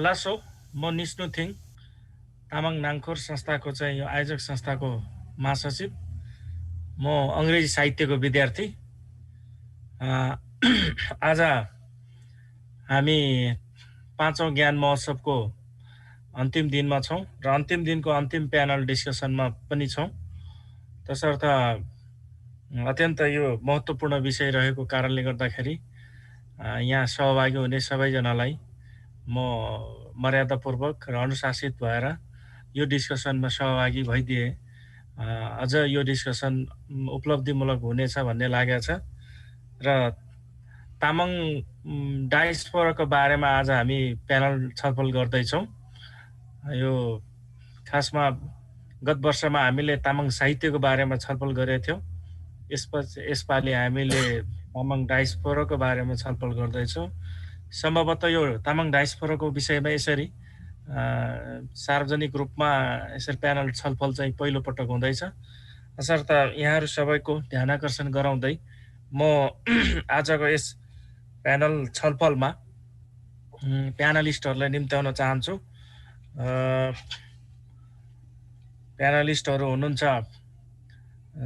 लासो म निस्नु थिङ तामाङ नाङखोर संस्थाको चाहिँ यो आयोजक संस्थाको महासचिव। म अङ्ग्रेजी साहित्यको विद्यार्थी। आज हामी 5औं ज्ञान महोत्सवको अन्तिम दिनमा छौँ र अन्तिम दिनको अन्तिम प्यानल डिस्कसनमा पनि छौँ। तसर्थ अत्यन्त यो महत्त्वपूर्ण विषय रहेको कारणले गर्दाखेरि यहाँ सहभागी हुने सबैजनालाई म मर्यादापूर्वक र अनुशासित भएर यो डिस्कसनमा सहभागी भइदिए अझ यो डिस्कसन उपलब्धिमूलक हुनेछ भन्ने लागेको छ। र तामाङ डायस्पोराको बारेमा आज हामी प्यानल छलफल गर्दैछौँ। यो खासमा गत वर्षमा हामीले तामाङ साहित्यको बारेमा छलफल गरेका थियौँ। यसपालि हामीले तामाङ डायस्पोराको बारेमा छलफल गर्दैछौँ। सम्भवतः यो तामाङ डायस्पोराको विषयमा यसरी सार्वजनिक रूपमा यसरी प्यानल छलफल चाहिँ पहिलोपटक हुँदैछ। तसर्थ यहाँहरू सबैको ध्यानाकर्षण गराउँदै म आजको यस प्यानल छलफलमा प्यानलिस्टहरूलाई निम्त्याउन चाहन्छु। प्यानलिस्टहरू हुनुहुन्छ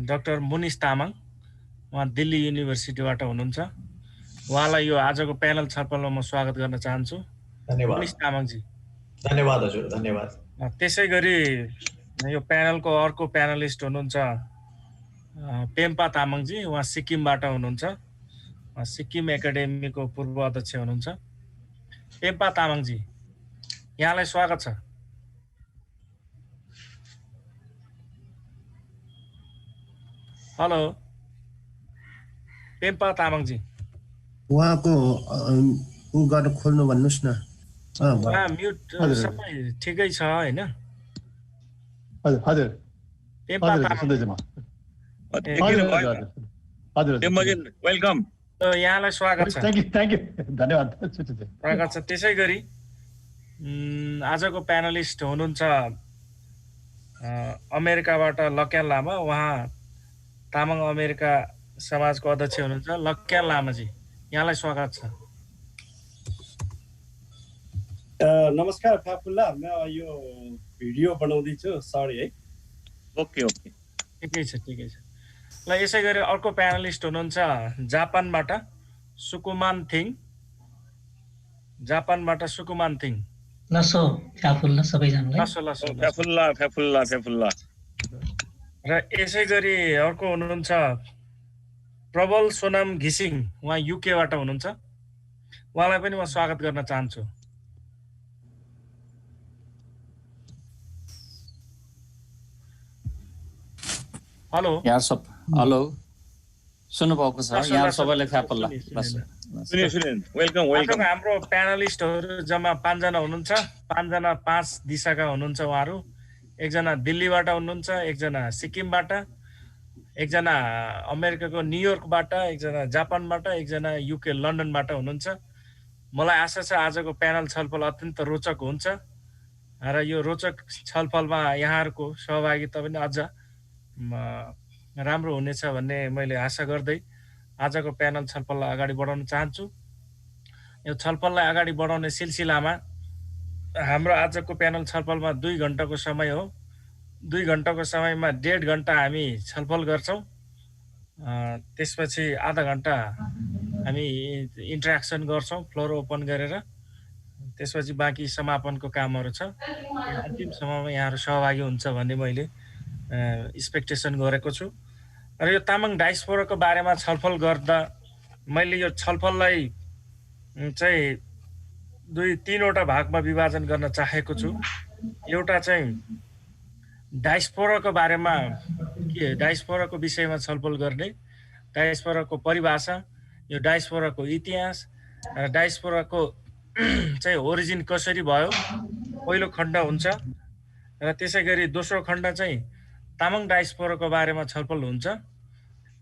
डाक्टर मुनिस तामाङ, उहाँ दिल्ली युनिभर्सिटीबाट हुनुहुन्छ। उहाँलाई यो आजको प्यानल छलफलमा म स्वागत गर्न चाहन्छु। धन्यवाद मुनिस तामाङजी। धन्यवाद हजुर, धन्यवाद। त्यसै गरी यो प्यानलको अर्को प्यानलिस्ट हुनुहुन्छ पेम्पा तामाङजी, उहाँ सिक्किमबाट हुनुहुन्छ। सिक्किम एकाडेमीको पूर्व अध्यक्ष हुनुहुन्छ। पेम्पा तामाङजी, यहाँलाई स्वागत छ। हेलो पेम्पा तामाङजी। उहाँको उ गरेर खोल्नु भन्नुस् न। म्युट सबै ठिकै छ हैन? हजुर हजुर पेम्पा तामाङ वेलकम। यहाँलाई स्वागत छ। थ्यांक यू धन्यवाद। स्वागत छ। त्यसै गरी आजको प्यानलिस्ट हुनुहुन्छ अमेरिकाबाट लक्यान लामा, उहाँ तामाङ अमेरिका समाजको अध्यक्ष हुनुहुन्छ। लक्यान लामाजी, यहाँलाई स्वागत छ। नमस्कार फाफुल्ला, म यो भिडियो बनाउँदैछु, सरी है। ओके ओके, ठिकै छ ठिकै छ। ल यसै गरी अर्को प्यानलिस्ट हुनुहुन्छ जापानबाट सुकुमान थिङ। जापानबाट सुकुमान थिङ। लसो फ्याफुल्ला सबैजनालाई। लसो फ्याफुल्ला। र यसै गरी अर्को हुनुहुन्छ प्रबल सोनाम घिसिङ, उहाँ युकेबाट हुनुहुन्छ। उहाँलाई पनि म स्वागत गर्न चाहन्छु। हेलो हेलो सुन्नु भएको छ? यहाँ सबैलाई फ्याफुल्ला। वेलकम। हाम्रो प्यानलिस्टहरू जम्मा 5 जना हुनुहुन्छ। 5 जना 5 दिशाका हुनुहुन्छ। उहाँहरू एकजना दिल्लीबाट हुनुहुन्छ, एकजना सिक्किमबाट, एकजना अमेरिकाको न्युयोर्कबाट, एकजना जापानबाट, एकजना युके लन्डनबाट हुनुहुन्छ। मलाई आशा छ आजको प्यानल छलफल अत्यन्त रोचक हुन्छ र यो रोचक छलफलमा यहाँहरूको सहभागिता पनि अझ राम्रो हुनेछ भन्ने मैले आशा गर्दै आजको प्यानल छलफललाई अगाडि बढाउन चाहन्छु। यो छलफललाई अगाडि बढाउने सिलसिलामा हाम्रो आजको प्यानल छलफलमा 2 घण्टाको समय हो। 2 घण्टाको समयमा 1.5 घण्टा हामी छलफल गर्छौँ। त्यसपछि आधा घण्टा हामी इन्टरेक्सन गर्छौँ फ्लोर ओपन गरेर। त्यसपछि बाँकी समापनको कामहरू छ। अन्तिम समयमा यहाँहरू सहभागी हुन्छ भन्ने मैले एक्सपेक्टेसन गरेको छु। र यो तामाङ डायस्पोराको बारेमा छलफल गर्दा मैले यो छलफललाई चाहिँ 2-3वटा भागमा विभाजन गर्न चाहेको छु। एउटा चाहिँ डायस्पोराको बारेमा, डायस्पोराको विषयमा छलफल गर्ने, डायस्पोराको परिभाषा, यो डायस्पोराको इतिहास र डायस्पोराको चाहिँ ओरिजिन कसरी भयो, पहिलो खण्ड हुन्छ। र त्यसै गरी दोस्रो खण्ड चाहिँ तामाङ डायस्पोराको बारेमा छलफल हुन्छ।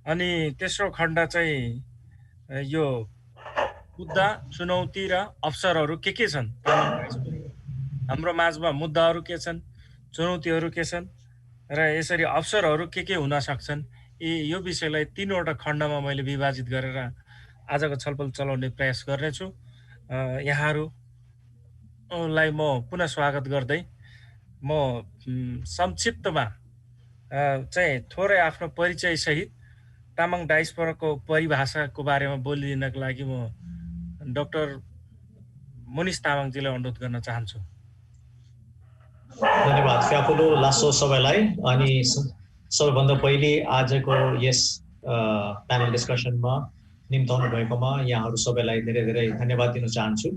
अनि तेस्रो खण्ड चाहिँ यो मुद्दा, चुनौती र अवसरहरू के छन् तामाङ डायस्पोराको, हाम्रो माझमा मुद्दाहरू के छन्, चुनौतीहरू के छन् र यसरी अवसरहरू के हुन सक्छन्, यो विषयलाई 3वटा खण्डमा मैले विभाजित गरेर आजको छलफल चलाउने प्रयास गर्नेछु। यहाँहरू लाई म पुनः स्वागत गर्दै म संक्षिप्तमा चाहिँ थोरै आफ्नो परिचय सहित तामाङ डायस्पोराको परिभाषाको बारेमा बोलिदिनको लागि म डाक्टर मुनिस तामाङजीलाई अनुरोध गर्न चाहन्छु। धन्यवाद फ्याफुलो लासो सबैलाई। अनि सबैभन्दा पहिले आजको यस प्यानल डिस्कसनमा निम्ताउनु भएकोमा यहाँहरू सबैलाई धेरै धेरै धन्यवाद दिन चाहन्छु।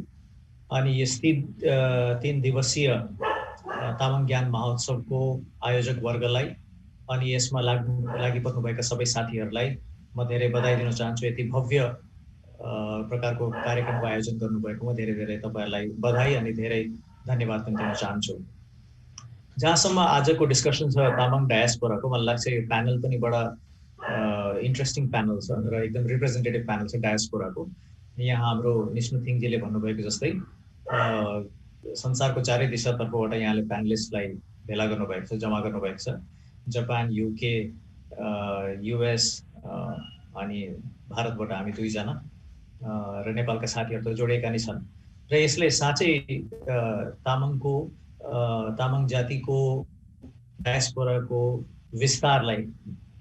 अनि यस 3 दिवसीय तामाङ ज्ञान महोत्सवको आयोजक वर्गलाई अनि यसमा लागि पर्नुभएका सबै साथीहरूलाई म धेरै बधाई दिन चाहन्छु। यति भव्य प्रकारको कार्यक्रमको आयोजन गर्नुभएकोमा धेरै धेरै तपाईँहरूलाई बधाई अनि धेरै धन्यवाद पनि दिन चाहन्छु। जहाँसम्म आजको डिस्कसन छ तामाङ डायस्पोराको, मलाई लाग्छ यो प्यानल पनि बडा इन्ट्रेस्टिङ प्यानल छ र एकदम रिप्रेजेन्टेटिभ प्यानल छ डायस्पोराको। यहाँ हाम्रो निष्णु थिङजीले भन्नुभएको जस्तै संसारको चारै दिशातर्फबाट यहाँले प्यानलिस्टलाई भेला गर्नुभएको छ, जम्मा गर्नुभएको छ। जापान, युके, युएस अनि भारतबाट हामी 2 जना र नेपालका साथीहरू त जोडिएका नै छन्। र यसले साँच्चै तामाङ जातिको डायस्पोराको विस्तारलाई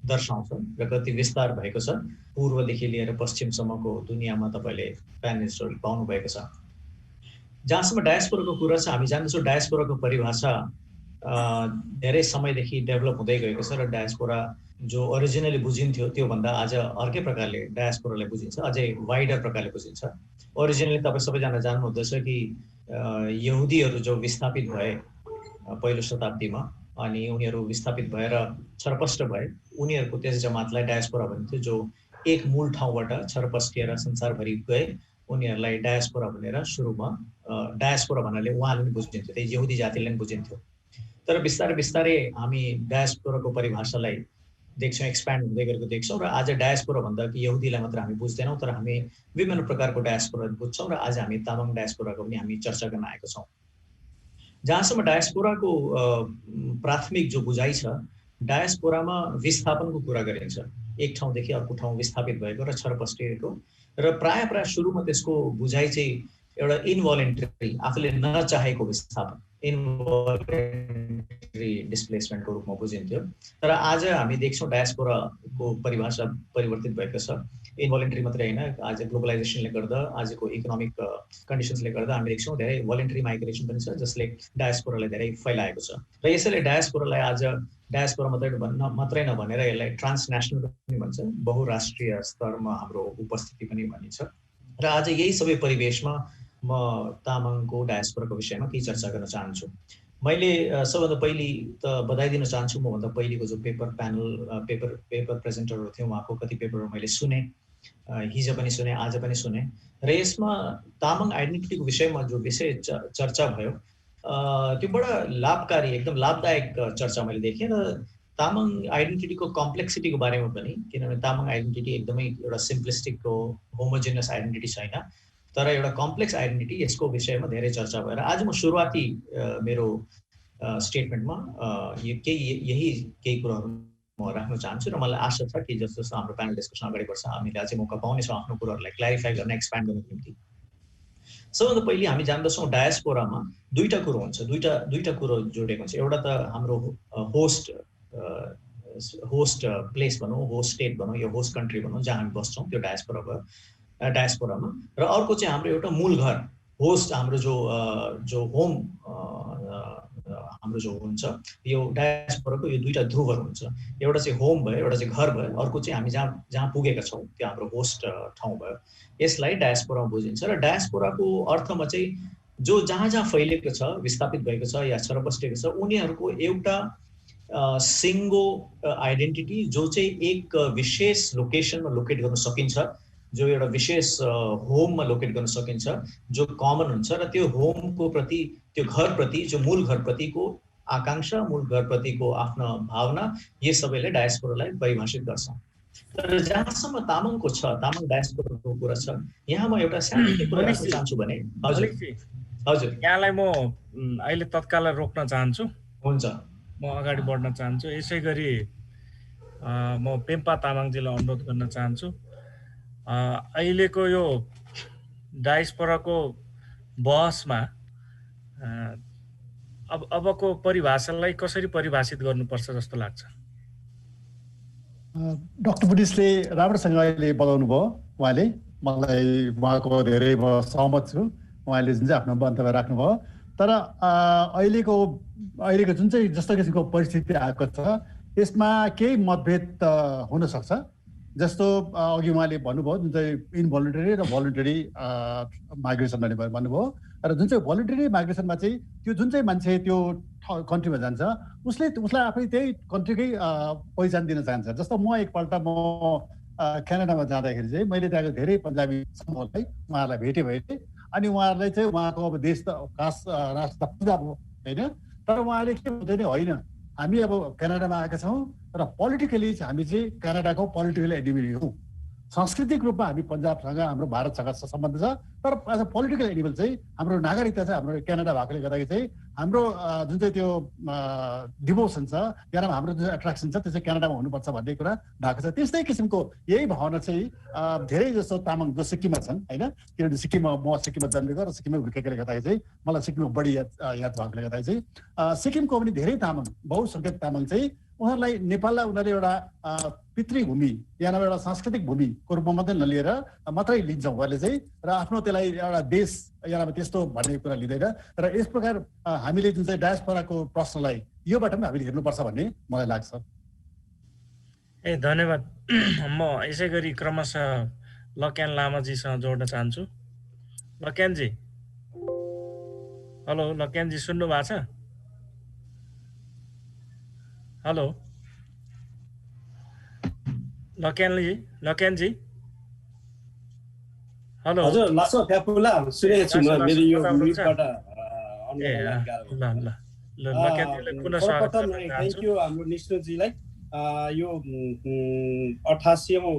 दर्शाउँछ र कति विस्तार भएको छ। पूर्वदेखि लिएर पश्चिमसम्मको दुनियाँमा तपाईँले प्यानलिस्टहरू पाउनु भएको छ। जहाँसम्म डायस्पोराको कुरा छ, हामी जान्दछौँ डायस्पोराको परिभाषा धेरै समयदेखि डेभलप हुँदै गएको छ र डायस्पोरा जो ओरिजिनली बुझिन्थ्यो त्योभन्दा आज अर्कै प्रकारले डायस्पोरालाई बुझिन्छ, अझै वाइडर प्रकारले बुझिन्छ। ओरिजिनली तपाईँ सबैजना जान्नुहुँदैछ कि यहुदीहरू जो विस्थापित भए पहिलो शताब्दीमा अनि उनीहरू विस्थापित भएर छरपष्ट भए, उनीहरूको त्यस जमातलाई डायस्पोरा भनिन्थ्यो। जो एक मूल ठाउँबाट छरपष्टिएर संसारभरि गए उनीहरूलाई डायस्पोरा भनेर सुरुमा डायस्पोरा भन्नाले उहाँले पनि बुझिन्थ्यो, त्यही यहुदी जातिले पनि बुझिन्थ्यो। तर बिस्तारै बिस्तारै हामी डायस्पोराको परिभाषालाई देख्छौँ, एक्सप्यान्ड हुँदै गरेको देख्छौँ र आज डायस्पोरा भन्दा कि यहुदीलाई मात्र हामी बुझ्दैनौँ, तर हामी विभिन्न प्रकारको डायस्पोरा बुझ्छौँ र आज हामी तामाङ डायस्पोराको पनि हामी चर्चा गर्न आएको छौँ। जहाँसम्म डायस्पोराको प्राथमिक जो बुझाइ छ, डायस्पोरामा विस्थापनको कुरा गरिन्छ, एक ठाउँदेखि अर्को ठाउँ विस्थापित भएको र छरपष्टिएको। र प्राय सुरुमा त्यसको बुझाइ चाहिँ एउटा इनभोलन्टरी, आफूले नचाहेको विस्थापन, इनभोलन्टरी डिस्प्लेसमेन्टको रूपमा बुझिन्थ्यो। तर आज हामी देख्छौँ डायस्पोराको परिभाषा परिवर्तित भएको छ। इनभोलन्टरी मात्रै होइन, आज ग्लोबलाइजेसनले गर्दा, आजको इकोनोमिक कन्डिसन्सले गर्दा हामी देख्छौँ धेरै भोलन्टरी माइग्रेसन पनि छ, जसले डायस्पोरालाई धेरै फैलाएको छ। र यसैले डायस्पोरालाई आज डायस्पोरा मात्रै नभनेर यसलाई ट्रान्सनेसनल पनि भन्छ, बहुराष्ट्रिय स्तरमा हाम्रो उपस्थिति पनि भनिन्छ। र आज यही सबै परिवेशमा म तामाङको डायस्पोराको विषयमा केही चर्चा गर्न चाहन्छु। मैले सबभन्दा पहिली त बधाई दिन चाहन्छु। मभन्दा पहिलेको जो पेपर प्रेजेन्टरहरू थियो उहाँको कति पेपरहरू मैले सुने, हिजो पनि सुने, आज पनि सुने। र यसमा तामाङ आइडेन्टिटीको विषयमा जो विषय चर्चा भयो त्यो बडा लाभकारी, एकदम लाभदायक चर्चा मैले देखेँ। र तामाङ आइडेन्टिटीको कम्प्लेक्सिटीको बारेमा पनि, किनभने तामाङ आइडेन्टिटी एकदमै एउटा सिम्प्लिस्टिक हो, होमोजेनियस आइडेन्टिटी छैन, तर एउटा कम्प्लेक्स आइडेन्टिटी, यसको विषयमा धेरै चर्चा भएर आज म सुरुवाती मेरो स्टेटमेन्टमा यही केही कुराहरू म राख्न चाहन्छु। र मलाई आशा छ कि जस्तो जस्तो हाम्रो प्यानल डिस्कसन अगाडि बढ्छ हामीले अझै मौका पाउनेछौँ आफ्नो कुराहरूलाई क्ल्यारिफाई गर्न, एक्सप्यान्ड गर्नको निम्ति। सबभन्दा पहिले हामी जान्दछौँ डायस्पोरामा दुईटा कुरो हुन्छ, दुईटा कुरो जोडेको हुन्छ। एउटा त हाम्रो होस्ट प्लेस भनौँ, होस्ट स्टेट भनौँ, यो होस्ट कन्ट्री भनौँ, जहाँ हामी बस्छौँ, त्यो डायस्पोरा भयो डायस्पोरामा। र अर्को चाहिँ हाम्रो एउटा मूल घर, होस्ट, हाम्रो जो होम हाम्रो जो हुन्छ, यो डायस्पोराको यो दुईटा ध्रुवहरू हुन्छ। एउटा चाहिँ होम भयो, एउटा चाहिँ घर भयो, अर्को चाहिँ हामी जहाँ पुगेका छौँ त्यो हाम्रो होस्ट ठाउँ भयो। यसलाई डायस्पोरामा बुझिन्छ। र डायस्पोराको अर्थमा चाहिँ जो जहाँ फैलिएको छ, विस्थापित भएको छ या छरपष्टिएको छ, उनीहरूको एउटा सिङ्गो आइडेन्टिटी जो चाहिँ एक विशेष लोकेसनमा लोकेट गर्न सकिन्छ, जो एउटा विशेष होममा लोकेट गर्न सकिन्छ, जो कमन हुन्छ। र त्यो होमको प्रति, त्यो घरप्रति, जो मूल घरप्रतिको आकाङ्क्षा, मूल घरप्रतिको आफ्नो भावना, ये सबैले डायस्पोरालाई परिभाषित गर्छ। तर जहाँसम्म तामाङको छ, तामाङ डायस्पोराको कुरा छ, यहाँ म एउटा सानो कुरा राख्न चाहन्छु भने हजुर यहाँलाई म अहिले तत्काल रोक्न चाहन्छु। हुन्छ, म अगाडि बढ्न चाहन्छु। यसै गरी म पेम्पा तामाङजीलाई अनुरोध गर्न चाहन्छु। अहिलेको यो डायस्पोराको बहसमा अबको परिभाषालाई कसरी परिभाषित गर्नुपर्छ जस्तो लाग्छ? डाक्टर बुडिसले राम्रोसँग अहिले बताउनु भयो। उहाँले मलाई उहाँको धेरै म सहमत छु। उहाँले जुन चाहिँ आफ्नो मन्तव्य राख्नुभयो, तर अहिलेको जुन चाहिँ जस्तो किसिमको परिस्थिति आएको छ यसमा केही मतभेद हुनसक्छ। जस्तो अघि उहाँले भन्नुभयो जुन चाहिँ इनभोलन्टरी र भोलन्टरी माइग्रेसन भन्नुभयो, र जुन चाहिँ भोलन्टरी माइग्रेसनमा चाहिँ त्यो जुन चाहिँ मान्छे त्यो कन्ट्रीमा जान्छ उसलाई आफै त्यही कन्ट्रीकै पहिचान दिन चाहन्छ। जस्तो म एकपल्ट क्यानाडामा जाँदाखेरि चाहिँ मैले त्यहाँको धेरै पन्जाबी समूहलाई उहाँहरूलाई भेटेँ अनि उहाँहरूलाई चाहिँ उहाँको अब देश त खास राष्ट्र पन्जाब हो होइन, तर उहाँले के भन्दै नि होइन हामी अब क्यानाडामा आएका छौँ र पोलिटिकली हामी चाहिँ क्यानाडाको पोलिटिकल एनिमी हौँ। सांस्कृतिक रूपमा हामी पन्जाबसँग हाम्रो भारतसँग सम्बन्ध छ, तर एज अ पोलिटिकल एनिमल चाहिँ हाम्रो नागरिकता चाहिँ हाम्रो क्यानाडा भएकोले गर्दाखेरि चाहिँ हाम्रो जुन चाहिँ त्यो डिभोसन छ या हाम्रो जुन एट्र्याक्सन छ त्यो चाहिँ क्यानाडामा हुनुपर्छ भन्ने कुरा भएको छ। त्यस्तै किसिमको यही भावना चाहिँ धेरै जस्तो तामाङ जो सिक्किममा छन् होइन, किनभने म सिक्किममा जन्मेको र सिक्किममा हुर्केकोले गर्दाखेरि चाहिँ मलाई सिक्किममा बढी याद भएकोले गर्दाखेरि चाहिँ सिक्किमको पनि धेरै तामाङ बहुसङ्ख्यक तामाङ चाहिँ उहाँहरूलाई नेपाललाई उनीहरूले एउटा पितृभूमि या एउटा सांस्कृतिक भूमिको रूपमा मात्रै नलिएर मात्रै लिन्छ उहाँले चाहिँ, र आफ्नो त्यसलाई एउटा देश या त्यस्तो भन्ने कुरा लिँदैन। र यस प्रकार हामीले जुन चाहिँ डायस्पोराको प्रश्नलाई योबाट पनि हामीले हेर्नुपर्छ भन्ने मलाई लाग्छ। धन्यवाद। म यसै गरी क्रमशः लक्यान लामाजीसँग जोड्न चाहन्छु। लक्यानजी, हेलो लक्यानजी, सुन्नु भएको छ? हेलो लक्यानजी, हेलो। हजुर लासो फ्याफुला सुनेको छु म, मेरो यो ग्रुपबाट थ्याङ्क यू हाम्रो निष्णुजीलाई। यो 88औं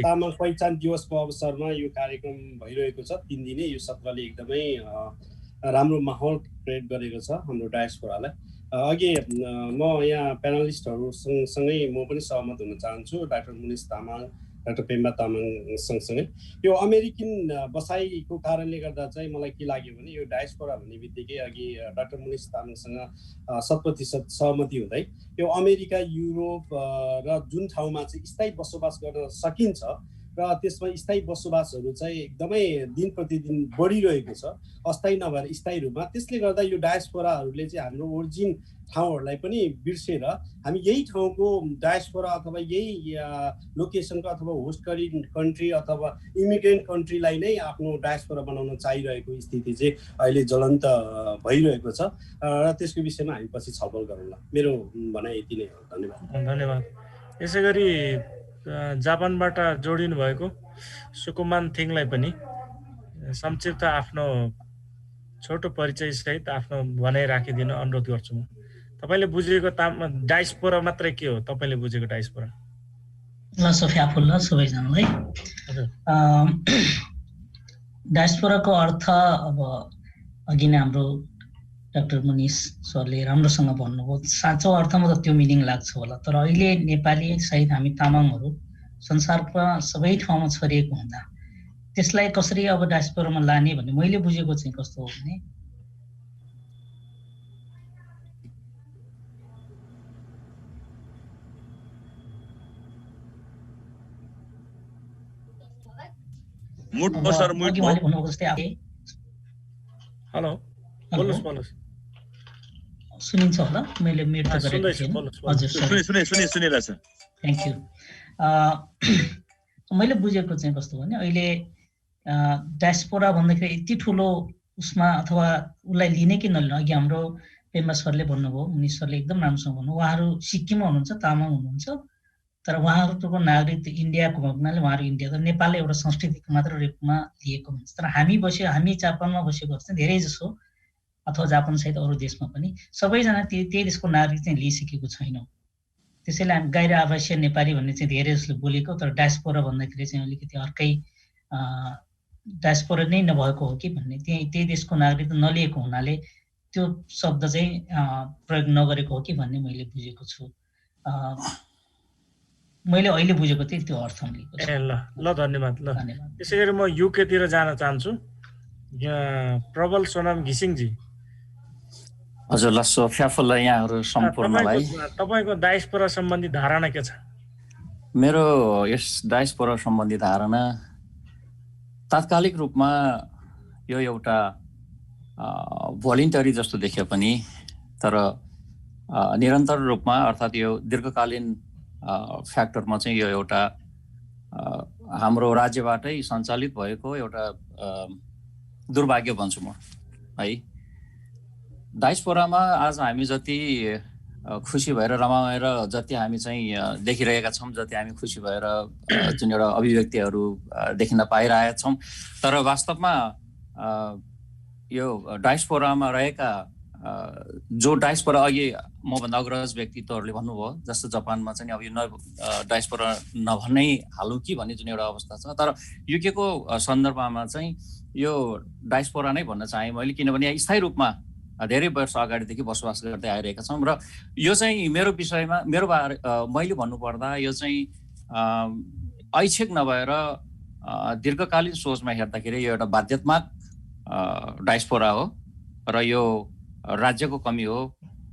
तामाङ पहिचान दिवसको अवसरमा यो कार्यक्रम भइरहेको छ 3 दिने। यो सत्रले एकदमै राम्रो माहौल क्रिएट गरेको छ हाम्रो डायस्पोरालाई। अघि म यहाँ प्यानलिस्टहरू सँगसँगै म पनि सहमत हुन चाहन्छु। डाक्टर मुनिस तामाङ, डाक्टर पेम्बा तामाङ सँगसँगै यो अमेरिकन बसाइको कारणले गर्दा चाहिँ मलाई के लाग्यो भने यो डायस्पोरा भन्ने बित्तिकै अघि डाक्टर मुनिस तामाङसँग 100% सहमति हुँदै यो अमेरिका, युरोप र जुन ठाउँमा चाहिँ स्थायी बसोबास गर्न सकिन्छ र त्यसमा स्थायी बसोबासहरू चाहिँ एकदमै दिन प्रतिदिन बढिरहेको छ, अस्थायी नभएर स्थायी रूपमा। त्यसले गर्दा यो डायस्पोराहरूले चाहिँ हाम्रो ओरिजिन ठाउँहरूलाई पनि बिर्सेर हामी यही ठाउँको डायस्पोरा अथवा यही लोकेसनको अथवा होस्ट कन्ट्री अथवा इमिग्रेन्ट कन्ट्रीलाई नै आफ्नो डायस्पोरा बनाउन चाहिरहेको स्थिति चाहिँ अहिले ज्वलन्त भइरहेको छ र त्यसको विषयमा हामी पछि छलफल गरौँला। मेरो भनाइ यति नै हो। धन्यवाद। यसै गरी जापानबाट जोडिनु भएको सुकुमान थिङलाई पनि संक्षिप्त आफ्नो छोटो परिचय सहित आफ्नो भनाइ राखिदिन अनुरोध गर्छु। म तपाईले बुझेको डायस्पोरा मात्रै के हो? तपाईले बुझेको डायस्पोरा? ल सोफ्याफुल्ला सबैजनालाई। डायस्पोराको अर्थ अब अघि नै हाम्रो डाक्टर मुनिस सरले राम्रोसँग भन्नुभयो। साँचो अर्थमा त त्यो मिनिङ लाग्छ होला, तर अहिले नेपाली सहित हामी तामाङहरू संसारमा सबै ठाउँमा छरिएको हुँदा त्यसलाई कसरी अब डायस्पोरामा लाने भन्ने मैले बुझेको चाहिँ कस्तो हो भने हेलो बोल्नुस् सुनिन्छ होला? मैले म्युट गरेको थिएँ। हजुर सुनिरहेछ। Thank you. मैले बुझेको चाहिँ कस्तो भने अहिले डायस्पोरा भन्दाखेरि यति ठुलो उसमा अथवा उसलाई लिने कि नलिने, अघि हाम्रो पेम्बा सरले भन्नुभयो, मुनिस सरले एकदम राम्रोसँग भन्नु। उहाँहरू सिक्किममा हुनुहुन्छ, तामाङ हुनुहुन्छ, तर उहाँहरूको नागरिक इन्डियाको हुनाले उहाँहरू इन्डिया त नेपालले एउटा संस्कृतिको मात्र रूपमा लिएको हुन्छ। तर हामी जापानमा बसेको चाहिँ धेरै जसो अथवा जापान सहित अरू देशमा पनि सबैजना त्यही देशको नागरिक चाहिँ लिइसकेको छैनौँ। त्यसैले हामी गैर आवासीय नेपाली भन्ने चाहिँ धेरै जसले बोलेको, तर डायस्पोरा भन्दाखेरि चाहिँ अलिकति अर्कै डायस्पोरा नै नभएको हो कि भन्ने, त्यही देशको नागरिक नलिएको हुनाले त्यो शब्द चाहिँ प्रयोग नगरेको हो कि भन्ने मैले बुझेको छु। मैले अहिले बुझेको थिएँ त्यो अर्थ लिएको छु। ल धन्यवाद। ल त्यसै गरी म युकेतिर जान चाहन्छु। यहाँ प्रबल सोनाम घिसिङजी, हजुरलाई फ्याफुल्ला यहाँहरू सम्पूर्णलाई तपाईँको डायस्पोरा सम्बन्धी धारणा के छ? मेरो यस डायस्पोरा सम्बन्धी धारणा तात्कालिक रूपमा यो एउटा भोलिन्टरी जस्तो देखिए पनि तर निरन्तर रूपमा अर्थात् यो दीर्घकालीन फ्याक्टरमा चाहिँ यो एउटा हाम्रो राज्यबाटै सञ्चालित भएको एउटा दुर्भाग्य भन्छु म है। डायस्पोरामा आज हामी जति खुसी भएर रमाएर जति हामी चाहिँ देखिरहेका छौँ, जति हामी खुसी भएर जुन एउटा अभिव्यक्तिहरू देखिन पाइरहेका छौँ, तर वास्तवमा यो डायस्पोरामा रहेका जो डायस्पोरा अघि मभन्दा अग्रज व्यक्तित्वहरूले भन्नुभयो जस्तो जापानमा चाहिँ अब यो डायस्पोरा नभन्नै हालौँ कि भन्ने जुन एउटा अवस्था छ, तर युकेको सन्दर्भमा चाहिँ यो डायस्पोरा नै भन्न चाहेँ मैले, किनभने यहाँ स्थायी रूपमा धेरै वर्ष अगाडिदेखि बसोबास गर्दै आइरहेका छौँ र यो चाहिँ मेरो विषयमा मैले भन्नुपर्दा यो चाहिँ ऐच्छिक नभएर दीर्घकालीन सोचमा हेर्दाखेरि यो एउटा बाध्यात्मक डायस्पोरा हो र यो राज्यको कमी हो।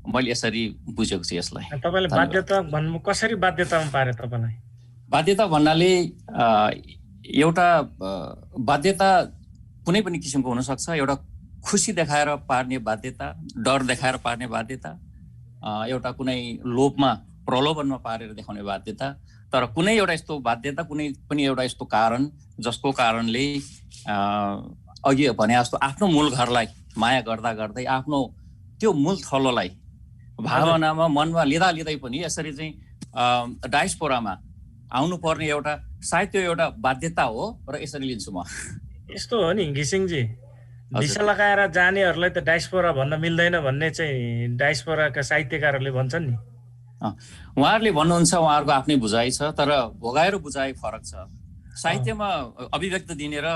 मैले यसरी बुझेको छु यसलाई। तपाईँले बाध्यता भन्नु कसरी बाध्यतामा पारे तपाईँलाई? बाध्यता भन्नाले एउटा बाध्यता कुनै पनि किसिमको हुनसक्छ। एउटा खुसी देखाएर पार्ने बाध्यता, डर देखाएर पार्ने बाध्यता, एउटा कुनै लोभमा प्रलोभनमा पारेर देखाउने बाध्यता, तर कुनै एउटा यस्तो बाध्यता, कुनै पनि एउटा यस्तो कारण जसको कारणले अघि भने जस्तो आफ्नो मूल घरलाई माया गर्दा गर्दै आफ्नो त्यो मूल थलोलाई भावनामा मनमा लिँदा लिँदै पनि यसरी चाहिँ डायस्पोरामा आउनुपर्ने एउटा सायद त्यो एउटा बाध्यता हो र यसरी लिन्छु म। यस्तो हो नि घिसिङजी, भिसा लगाएर जानेहरूलाई त डायस्पोरा भन्न मिल्दैन भन्ने चाहिँ डायस्पोराका साहित्यकारहरूले भन्छन् नि। उहाँहरूले भन्नुहुन्छ, उहाँहरूको आफ्नै बुझाइ छ, तर भोगाएर बुझाइ फरक छ। साहित्यमा अभिव्यक्ति दिने र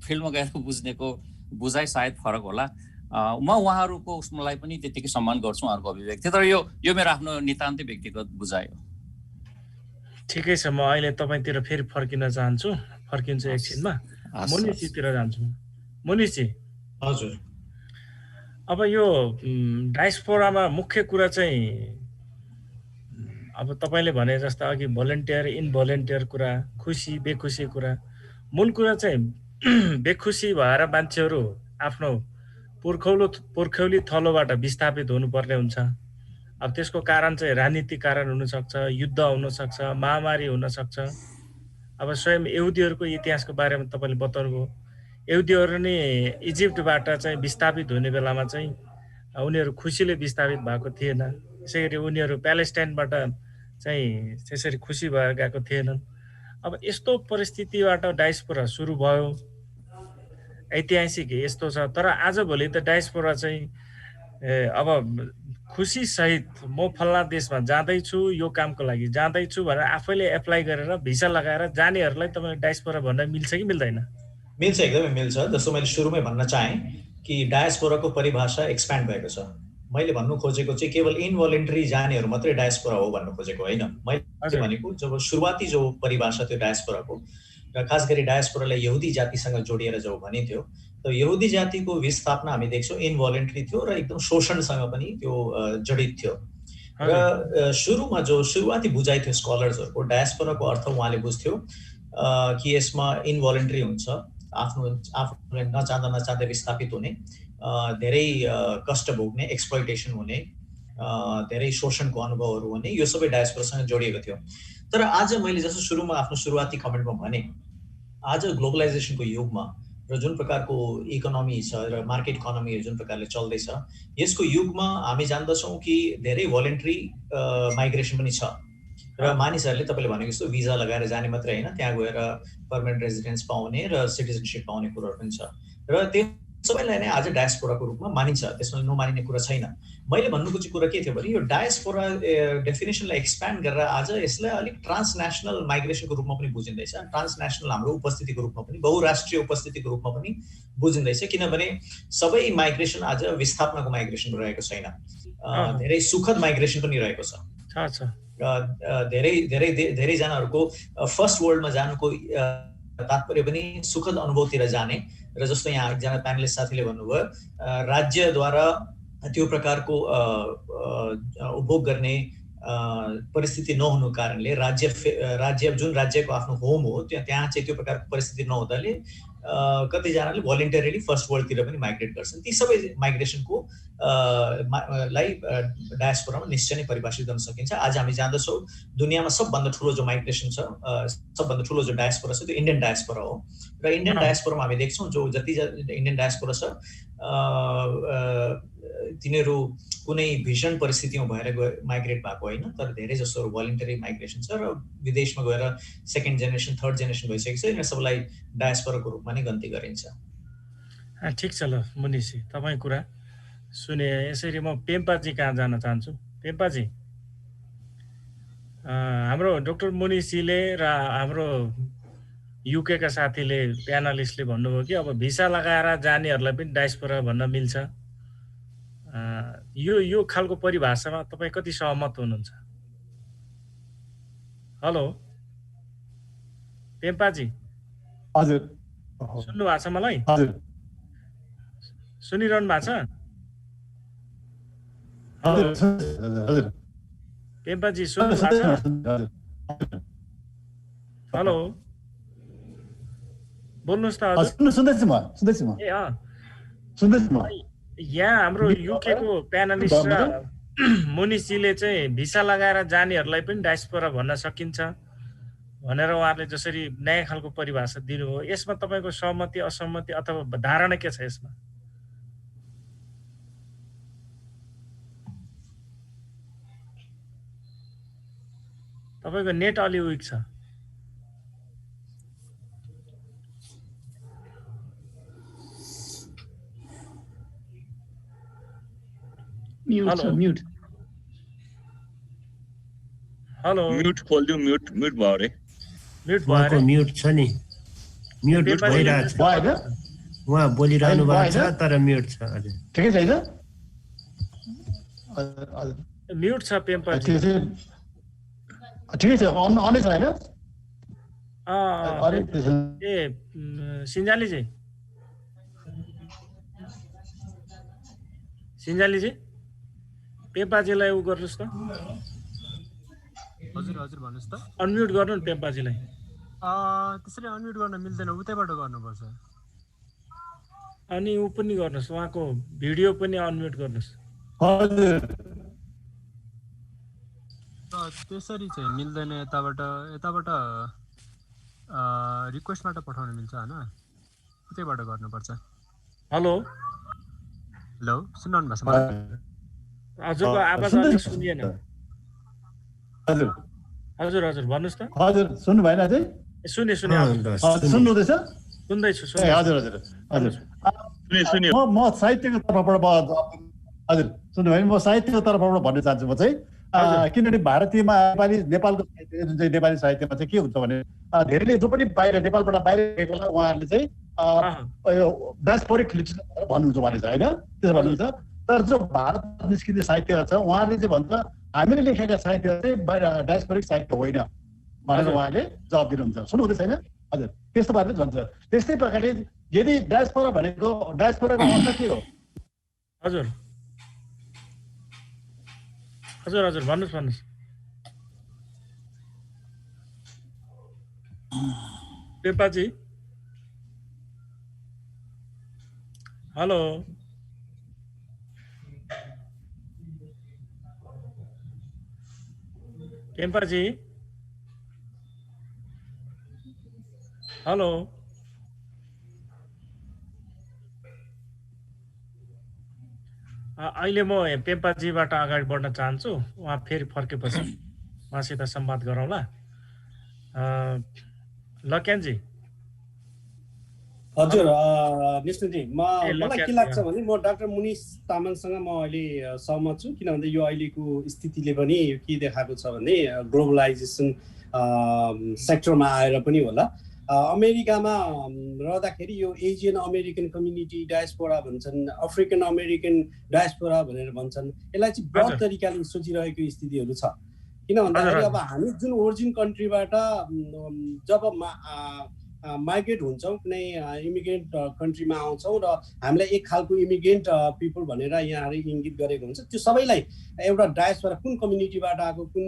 फिल्ममा गएर बुझ्नेको बुझाइ सायद फरक होला। म उहाँहरूको उसलाई पनि त्यतिकै सम्मान गर्छु उहाँहरूको अभिव्यक्ति, तर यो मेरो आफ्नो नितान्तै व्यक्तिगत बुझाइ हो। ठिकै छ, म अहिले तपाईँतिर फेरि फर्किन चाहन्छु, फर्किन्छु एकछिनमा। मुनिषजीतिर जान्छु। मुनिषजी, हजुर, अब यो डायस्पोरामा मुख्य कुरा चाहिँ अब तपाईँले भने जस्तो अघि भोलिन्टियर इनभोलिन्टियर कुरा, खुसी बेखुसी कुरा, मूल कुरा चाहिँ बेखुसी भएर मान्छेहरू आफ्नो पुर्खौली थलोबाट विस्थापित हुनुपर्ने हुन्छ। अब त्यसको कारण चाहिँ राजनीतिक कारण हुनसक्छ, युद्ध हुनसक्छ, महामारी हुनसक्छ। अब स्वयं यहुदीहरूको इतिहासको बारेमा तपाईँले बताउनु भयो। यहुदीहरू नि इजिप्टबाट चाहिँ विस्थापित हुने बेलामा चाहिँ उनीहरू खुसीले विस्थापित भएको थिएन। त्यसै गरी उनीहरू प्यालेस्टाइनबाट चाहिँ त्यसरी खुसी भएर गएको थिएनन्। अब यस्तो परिस्थितिबाट डायस्पोरा सुरु भयो, ऐतिहासिक यस्तो छ। तर आजभोलि त डायस्पोरा चाहिँ अब खुसी सहित म फल्ना देशमा जाँदैछु, यो कामको लागि जाँदैछु भनेर आफैले एप्लाई गरेर भिसा लगाएर जानेहरूलाई तपाईँले डायस्पोरा भन्न मिल्छ कि मिल्दैन? मिल्छ, एकदमै मिल्छ। जस्तो मैले सुरुमै भन्न चाहेँ कि डायस्पोराको परिभाषा एक्सप्यान्ड भएको छ। मैले भन्नु खोजेको चाहिँ केवल इनभोलिन्टरी जानेहरू मात्रै डायस्पोरा हो भन्नु खोजेको होइन। मैले भनेको जब सुरुवाती जो परिभाषा थियो डायस्पोराको, र खास गरी डायस्पोरालाई यहुदी जातिसँग जोडिएर जो भनिन्थ्यो, त यहुदी जातिको विस्थापना हामी देख्छौँ इनभोलिन्टरी थियो र एकदम शोषणसँग पनि त्यो जडित थियो। र सुरुमा जो सुरुवाती बुझाइ थियो स्कलर्सहरूको, डायस्पोराको अर्थ उहाँले बुझ्थ्यो कि यसमा इनभोलिन्टरी हुन्छ, आफूले नचाहँदा विस्थापित हुने, धेरै कष्ट भोग्ने, एक्सप्लोइटेसन हुने, धेरै शोषणको अनुभवहरू हुने, यो सबै डायस्पोरासँग जोडिएको थियो। तर आज मैले जस्तो सुरुमा आफ्नो सुरुवाती कमेन्टमा भने, आज ग्लोबलाइजेसनको युगमा र जुन प्रकारको इकोनोमी छ र मार्केट इकोनोमी जुन प्रकारले चल्दैछ, यसको युगमा हामी जान्दछौँ कि धेरै भोलिन्टरी माइग्रेसन पनि छ र मानिसहरूले तपाईँले भनेको जस्तो भिजा लगाएर जाने मात्रै होइन, त्यहाँ गएर पर्मानेन्ट रेजिडेन्स पाउने र सिटिजनसिप पाउने कुराहरू पनि छ र त्यो सबैलाई नै आज डायस्पोराको रूपमा मानिन्छ, त्यसमा नमानिने कुरा छैन। मैले भन्नुको चाहिँ कुरा के थियो भने, यो डायस्पोरा डेफिनेसनलाई एक्सप्यान्ड गरेर आज यसलाई अलिक ट्रान्सनेसनल माइग्रेसनको रूपमा पनि बुझिँदैछ। ट्रान्सनेसनल हाम्रो उपस्थितिको रूपमा पनि, बहुराष्ट्रिय उपस्थितिको रूपमा पनि बुझिँदैछ, किनभने सबै माइग्रेसन आज विस्थापनाको माइग्रेसन रहेको छैन, धेरै सुखद माइग्रेसन पनि रहेको छ। धेरैजनाहरूको फर्स्ट वर्ल्डमा जानुको तात्पर्य पनि सुखद अनुभवतिर जाने र जस्तो यहाँ एकजना प्यानलिस्ट साथीले भन्नुभयो राज्यद्वारा त्यो प्रकारको उपभोग गर्ने परिस्थिति नहुनु कारणले राज्य जुन राज्यको आफ्नो होम हो त्यहाँ चाहिँ त्यो प्रकारको परिस्थिति नहुँदाले कतिजनाले भोलिन्टरीली फर्स्ट वर्ल्डतिर पनि माइग्रेट गर्छन्। ती सबै माइग्रेसनको लाई डायस्पोरामा निश्चय नै परिभाषित गर्न सकिन्छ। आज हामी जान्दछौँ दुनियाँमा सबभन्दा ठुलो जो माइग्रेसन छ, सबभन्दा ठुलो जो डायस्पोरा छ त्यो इन्डियन डायस्पोरा हो र इन्डियन डायस्पोरामा हामी देख्छौँ जो जति इन्डियन डायस्पोरा छ तिनीहरू कुनै भीषण परिस्थितिमा भएर माइग्रेट भएको होइन, तर धेरै जसोहरू भोलिन्टरी माइग्रेसन छ र विदेशमा गएर सेकेन्ड जेनेरेसन थर्ड जेनेरेसन भइसकेको छ। यिनीहरू सबैलाई डायस्पोराको रूपमा नै गन्ती गरिन्छ। ठिक छ, ल मुनिसी तपाईँ कुरा सुने। यसरी म पेम्पाजी कहाँ जान चाहन्छु। पेम्पाजी, हाम्रो डाक्टर मुनिसीले र हाम्रो युकेका साथीले प्यानलिस्टले भन्नुभयो कि अब भिसा लगाएर जानेहरूलाई पनि डायस्पोरा भन्न मिल्छ। यो खालको परिभाषामा तपाईँ कति सहमत हुनुहुन्छ? हेलो पेम्पाजी, हजुर सुन्नु भएको छ मलाई? हजुर सुनिरहनु भएको छ? हजुर पेम्पाजी सुन्नु भएको छ? हेलो बोल्नुहोस् त। हजुर सुन्दैछु म। ए सुन्दैछु म। यहाँ हाम्रो युकेको प्यानलिस्ट र मुनिसीले चाहिँ भिसा लगाएर जानेहरूलाई पनि डायस्पोरा भन्न सकिन्छ भनेर उहाँहरूले जसरी नयाँ खालको परिभाषा दिनुभयो, यसमा तपाईँको सहमति असहमति अथवा धारणा के छ यसमा? तपाईँको नेट अलि विक छ। म्यूट हेलो म्यूट खोल्दिउ। म्यूट भयो रे। म्यूट छ नि, म्यूट भइरहेछ। उहाँ बोलिरहनु भएको छ तर म्यूट छ। हजुर ठिकै छैन? म्यूट छ पेम्पाजी। ठिकै छ, अनै छ हैन? ए सिन्जालीजी, सिन्जालीजी पेम्पाजीलाई उ गर्नुहोस् त। हजुर हजुर भन्नुहोस् त। अनम्युट गर्नु नि पेम्पाजीलाई। त्यसरी अनम्युट गर्न मिल्दैन, उतैबाट गर्नुपर्छ। अनि ऊ पनि गर्नुहोस्, उहाँको भिडियो पनि अनम्युट गर्नुहोस्। हजुर त्यसरी चाहिँ मिल्दैन। यताबाट रिक्वेस्टबाट पठाउन मिल्छ हैन? उतैबाट गर्नुपर्छ। हेलो हेलो सुन्नु भएको छ? हजुरको आवाज अलिक सुनिएन। हजुर हजुर हजुर भन्नुहोस् त। हजुर सुन्नु भएन चाहिँ? सुने सुन्नुहुँदैछ? सुन्दैछु। हजुर हजुर हजुर म साहित्यको तर्फबाट हजुर सुन्नु भयो। म साहित्यको तर्फबाट भन्न चाहन्छु। म चाहिँ किनभने भारतीयमा नेपालको साहित्य जुन चाहिँ नेपाली साहित्यमा चाहिँ के हुन्छ भने धेरैले जो पनि बाहिर नेपालबाट बाहिर गएकोलाई उहाँहरूले चाहिँ डायस्पोरिक लिटरेचर भन्नुहुन्छ भने चाहिँ होइन, त्यसो भन्नुहुन्छ। तर जो भारतमा निस्किने साहित्य छ उहाँले चाहिँ भन्छ हामीले लेखेका साहित्य चाहिँ डायस्पोरिक साहित्य होइन भनेर उहाँले जवाब दिनुहुन्छ। सुन्नुहुँदैछ होइन? हजुर त्यस्तो पाराले भन्छ। त्यस्तै प्रकारले यदि डायस्पोरा भनेको डायस्पोराको अर्थ के हो? हजुर हजुर हजुर भन्नुहोस्। पेम्पाजी हेलो पेम्पाजी हेलो अहिले म पेम्पाजीबाट अगाडि बढ्न चाहन्छु। उहाँ फेरि फर्केपछि उहाँसित संवाद गरौँला। लक्यानजी। हजुर निश्चितजी, मलाई के लाग्छ भने म डाक्टर मुनिस तामाङसँग म अहिले सहमत छु। किनभने यो अहिलेको स्थितिले पनि के देखाएको छ भने ग्लोबलाइजेसन सेक्टरमा आएर पनि होला। अमेरिकामा रहँदाखेरि यो एजियन अमेरिकन कम्युनिटी डायस्पोरा भन्छन्, अफ्रिकन अमेरिकन डायस्पोरा भनेर भन्छन्। यसलाई चाहिँ ब्रड तरिकाले सोचिरहेको स्थितिहरू छ। किन भन्दाखेरि अब हामी जुन ओरिजिन कन्ट्रीबाट जब माइग्रेट हुन्छौँ, कुनै इमिग्रेन्ट कन्ट्रीमा आउँछौँ र हामीलाई एक खालको इमिग्रेन्ट पिपल भनेर यहाँहरू इङ्गित गरेको हुन्छ। त्यो सबैलाई एउटा डायस्पोरा कुन कम्युनिटीबाट आएको, कुन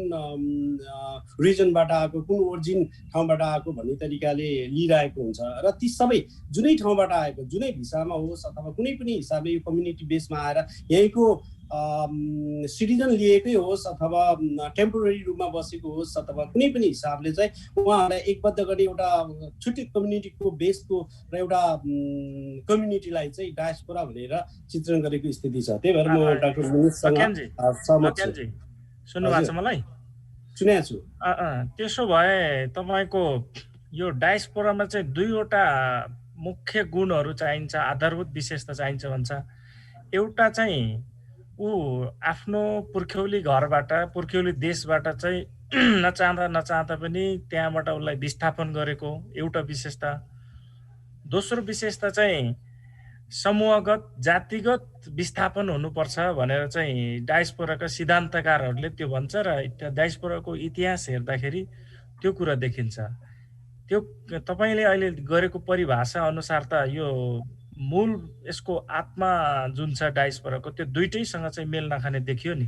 रिजनबाट आएको, कुन ओरिजिन ठाउँबाट आएको भन्ने तरिकाले लिइरहेको हुन्छ र ती सबै जुनै ठाउँबाट आएको, जुनै भिसामा होस् अथवा कुनै पनि हिसाबले यो कम्युनिटी बेसमा आएर यहीँको सिटिजन लिएकै होस् अथवा टेम्पोररी रूपमा बसेको होस् अथवा कुनै पनि हिसाबले चाहिँ उहाँहरूलाई एकबद्ध गर्ने एउटा छुट्टै कम्युनिटीको बेसको र एउटा कम्युनिटीलाई चाहिँ डायस्पोरा भनेर चित्रण गरेको स्थिति छ। त्यही भएर म डाक्टर मुनिससँग सहमत छु। सुन्नुभएको छ मलाई? सुनेको छु। त्यसो भए तपाईँको यो डायस्पोरामा चाहिँ दुईवटा मुख्य गुणहरू चाहिन्छ, आधारभूत विशेषता चाहिन्छ भन्छ। एउटा चाहिँ ऊ आफ्नो पुर्ख्यौली घरबाट, पुर्ख्यौली देशबाट चाहिँ नचाहँदा पनि त्यहाँबाट उसलाई विस्थापन गरेको एउटा विशेषता। दोस्रो विशेषता चाहिँ समूहगत, जातिगत विस्थापन हुनुपर्छ भनेर चाहिँ डायस्पोराका सिद्धान्तकारहरूले त्यो भन्छ र डायस्पोराको इतिहास हेर्दाखेरि त्यो कुरा देखिन्छ। त्यो तपाईँले अहिले गरेको परिभाषा अनुसार त यो मूल यसको आत्मा जुन छ डायस्पोराको त्यो दुईटैसँग चाहिँ मेल नखाने देखियो नि।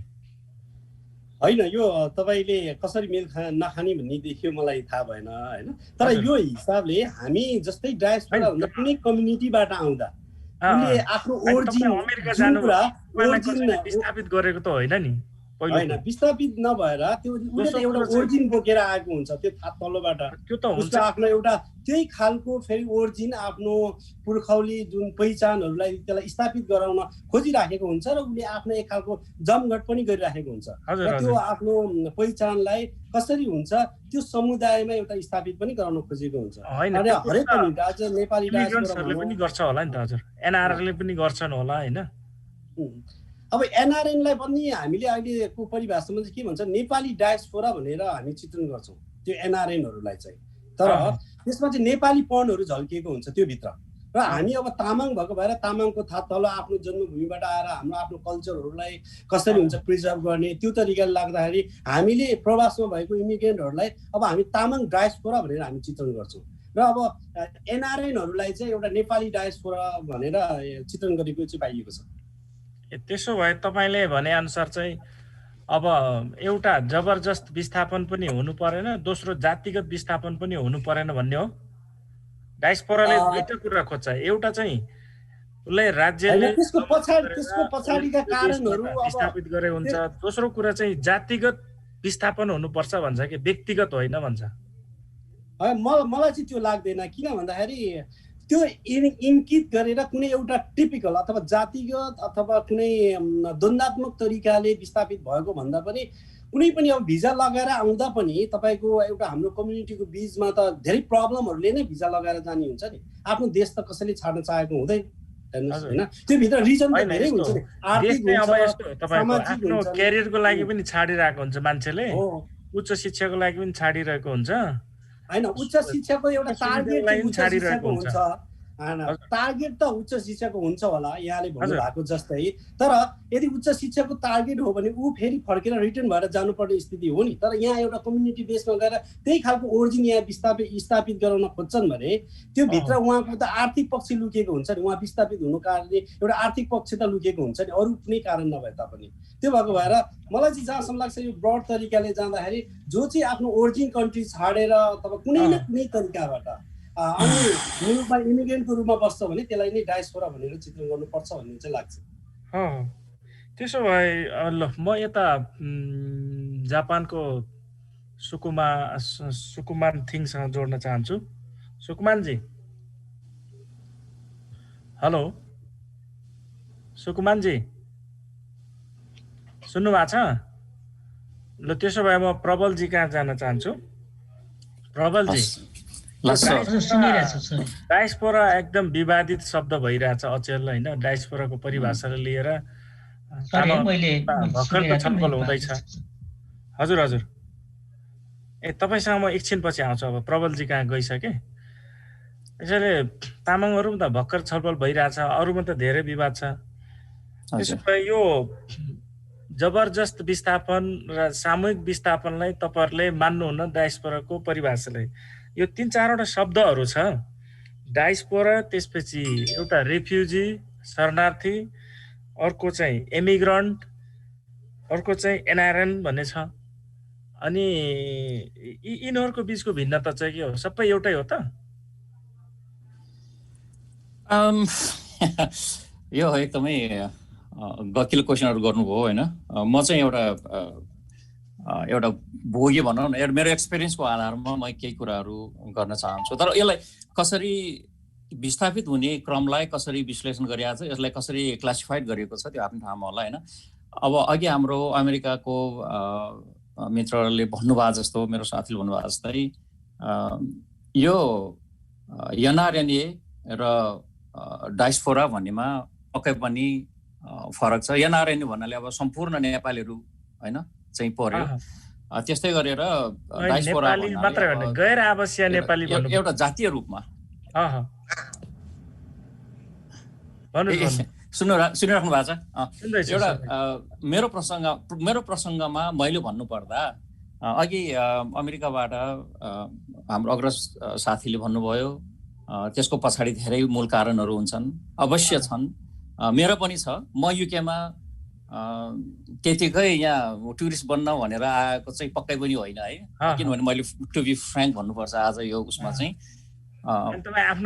होइन, यो तपाईँले कसरी मेल नखाने भन्ने देखियो मलाई थाहा भएन होइन। तर यो हिसाबले हामी जस्तै डायस्पोरा भन्दा कुनै कम्युनिटीबाट आउँदा उनले आफ्नो ओरिजिन विस्थापित गरेको त होइन नि, होइन विस्थापित नभएर त्यो उसले एउटा ओरिजिन बोकेर आएको हुन्छ। त्यो तल्लोबाट त्यो त हुन्छ, आफ्नो एउटा त्यही खालको फेरि ओरिजिन आफ्नो पुर्खौली जुन पहिचानहरूलाई त्यसलाई स्थापित गराउन खोजिराखेको हुन्छ र उसले आफ्नो एक खालको जमघट पनि गरिराखेको हुन्छ। र त्यो आफ्नो पहिचानलाई कसरी हुन्छ त्यो समुदायमा एउटा स्थापित पनि गराउन खोजेको हुन्छ। हरेक कम्युनिटी नेपाली डायस्पोराले पनि गर्छ होला नि त हजुर, एनआरएलले पनि गर्छन् होला होइन। अब एनआरएनलाई पनि हामीले अहिलेको परिभाषामा चाहिँ के भन्छ, नेपाली डायस्पोरा भनेर हामी चित्रण गर्छौँ त्यो एनआरएनहरूलाई चाहिँ। तर त्यसमा चाहिँ नेपाली पणहरू झल्किएको हुन्छ त्यो भित्र। र हामी अब तामाङ भएको भएर तामाङको तल आफ्नो जन्मभूमिबाट आएर हाम्रो आफ्नो कल्चरहरूलाई कसरी हुन्छ प्रिजर्भ गर्ने त्यो तरिकाले लाग्दाखेरि हामीले प्रवासमा भएको इमिग्रेन्टहरूलाई अब हामी तामाङ डायस्पोरा भनेर हामी चित्रण गर्छौँ। र अब एनआरएनहरूलाई चाहिँ एउटा नेपाली डायस्पोरा भनेर चित्रण गरेको चाहिँ पाइएको छ। त्यसो भए तपाईँले भने अनुसार चाहिँ अब एउटा जबरजस्त विस्थापन पनि हुनु परेन, दोस्रो जातिगत विस्थापन पनि हुनु परेन भन्ने हो। डायस्पोराले दुईटा कुरा खोज्छ, एउटा चाहिँ उसलाई राज्यले त्यसको पछाडिका कारणहरू विस्थापित गरे हुन्छ, दोस्रो कुरा चाहिँ जातिगत विस्थापन हुनुपर्छ भन्छ कि व्यक्तिगत होइन भन्छ। मलाई चाहिँ त्यो लाग्दैन। किन भन्दाखेरि त्यो इङ्कित गरेर कुनै एउटा टिपिकल अथवा जातिगत अथवा कुनै द्वन्द्वात्मक तरिकाले विस्थापित भएको भन्दा पनि कुनै पनि अब भिजा लगाएर आउँदा पनि तपाईँको एउटा हाम्रो कम्युनिटीको बीचमा त धेरै प्रब्लमहरूले नै भिजा लगाएर जाने हुन्छ नि। आफ्नो देश त कसैले छाड्न चाहेको हुँदैन हेर्नुहोस् होइन। त्यो भित्र रिजन त धेरै हुन्छ नि, आर्थिक हुन्छ, सामाजिक हुन्छ, क्यारियरको लागि पनि छाडिरहेको हुन्छ मान्छेले, उच्च शिक्षाको लागि पनि छाडिरहेको हुन्छ होइन। उच्च शिक्षाको एउटा टार्गेट छाडिरहेको हुन्छ होइन। टार्गेट त उच्च शिक्षाको हुन्छ होला यहाँले भन्नुभएको जस्तै। तर यदि उच्च शिक्षाको टार्गेट हो भने ऊ फेरि फर्केर रिटर्न भएर जानुपर्ने स्थिति हो नि। तर यहाँ एउटा कम्युनिटी बेसमा गएर त्यही खालको ओरिजिन यहाँ स्थापित गराउन खोज्छन् भने त्यो भित्र उहाँको त आर्थिक पक्ष लुकेको हुन्छ नि। उहाँ विस्थापित हुनु कारणले एउटा आर्थिक पक्ष त लुकेको हुन्छ नि, अरू कुनै कारण नभए तापनि। त्यो भएको भएर मलाई चाहिँ जहाँसम्म लाग्छ यो ब्रड तरिकाले जाँदाखेरि जो चाहिँ आफ्नो ओरिजिन कन्ट्री छाडेर अथवा कुनै न कुनै तरिकाबाट अनि मुलुकमा इमिग्रेन्टको रूपमा बस्छ भने त्यसलाई नै डायस्पोरा भनेर चित्रण गर्नुपर्छ भन्ने चाहिँ लाग्छ। त्यसो भए ल म यता जापानको सुकुमान थिङसँग जोड्न चाहन्छु। सुकुमानजी, हेलो सुकुमानजी, सुन्नु भएको छ? ल त्यसो भए म प्रबलजी कहाँ जान चाहन्छु। प्रबलजी, डायस्पोरा एकदम विवादित शब्द भइरहेछ अचेल होइन। डायस्पोराको परिभाषाले लिएर भर्खरको छलफल हुँदैछ। हजुर हजुर, तपाईँसँग म एकछिनपछि आउँछु। अब प्रबलजी कहाँ गइसके, यसैले तामाङहरू त भर्खर छलफल भइरहेछ, अरूमा त धेरै विवाद छ। त्यसो भए यो जबरजस्त विस्थापन र सामूहिक विस्थापनलाई तपाईँहरूले मान्नुहुन्न डायस्पोराको परिभाषालाई। यो 3-4वटा शब्दहरू छ, डायस्पोरा, त्यसपछि एउटा रेफ्युजी शरणार्थी, अर्को चाहिँ एमिग्रेन्ट, अर्को चाहिँ एनआरएन भन्ने छ। अनि यिनीहरूको बिचको भिन्नता चाहिँ के हो? सबै एउटै हो त? यो एकदमै गकिलो क्वेसनहरू गर्नुभयो होइन। म चाहिँ एउटा भोगी भनौँ न, मेरो एक्सपिरियन्सको आधारमा म केही कुराहरू गर्न चाहन्छु। तर यसलाई कसरी विस्थापित हुने क्रमलाई कसरी विश्लेषण गरिएको छ, यसलाई कसरी क्लासिफाइड गरिएको छ त्यो आफ्नो ठाउँमा होला होइन। अब अघि हाम्रो अमेरिकाको मित्रहरूले भन्नुभएको जस्तो, मेरो साथीले भन्नुभएको जस्तै यो एनआरएनए र डायस्पोरा भन्नेमा पक्कै पनि फरक छ। एनआरएनए भन्नाले अब सम्पूर्ण नेपालीहरू होइन चाहिँ पर्यो। त्यस्तै गरेर डायस्पोरा भन्नाले गैर आवासीय नेपाली एउटा जातीय रूपमा सुनिराख्नु भएको छ। एउटा मेरो प्रसङ्गमा मैले भन्नुपर्दा अघि अमेरिकाबाट हाम्रो अग्रज साथीले भन्नुभयो, त्यसको पछाडि धेरै मूल कारणहरू हुन्छन्, अवश्य छन्। मेरो पनि छ। म युकेमा त्यतिकै यहाँ टुरिस्ट बन्न भनेर आएको चाहिँ पक्कै पनि होइन है। किनभने मैले टु बी फ्र्याङ्क भन्नुपर्छ आज यो उसमा चाहिँ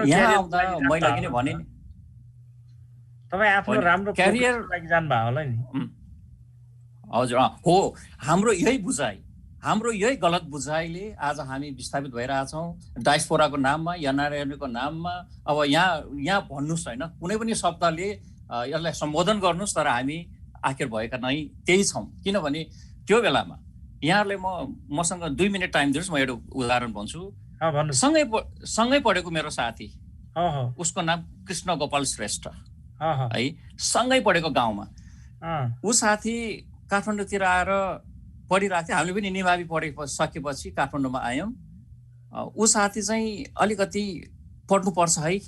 यहाँ आउँदा मैले अघि नै भने नि तपाईँ आफ्नो राम्रो क्यारियर लागि जानुभयो होला नि। हजुर हो। हाम्रो यही गलत बुझाइले आज हामी विस्थापित भइरहेछौँ डायस्पोराको नाममा, एनआरएनको नाममा। अब यहाँ भन्नुहोस् होइन, कुनै पनि शब्दले यसलाई सम्बोधन गर्नुहोस्, तर हामी आखिर भएका नै त्यही छौँ। किनभने त्यो बेलामा यहाँहरूले मसँग 2 मिनट टाइम दिनुहोस्, म एउटा उदाहरण भन्छु। सँगै पढेको मेरो साथी, उसको नाम कृष्ण गोपाल श्रेष्ठ है, सँगै पढेको गाउँमा। ऊ साथी काठमाडौँतिर आएर पढिरहेको थियो। हामीले पनि निमावि पढिसकेपछि काठमाडौँमा आयौँ। ऊ साथी चाहिँ अलिकति पढ्नुपर्छ है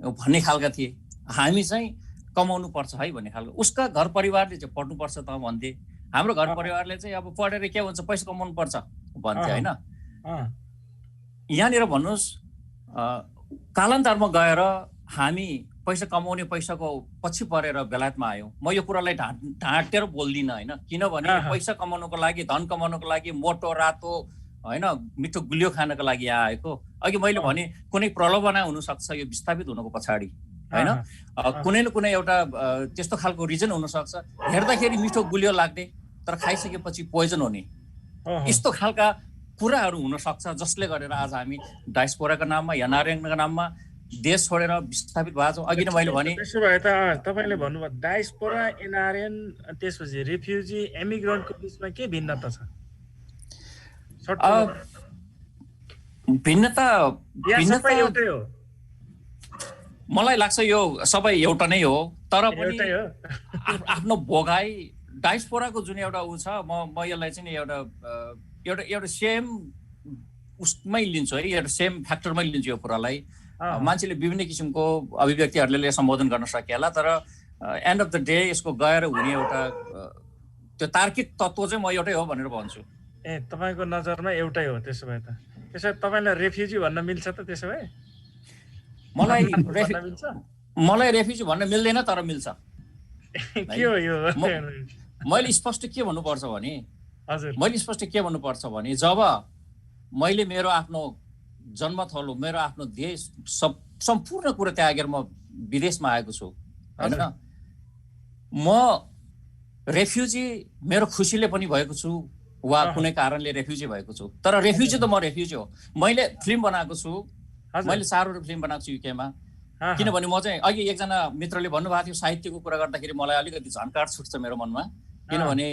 भन्ने खालका थिए, हामी चाहिँ कमाउनु पर्छ है भन्ने खालको। उसका घर परिवारले चाहिँ पढ्नुपर्छ त भन्थे, हाम्रो घर परिवारले चाहिँ अब पढेर के हुन्छ, पैसा कमाउनु पर्छ भन्थे होइन। यहाँनिर भन्नुहोस्, कालान्तरमा गएर हामी पैसा कमाउने पैसाको पछि परेर बेलायतमा आयौँ। म यो कुरालाई ढाँटेर बोल्दिनँ होइन, किनभने पैसा कमाउनुको लागि, धन कमाउनुको लागि, मोटो रातो होइन मिठो गुलियो खानको लागि यहाँ आएको। अघि मैले भने कुनै प्रलोभना हुनसक्छ यो विस्थापित हुनुको पछाडि होइन, कुनै न कुनै एउटा त्यस्तो खालको रिजन हुनसक्छ। हेर्दाखेरि मिठो गुलियो लाग्ने तर खाइसकेपछि पोइजन हुने, यस्तो खालका कुराहरू हुनसक्छ, जसले गरेर आज हामी डायस्पोराको नाममा, एनआरएनको नाममा देश छोडेर विस्थापित भएको छौँ। अघि नै मैले भने त्यसो भए त तपाईँले भन्नुभयो डायस्पोरा, एनआरएन, त्यसपछि रेफ्युजी, एमिग्रेन्टको बिचमा के भिन्नता छ? भिन्नता एउटै हो? मलाई लाग्छ यो सबै एउटा नै हो, तर पनि आफ्नो भोगाई डायस्पोराको जुन एउटा ऊ छ, म यसलाई चाहिँ एउटा सेम उसमै लिन्छु है, एउटा सेम फ्याक्टरमै लिन्छु यो कुरालाई। मान्छेले विभिन्न किसिमको अभिव्यक्तिहरूले सम्बोधन गर्न सकिएला, तर एन्ड अफ द डे यसको गएर हुने एउटा त्यो तार्किक तत्त्व चाहिँ म एउटै हो भनेर भन्छु। तपाईँको नजरमा एउटै हो? त्यसो भए तपाईँलाई रेफ्युजी भन्न मिल्छ त? त्यसो भए मलाई रेफ्युजी भन्न मिल्दैन, तर मिल्छ। के हो यो? मैले स्पष्ट के भन्नुपर्छ भने जब मैले मेरो आफ्नो जन्मथलो, मेरो आफ्नो देश, सम्पूर्ण कुरा त्यागेर म विदेशमा आएको छु होइन। म रेफ्युजी मेरो खुसीले पनि भएको छु वा कुनै कारणले रेफ्युजी भएको छु, तर रेफ्युजी त म रेफ्युजी हो। मैले फिल्म बनाएको छु, मैले 4वटा फिल्म बनाएको छु युकेमा। किनभने म चाहिँ अघि एकजना मित्रले भन्नुभएको थियो साहित्यको कुरा गर्दाखेरि मलाई अलिकति झन्कार छुट्छ मेरो मनमा, किनभने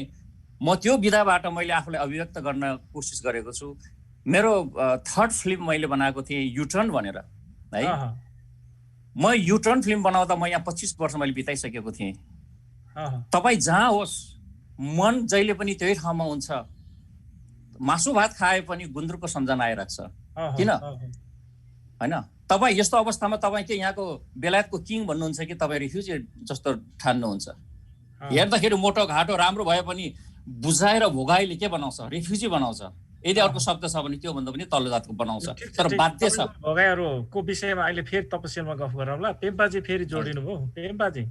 म त्यो विधाबाट मैले आफूलाई अभिव्यक्त गर्न कोसिस गरेको छु। मेरो 3rd फिल्म मैले बनाएको थिएँ युटर्न भनेर है। म युटर्न फिल्म बनाउँदा म यहाँ 25 वर्ष मैले बिताइसकेको थिएँ। तपाईँ जहाँ होस्, मन जहिले पनि त्यही ठाउँमा हुन्छ। मासु भात खाए पनि गुन्द्रुकको सम्झना आइरहेको छ, किन होइन? तपाईँ यस्तो अवस्थामा तपाईँ के यहाँको बेलायतको किङ भन्नुहुन्छ कि तपाईँ रेफ्युजी जस्तो ठान्नुहुन्छ? हेर्दाखेरि मोटो घाटो राम्रो भए पनि बुझाएर भोगाइले के बनाउँछ? रेफ्युजी बनाउँछ। यदि अर्को शब्द छ भने त्यो भन्दा पनि तल्लो जातको बनाउँछ तर बाध्य छ। भगाइहरूको विषयमा अहिले फेरि तपसिलमा गफ गरौँला। पेम्पाजी फेरि जोडिनु भयो। पेम्पाजी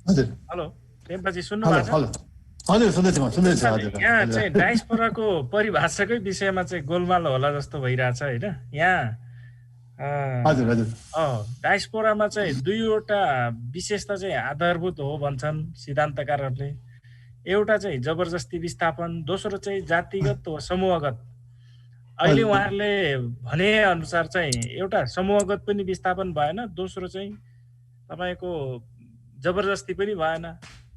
हजुर हेलो पेम्पाजी सुन्नु भएको छ? हजुर सुन्दैछु म सुन्दैछु हजुर। यहाँ चाहिँ डायस्पोराको परिभाषाकै विषयमा चाहिँ गोलमाल होला जस्तो भइरहेछ होइन। यहाँ हजुर हजुर डायस्पोरामा चाहिँ दुईवटा विशेषता चाहिँ आधारभूत हो भन्छन् सिद्धान्तकारहरूले। एउटा चाहिँ जबरजस्ती विस्थापन, दोस्रो चाहिँ जातिगत वा समूहगत। अहिले उहाँहरूले भने अनुसार चाहिँ एउटा समूहगत पनि विस्थापन भएन, दोस्रो चाहिँ तपाईँको जबरजस्ती पनि भएन।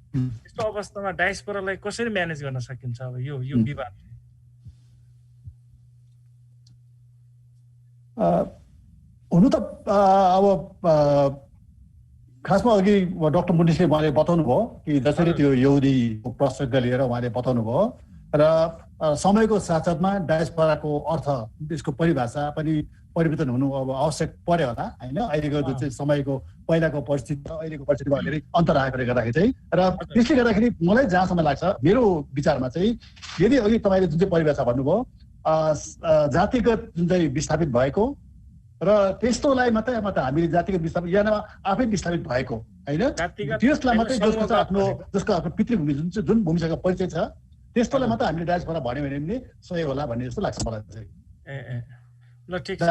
यस्तो अवस्थामा डायस्पोरालाई कसरी म्यानेज गर्न सकिन्छ अब यो विवाद? हुनु त अब खासमा अघि डाक्टर मुनिसले उहाँले बताउनु भयो कि जसरी त्यो यहुदीको प्रसङ्ग लिएर उहाँले बताउनु भयो र समयको साथसाथमा डायस्पोराको अर्थ त्यसको परिभाषा पनि परिवर्तन हुनु अब आवश्यक पर्यो होला होइन। अहिलेको जुन चाहिँ समयको पहिलाको परिस्थिति र अहिलेको परिस्थितिमा धेरै अन्तर आएकोले गर्दाखेरि चाहिँ र त्यसले गर्दाखेरि मलाई जहाँसम्म लाग्छ मेरो विचारमा चाहिँ यदि अघि तपाईँले जुन चाहिँ परिभाषा भन्नुभयो जातिगत जुन चाहिँ विस्थापित भएको र त्यस्तोलाई मात्रै हामीले जातिगत विस्थापित या आफै विस्थापित भएको होइन, त्यसलाई मात्रै जसको आफ्नो पितृभूमि जुन भूमिसँग परिचय छ त्यस्तोलाई मात्रै हामीले डायस्पोरा भन्यो भने पनि सही होला भन्ने जस्तो लाग्छ मलाई चाहिँ। ल ठिक छ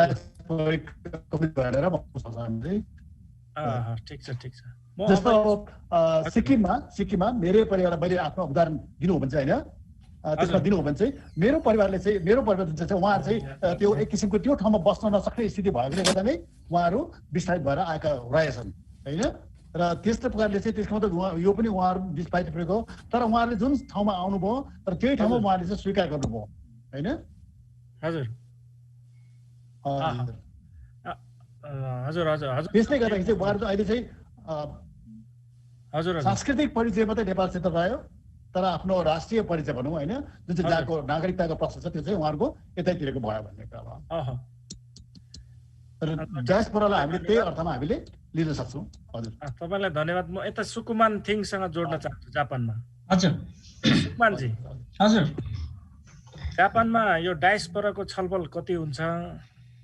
ठिक छ ठिक छ। जस्तो सिक्किममा मेरै परिवारलाई मैले आफ्नो उदाहरण दिनु हो भने चाहिँ होइन, त्यसमा दिनु हो भने चाहिँ मेरो परिवार जुन चाहिँ उहाँहरू चाहिँ त्यो एक किसिमको त्यो ठाउँमा बस्न नसक्ने स्थिति भएकोले गर्दा नै उहाँहरू विस्थापित भएर आएका रहेछन् होइन। र त्यस्तो प्रकारले चाहिँ त्यसको मतलब यो पनि उहाँहरू विस्थापित भएको तर उहाँहरूले जुन ठाउँमा आउनुभयो तर त्यही ठाउँमा उहाँहरूले चाहिँ स्वीकार गर्नुभयो होइन। हजुर हजुर हजुर हजुर। त्यसले गर्दाखेरि चाहिँ उहाँहरू अहिले चाहिँ हजुर सांस्कृतिक परिचय मात्रै नेपालसित रह्यो तर आफ्नो राष्ट्रिय परिचय भनौँ होइन जुन चाहिँ जहाँको नागरिकताको प्रश्न छ त्यो चाहिँ उहाँहरूको यतैतिरको भयो भन्ने कुरा हो। तर डायस्पोरालाई हामीले त्यही अर्थमा हामीले लिन सक्छौँ। हजुर तपाईँलाई धन्यवाद। म यता सुकुमान थिङसँग जोड्न चाहन्छु जापानमा। हजुर सुकुमानजी हजुर जापानमा यो डायस्पोराको छलफल कति हुन्छ,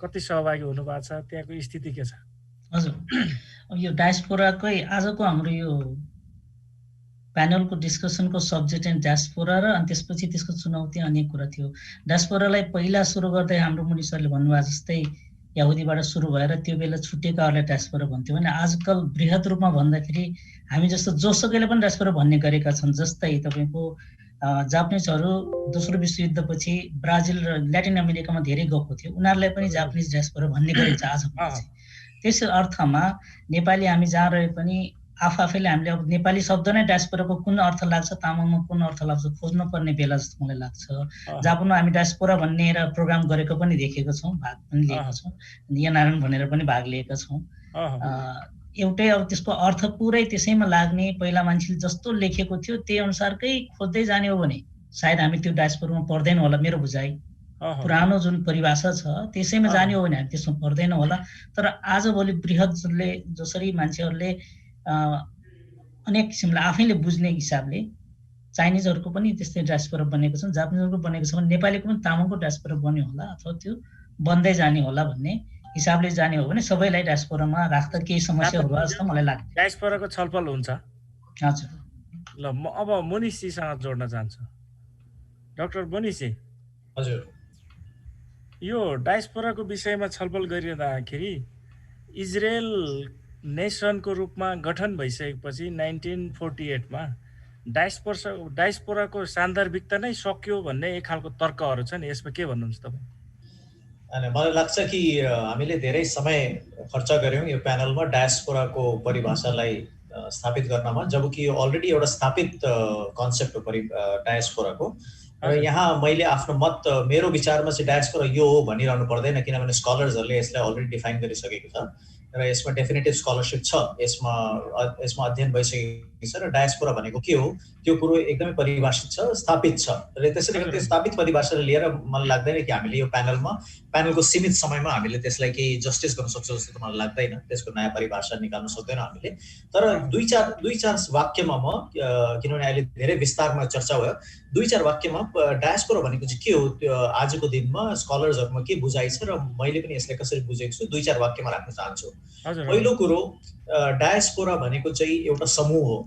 कति सहभागी हुनुभएको छ, त्यहाँको स्थिति के छ? हजुर अब यो डायस्पोराकै आजको हाम्रो यो प्यानलको डिस्कसनको सब्जेक्ट एन्ड डायस्पोरा र अनि त्यसपछि त्यसको चुनौती अनेक कुरा थियो। डायस्पोरालाई पहिला सुरु गर्दै हाम्रो मुनि सरले भन्नुभएको जस्तै यहुदीबाट सुरु भएर त्यो बेला छुटेकाहरूलाई डायस्पोरा भन्थ्यो भने आजकल बृहत रूपमा भन्दाखेरि हामी जस्तो जोसुकैले पनि डायस्पोरा भन्ने गरेका छन्। जस्तै तपाईँको जापानिजहरू दोस्रो विश्वयुद्धपछि ब्राजिल र ल्याटिन अमेरिकामा धेरै गएको थियो, उनीहरूलाई पनि जापानिज डायस्पोरा भन्ने गरिन्छ आज पनि। त्यसै अर्थमा नेपाली हामी जहाँ रहे पनि आफैले हामीले अब नेपाली शब्द नै डायस्पोराको कुन अर्थ लाग्छ, तामाङमा कुन अर्थ लाग्छ खोज्नु पर्ने बेला जस्तो मलाई लाग्छ। जापानमा हामी डायस्पोरा भन्ने प्रोग्राम गरेको पनि देखेको छौँ, भाग पनि लिएका छौँ, यहाँ नारायण भनेर पनि भाग लिएका छौँ। एउटै अब त्यसको अर्थ पुरै त्यसैमा लाग्ने पहिला मान्छेले जस्तो लेखेको थियो त्यही अनुसारकै खोज्दै जाने हो भने सायद हामी त्यो डायस्पोरामा पर्दैन होला। मेरो बुझाइ पुरानो जुन परिभाषा छ त्यसैमा जाने हो भने हामी त्यसमा पर्दैन होला। तर आजभोलि बृहतले जसरी मान्छेहरूले अनेक किसिमले आफैले बुझ्ने हिसाबले चाइनिजहरूको पनि त्यस्तै डायस्पोरा बनेको छन्, जापानिजहरूको बनेको छ भने नेपालीको पनि तामाङको डायस्पोरा बन्यो होला अथवा त्यो बन्दै जाने होला भन्ने हिसाबले जाने हो भने सबैलाई डायस्पोरामा राख्दा केही समस्या होला जस्तो मलाई लाग्छ। डायस्पोराको छलफल हुन्छ। हजुर ल म अब मुनिसजीसँग जोड्न चाहन्छु। डाक्टर मुनिसजी हजुर यो डायस्पोराको विषयमा छलफल गरिरहँदाखेरि इजरायल नेसनको रूपमा गठन भइसकेपछि 1948 मा डायस्पोराको सान्दर्भिकता नै सक्यो भन्ने एक खालको तर्कहरू छन्। यसमा के भन्नुहुन्छ तपाईँ? अनि मलाई लाग्छ कि हामीले धेरै समय खर्च गर्यौँ यो प्यानलमा डायस्पोराको परिभाषालाई स्थापित गर्नमा, जबकि यो अलरेडी एउटा स्थापित कन्सेप्ट हो डायस्पोराको। र यहाँ मैले आफ्नो मत मेरो विचारमा चाहिँ डायस्पोरा यो हो भनिरहनु पर्दैन किनभने स्कलर्सहरूले यसलाई अलरेडी डिफाइन गरिसकेको छ। र यसमा डेफिनेटिभ स्कलरसिप छ, यसमा अध्ययन भइसकेको छ। र डायस्पोरा भनेको के हो त्यो कुरो एकदमै परिभाषित छ, स्थापित छ। र त्यसैले गर्दा त्यो स्थापित परिभाषा लिएर मलाई लाग्दैन कि हामीले यो प्यानलको सीमित समयमा हामीले त्यसलाई केही जस्टिस गर्न सक्छौँ जस्तो त मलाई लाग्दैन। त्यसको नयाँ परिभाषा निकाल्न सक्दैन हामीले। तर दुई चार वाक्यमा म किनभने अहिले धेरै विस्तारमा चर्चा भयो, 2-4 वाक्यमा डायस्पोरा भनेको चाहिँ के हो त्यो आजको दिनमा स्कलर्सहरुमा के बुझाइ छ र मैले पनि यसलाई कसरी बुझेको छु 2-4 वाक्यमा राख्न चाहन्छु। पहिलो कुरो, डायस्पोरा भनेको चाहिँ एउटा समूह हो।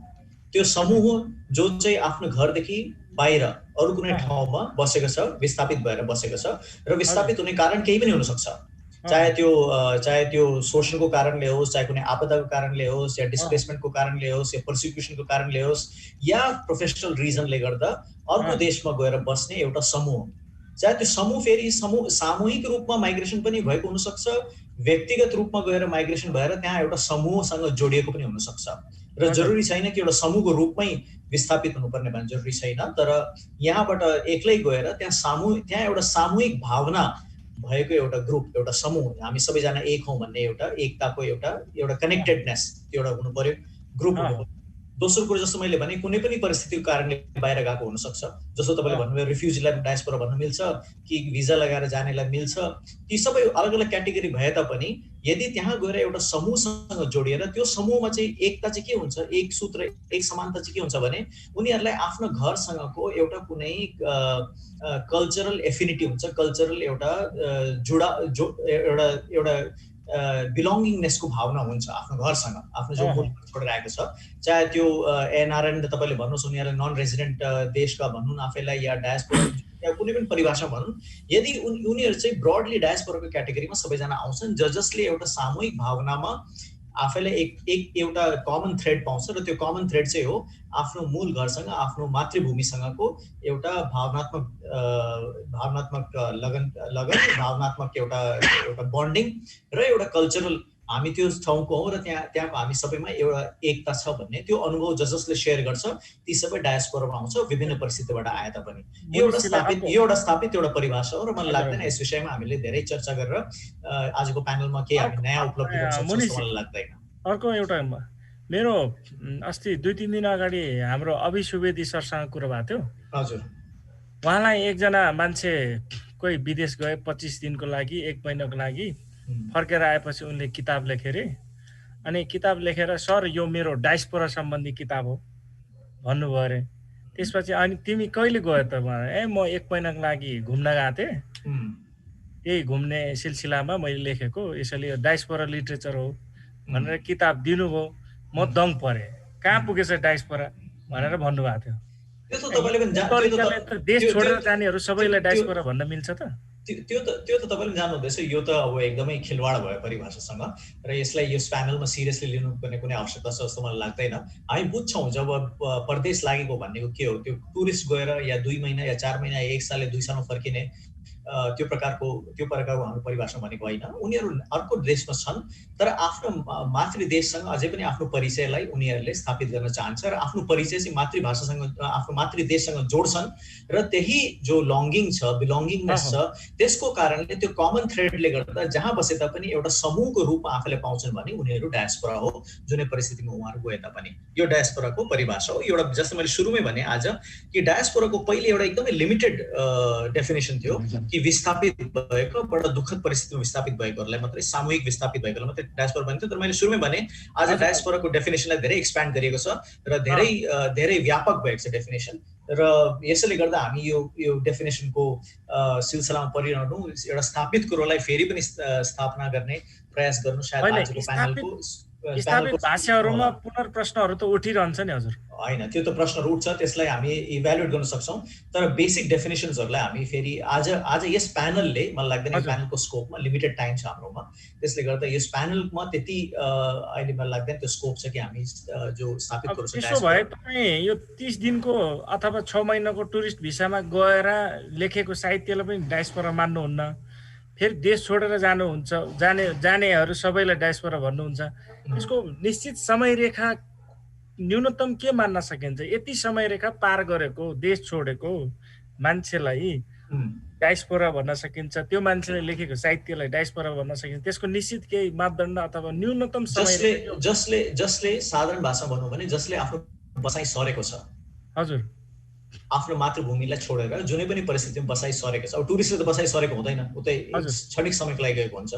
त्यो समूह जो चाहिँ आफ्नो घरदेखि बाहिर अरू कुनै ठाउँमा बसेको छ, विस्थापित भएर बसेको छ। र विस्थापित हुने कारण केही पनि हुन सक्छ, चाहे त्यो शोषणको कारणले होस्, चाहे कुनै आपदाको कारणले होस्, या डिस्प्लेसमेन्टको कारणले होस्, या पर्सिक्युसनको कारणले होस्, या प्रोफेसनल रिजनले गर्दा अर्को देशमा गएर बस्ने एउटा समूह। चाहे त्यो समूह फेरि सामूहिक रूपमा माइग्रेसन पनि भएको हुन सक्छ, व्यक्तिगत रूपमा गएर माइग्रेसन भएर त्यहाँ एउटा समूहसँग जोडिएको पनि हुन सक्छ। र जरुरी छैन कि एउटा समूहको रूपमै विस्थापित हुनुपर्ने भन्ने जरुरी छैन। तर यहाँबाट एक्लै गएर त्यहाँ एउटा सामूहिक भावना भएको एउटा ग्रुप, एउटा समूह, हामी सबैजना एक हौं भन्ने एउटा एकताको एउटा कनेक्टेडनेस त्यो एउटा हुनु पर्यो, ग्रुप हुनु पर्यो। दोस्रो कुरो जस्तो मैले भने कुनै पनि परिस्थितिको कारणले बाहिर गएको हुन सक्छ, जस्तो तपाईले भन्नुभयो रिफ्युजीलाई डायस्पोरा भन्न मिल्छ कि भिजा लगाएर जानेलाई मिल्छ। ती सबै अलग अलग क्याटेगोरी भए तापनि यदि त्यहाँ गएर एउटा समूहसँग जोडिएर त्यो समूहमा चाहिँ एकता चाहिँ के हुन्छ, एक सूत्र, एक समानता चाहिँ के हुन्छ भने उनीहरूलाई आफ्नो घरसँगको एउटा कुनै कल्चरल एफिनिटी हुन्छ, कल्चरल एउटा एउटा बिलोङ्गिङनेसको भावना हुन्छ आफ्नो घरसँग, आफ्नो जो मूल छोडेर आएको छ। चाहे त्यो एनआरएन तपाईँले भन्नुहोस्, उनीहरूलाई नन रेजिडेन्ट देशका भन्नु आफैलाई, या डायस्पोरा या कुनै पनि परिभाषा भनौँ, यदि उनीहरू चाहिँ ब्रडली डायस्पोराको क्याटेगोरीमा सबैजना आउँछन् जसले एउटा सामूहिक भावनामा आफैलाई एउटा कमन थ्रेड पाउँछ। र त्यो कमन थ्रेड चाहिँ हो आफ्नो मूल घरसँग, आफ्नो मातृभूमिसँगको एउटा भावनात्मक लगन, भावनात्मक एउटा बन्डिङ र एउटा कल्चरल, हामी त्यो ठाउँको हौं र त्यहाँको हामी सबैमा एउटा एकता छ भन्ने त्यो अनुभव जसले शेयर गर्छ ती सबै डायस्पोरामा आउँछ, विभिन्न परिस्थितिबाट आए तापनि। यो एउटा स्थापित एउटा परिभाषा हो र मलाई लाग्दैन यस विषयमा हामीले धेरै चर्चा गरेर आजको प्यानलमा केही हामी नयाँ उपलब्धि गर्न सक्छौँ जस्तो मलाई लाग्दैन। अर्को एउटा मेरो अस्ति 2-3 दिन अगाडि हाम्रो अभि सुवेदी सरसँग कुरा भएको थियो। हजुर। उहाँलाई एकजना मान्छे कोही विदेश गए 25 दिनको लागि, 1 महिनाको लागि, फर्केर आएपछि उनले किताब लेखे रे। अनि किताब लेखेर सर यो मेरो डायस्पोरा सम्बन्धी किताब हो भन्नुभयो अरे। त्यसपछि अनि तिमी कहिले गयो त? म 1 महिनाको लागि घुम्न गएको थिएँ, त्यही घुम्ने सिलसिलामा मैले लेखेको, यसैले यो डायस्पोरा लिटरेचर हो भनेर किताब दिनुभयो। म दङ परेँ, कहाँ पुगेछ डायस्पोरा भनेर भन्नुभएको थियो। देश छोडेर जानेहरू सबैलाई डायस्पोरा भन्न मिल्छ त? त्यो त तपाईले जान्नुहुँदैछ, यो त अब एकदमै खेलवाड भयो परिभाषासँग र यसलाई यस प्यानलमा सिरियसली लिनुपर्ने कुनै आवश्यकता छ जस्तो मलाई लाग्दैन। हामी बुझ्छौँ जब परदेश लागेको भनेको के हो, त्यो टुरिस्ट गएर या 2 महिना या 4 महिना या 1 साल या 2 सालमा फर्किने त्यो प्रकारको हाम्रो परिभाषा भनेको होइन। उनीहरू अर्को देशमा छन् तर आफ्नो मातृ देशसँग अझै पनि आफ्नो परिचयलाई उनीहरूले स्थापित गर्न चाहन्छ र आफ्नो परिचय चाहिँ मातृभाषासँग, आफ्नो मातृ देशसँग जोड्छन् र त्यही जो लङ्गिङ छ, बिलोङ्गिङनेस छ, त्यसको कारणले त्यो कमन थ्रेडले गर्दा जहाँ बसे तापनि एउटा समूहको रूपमा आफूलाई पाउँछन् भने उनीहरू डायस्पोरा हो, जुनै परिस्थितिमा उहाँहरू गए तापनि। यो डायस्पोराको परिभाषा हो। एउटा जस्तो मैले सुरुमै भने आज कि डायस्पोराको पहिले एउटा एकदमै लिमिटेड डेफिनेसन थियो कि विस्थापित भएको, बडा दुःखद परिस्थितिमा विस्थापित भएकोहरूलाई मात्रै, सामूहिक विस्थापित भएकोलाई मात्रै डायस्पोरा भनिन्थ्यो। तर मैले सुरुमै भने आज डायस्पोराको डेफिनेसनलाई धेरै एक्सप्यान्ड गरिएको छ र धेरै व्यापक भएको छ डेफिनेसन। र यसैले गर्दा हामी यो डेफिनेसनको सिलसिलामा परिरहनु, एउटा स्थापित कुरोलाई फेरि पनि स्थापना गर्ने प्रयास गर्नु सायद आजको प्यानलको भाषाहरूमा पुनर्प्रश्नहरू त उठिरहन्छ नि हजुर। होइन, त्यो त प्रश्नहरू उठ्छ, त्यसलाई हामी इभ्यालुएट गर्न सक्छौँ। तर बेसिक डेफिनेसन्सहरूलाई हामी फेरि आज यस प्यानलले, मलाई लाग्दैन प्यानलको स्कोपमा लिमिटेड टाइम छ हाम्रोमा, त्यसले गर्दा यस प्यानलमा त्यति अहिले मलाई लाग्दैन त्यो स्कोप छ कि हामी जो स्थापित गर्छौँ। त्यसो भए तपाईँ यो 30 दिनको अथवा 6 महिनाको टुरिस्ट भिसामा गएर लेखेको साहित्यलाई पनि डायस्पोरा मान्नुहुन्न, फेरि देश छोडेर जानेहरू सबैलाई डायस्पोरा भन्नुहुन्छ। त्यसको निश्चित समयरेखा न्यूनतम के मान्न सकिन्छ? यति समयरेखा पार गरेको, देश छोडेको मान्छेलाई डायस्पोरा भन्न सकिन्छ, त्यो मान्छेले लेखेको साहित्यलाई डायस्पोरा भन्न सकिन्छ, त्यसको निश्चित केही मापदण्ड अथवा न्यूनतम समय जसले साधारण भाषामा भनौँ भने जसले आफ्नो बसाइ सरेको छ, हजुर, आफ्नो मातृभूमिलाई छोडेर जुनै पनि परिस्थितिमा बसाइ सरेको छ। अब टुरिस्टले त बसाइ सरेको हुँदैन, उतै क्षणिक समयको लागि गएको हुन्छ,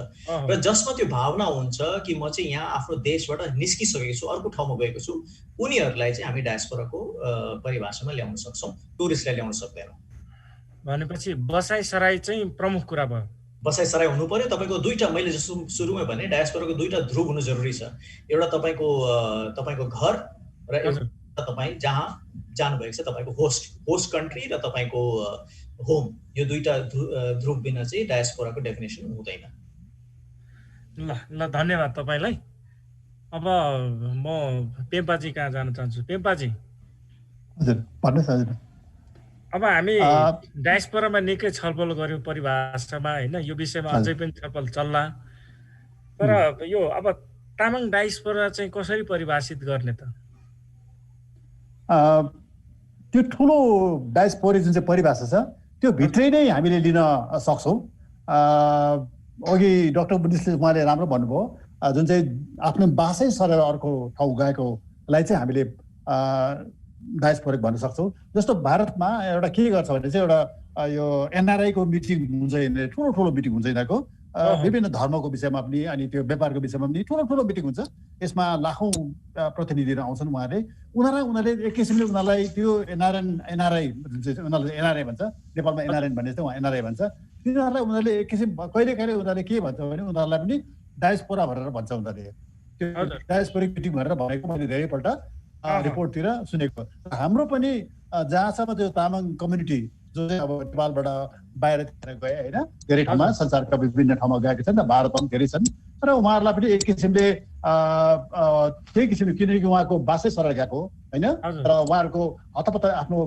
र जसमा त्यो भावना हुन्छ कि म चाहिँ यहाँ आफ्नो देशबाट निस्किसकेको छु, अर्को ठाउँमा गएको छु, उनीहरूलाई चाहिँ हामी डायस्पोराको परिभाषामा ल्याउन सक्छौँ, टुरिस्टलाई ल्याउन सक्दैनौँ। भनेपछि बसाइ सराई चाहिँ प्रमुख कुरा भयो। बसाइ सराई हुनु पर्यो। तपाईँको दुईटा, मैले जस्तो सुरुमै भने डायस्पोराको दुईटा ध्रुव हुनु जरुरी छ। एउटा तपाईँको घर र एउटा तपाईँ जहाँ जानुभएको छ, तपाईँको होस्ट कन्ट्री र तपाईँको होम, यो दुईटा ध्रुव बिना चाहिँ डायस्पोराको डेफिनेसन हुँदैन। ल धन्यवाद तपाईँलाई। अब म पेम्पाजी कहाँ जान चाहन्छु। पेम्पाजी, हजुर भन्नुहोस्। हजुर, अब हामी डायस्पोरामा निकै छलफल गर्यौँ परिभाषामा, होइन, यो विषयमा अझै पनि छलफल चल्ला। तर यो अब तामाङ डायस्पोरा चाहिँ कसरी परिभाषित गर्ने त? त्यो ठुलो डायस्पोरा जुन चाहिँ परिभाषा छ त्यो भित्रै नै हामीले लिन सक्छौँ। अघि डाक्टर बुद्धिस्टले उहाँले राम्रो भन्नुभयो, जुन चाहिँ आफ्नो बासै सरेर अर्को ठाउँ गएकोलाई चाहिँ हामीले डायस्पोरिक भन्न सक्छौँ। जस्तो भारतमा एउटा के गर्छ भने चाहिँ एउटा यो एनआरआई को मिटिङ हुन्छ, यिनीहरू ठुलो मिटिङ हुन्छ, यिनीहरूको विभिन्न धर्मको विषयमा पनि अनि त्यो व्यापारको विषयमा पनि ठुलो मिटिङ हुन्छ। यसमा लाखौँ प्रतिनिधिहरू आउँछन्। उनीहरूले एक किसिमले उनीहरूलाई त्यो एनआरआई जुन चाहिँ उनीहरूले एनआरआई भन्छ, नेपालमा एनआरएन भन्ने चाहिँ उहाँ एनआरआई भन्छ, तिनीहरूलाई उनीहरूले एक किसिम कहिले उनीहरूले के भन्छ भने उनीहरूलाई पनि डायस्पोरा भनेर भन्छ। उनीहरूले त्यो डायस्पोरिक मिटिङ भनेर भनेको मैले धेरैपल्ट रिपोर्टतिर सुनेको। हाम्रो पनि जहाँसम्म त्यो तामाङ कम्युनिटी जो चाहिँ अब नेपालबाट बाहिरतिर गए, होइन, धेरै ठाउँमा संसारका विभिन्न ठाउँमा गएका छन्, भारतमा पनि धेरै छन्, र उहाँहरूलाई पनि एक किसिमले त्यही किसिमले, किनकि उहाँको बासै सरल गएको होइन, र उहाँहरूको हतपत आफ्नो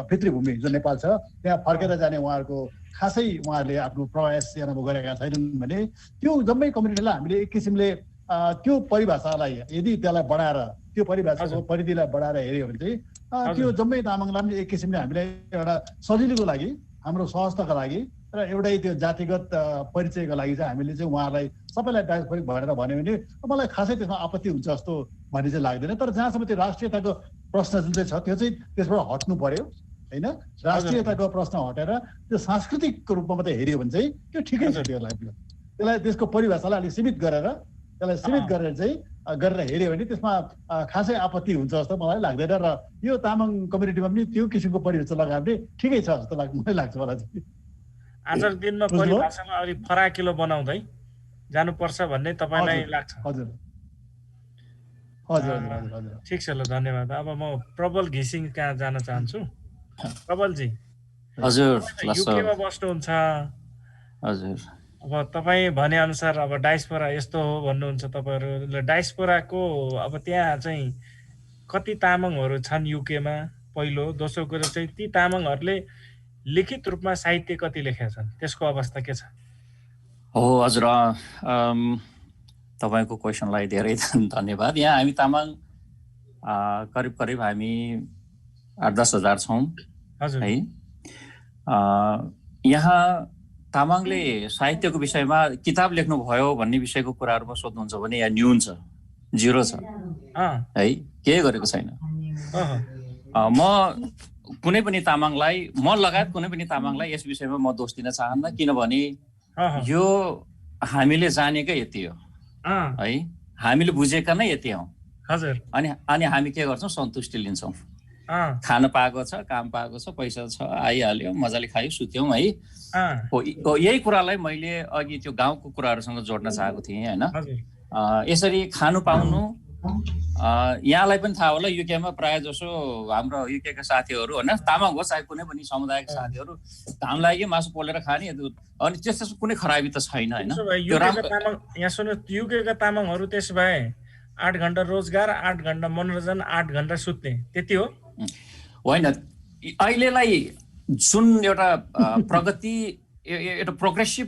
पितृभूमि जो नेपाल छ त्यहाँ फर्केर जाने उहाँहरूको खासै उहाँहरूले आफ्नो प्रयास यहाँ गरेका छैनन् भने त्यो जम्मै कम्युनिटीलाई हामीले एक किसिमले त्यो परिभाषालाई यदि त्यसलाई बढाएर त्यो परिभाषाको परिधिलाई बढाएर हेऱ्यो भने चाहिँ त्यो जम्मै तामाङलाई पनि एक किसिमले हामीले एउटा सजिलोको लागि, हाम्रो सहजताको लागि र एउटै त्यो जातिगत परिचयको लागि चाहिँ हामीले चाहिँ उहाँहरूलाई सबैलाई डायस्पोरिक भनेर भन्यो भने मलाई खासै त्यसमा आपत्ति हुन्छ जस्तो भन्ने चाहिँ लाग्दैन। तर जहाँसम्म त्यो राष्ट्रियताको प्रश्न जुन चाहिँ छ त्यो चाहिँ त्यसबाट हट्नु पर्यो, होइन। राष्ट्रियताको प्रश्न हटेर त्यो सांस्कृतिक रूपमा मात्रै हेऱ्यो भने चाहिँ त्यो ठिकै छ। त्यसलाई त्यसको परिभाषालाई अलिक सीमित गरेर चाहिँ गरेर हेऱ्यो भने त्यसमा खासै आपत्ति हुन्छ जस्तो मलाई लाग्दैन। र यो तामाङ कम्युनिटीमा पनि त्यो किसिमको परिभाषा लगायो भने ठिकै छ जस्तो लाग्छ मलाई चाहिँ। आजको दिनमा परिभाषालाई अलिक फराकिलो बनाउँदै जानुपर्छ भन्ने तपाईँलाई लाग्छ? हजुर, ठिक छ, ल धन्यवाद। अब म प्रबल घिसिङ कहाँ जान चाहन्छु। प्रबलजी, हजुर, युकेमा बस्नुहुन्छ। हजुर, अब तपाईँ भने अनुसार अब डायस्पोरा यस्तो हो भन्नुहुन्छ तपाईँहरूले। डायस्पोराको अब त्यहाँ चाहिँ कति तामाङहरू छन् युकेमा, पहिलो। दोस्रो कुरो चाहिँ ती तामाङहरूले लिखित रूपमा साहित्य कति लेखेका छन्, त्यसको अवस्था के छ? हो हजुर, तपाईँको क्वेसनलाई धेरै धन्यवाद। यहाँ हामी तामाङ करिब हामी 8-10 हजार छौँ है। यहाँ तामाङले साहित्यको विषयमा किताब लेख्नुभयो भन्ने विषयको कुराहरूमा सोध्नुहुन्छ भने यहाँ न्यून छ, 0 छ है, केही गरेको छैन। म कुनै पनि तामाङलाई, म लगायत कुनै पनि तामाङलाई यस विषयमा म दोष दिन चाहन्न, किनभने यो हामीले जानेकै यति हो है, हामीले बुझेका नै यति हौ। अनि हामी के गर्छौँ, सन्तुष्टि लिन्छौँ। खान पाएको छ, काम पाएको छ, पैसा छ, आइहाल्यो, मजाले खायो, सुत्यौँ है। यही कुरालाई मैले अघि त्यो गाउँको कुराहरूसँग जोड्न चाहेको थिएँ, होइन। यसरी खानु पाउनु, यहाँलाई पनि थाहा होला, युकेमा प्रायः जसो हाम्रो युकेका साथीहरू, होइन, तामाङ होस् चाहे कुनै पनि समुदायका साथीहरू, घाम लाग्यो मासु पोलेर खाने, अनि त्यस्तो कुनै खराबी त छैन, होइन। यहाँ सुन्नु, युकेका तामाङहरू त्यसो भए 8 घण्टा रोजगार, 8 घण्टा मनोरञ्जन, 8 घण्टा सुत्ने, त्यति हो? होइन, अहिलेलाई जुन एउटा प्रगति, एउटा प्रोग्रेसिभ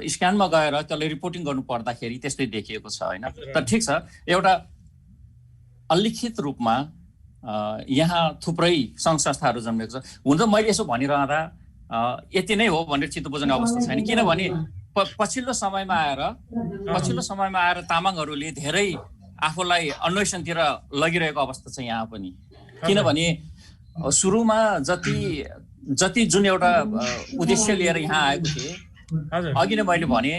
स्क्यानमा गएर त्यसलाई रिपोर्टिङ गर्नु पर्दाखेरि त्यस्तै देखिएको छ, होइन। तर ठिक छ, एउटा अलिखित रूपमा यहाँ थुप्रै सङ्घ संस्थाहरू जन्मेको छ। हुन त मैले यसो भनिरहँदा यति नै हो भनेर चित्त बुझ्ने अवस्था छैन। किनभने पछिल्लो समयमा आएर तामाङहरूले धेरै आफूलाई अन्वेषणतिर लगिरहेको अवस्था छ यहाँ पनि। किनभने सुरुमा जति जुन एउटा उद्देश्य लिएर यहाँ आएको थिए, अघि नै मैले भने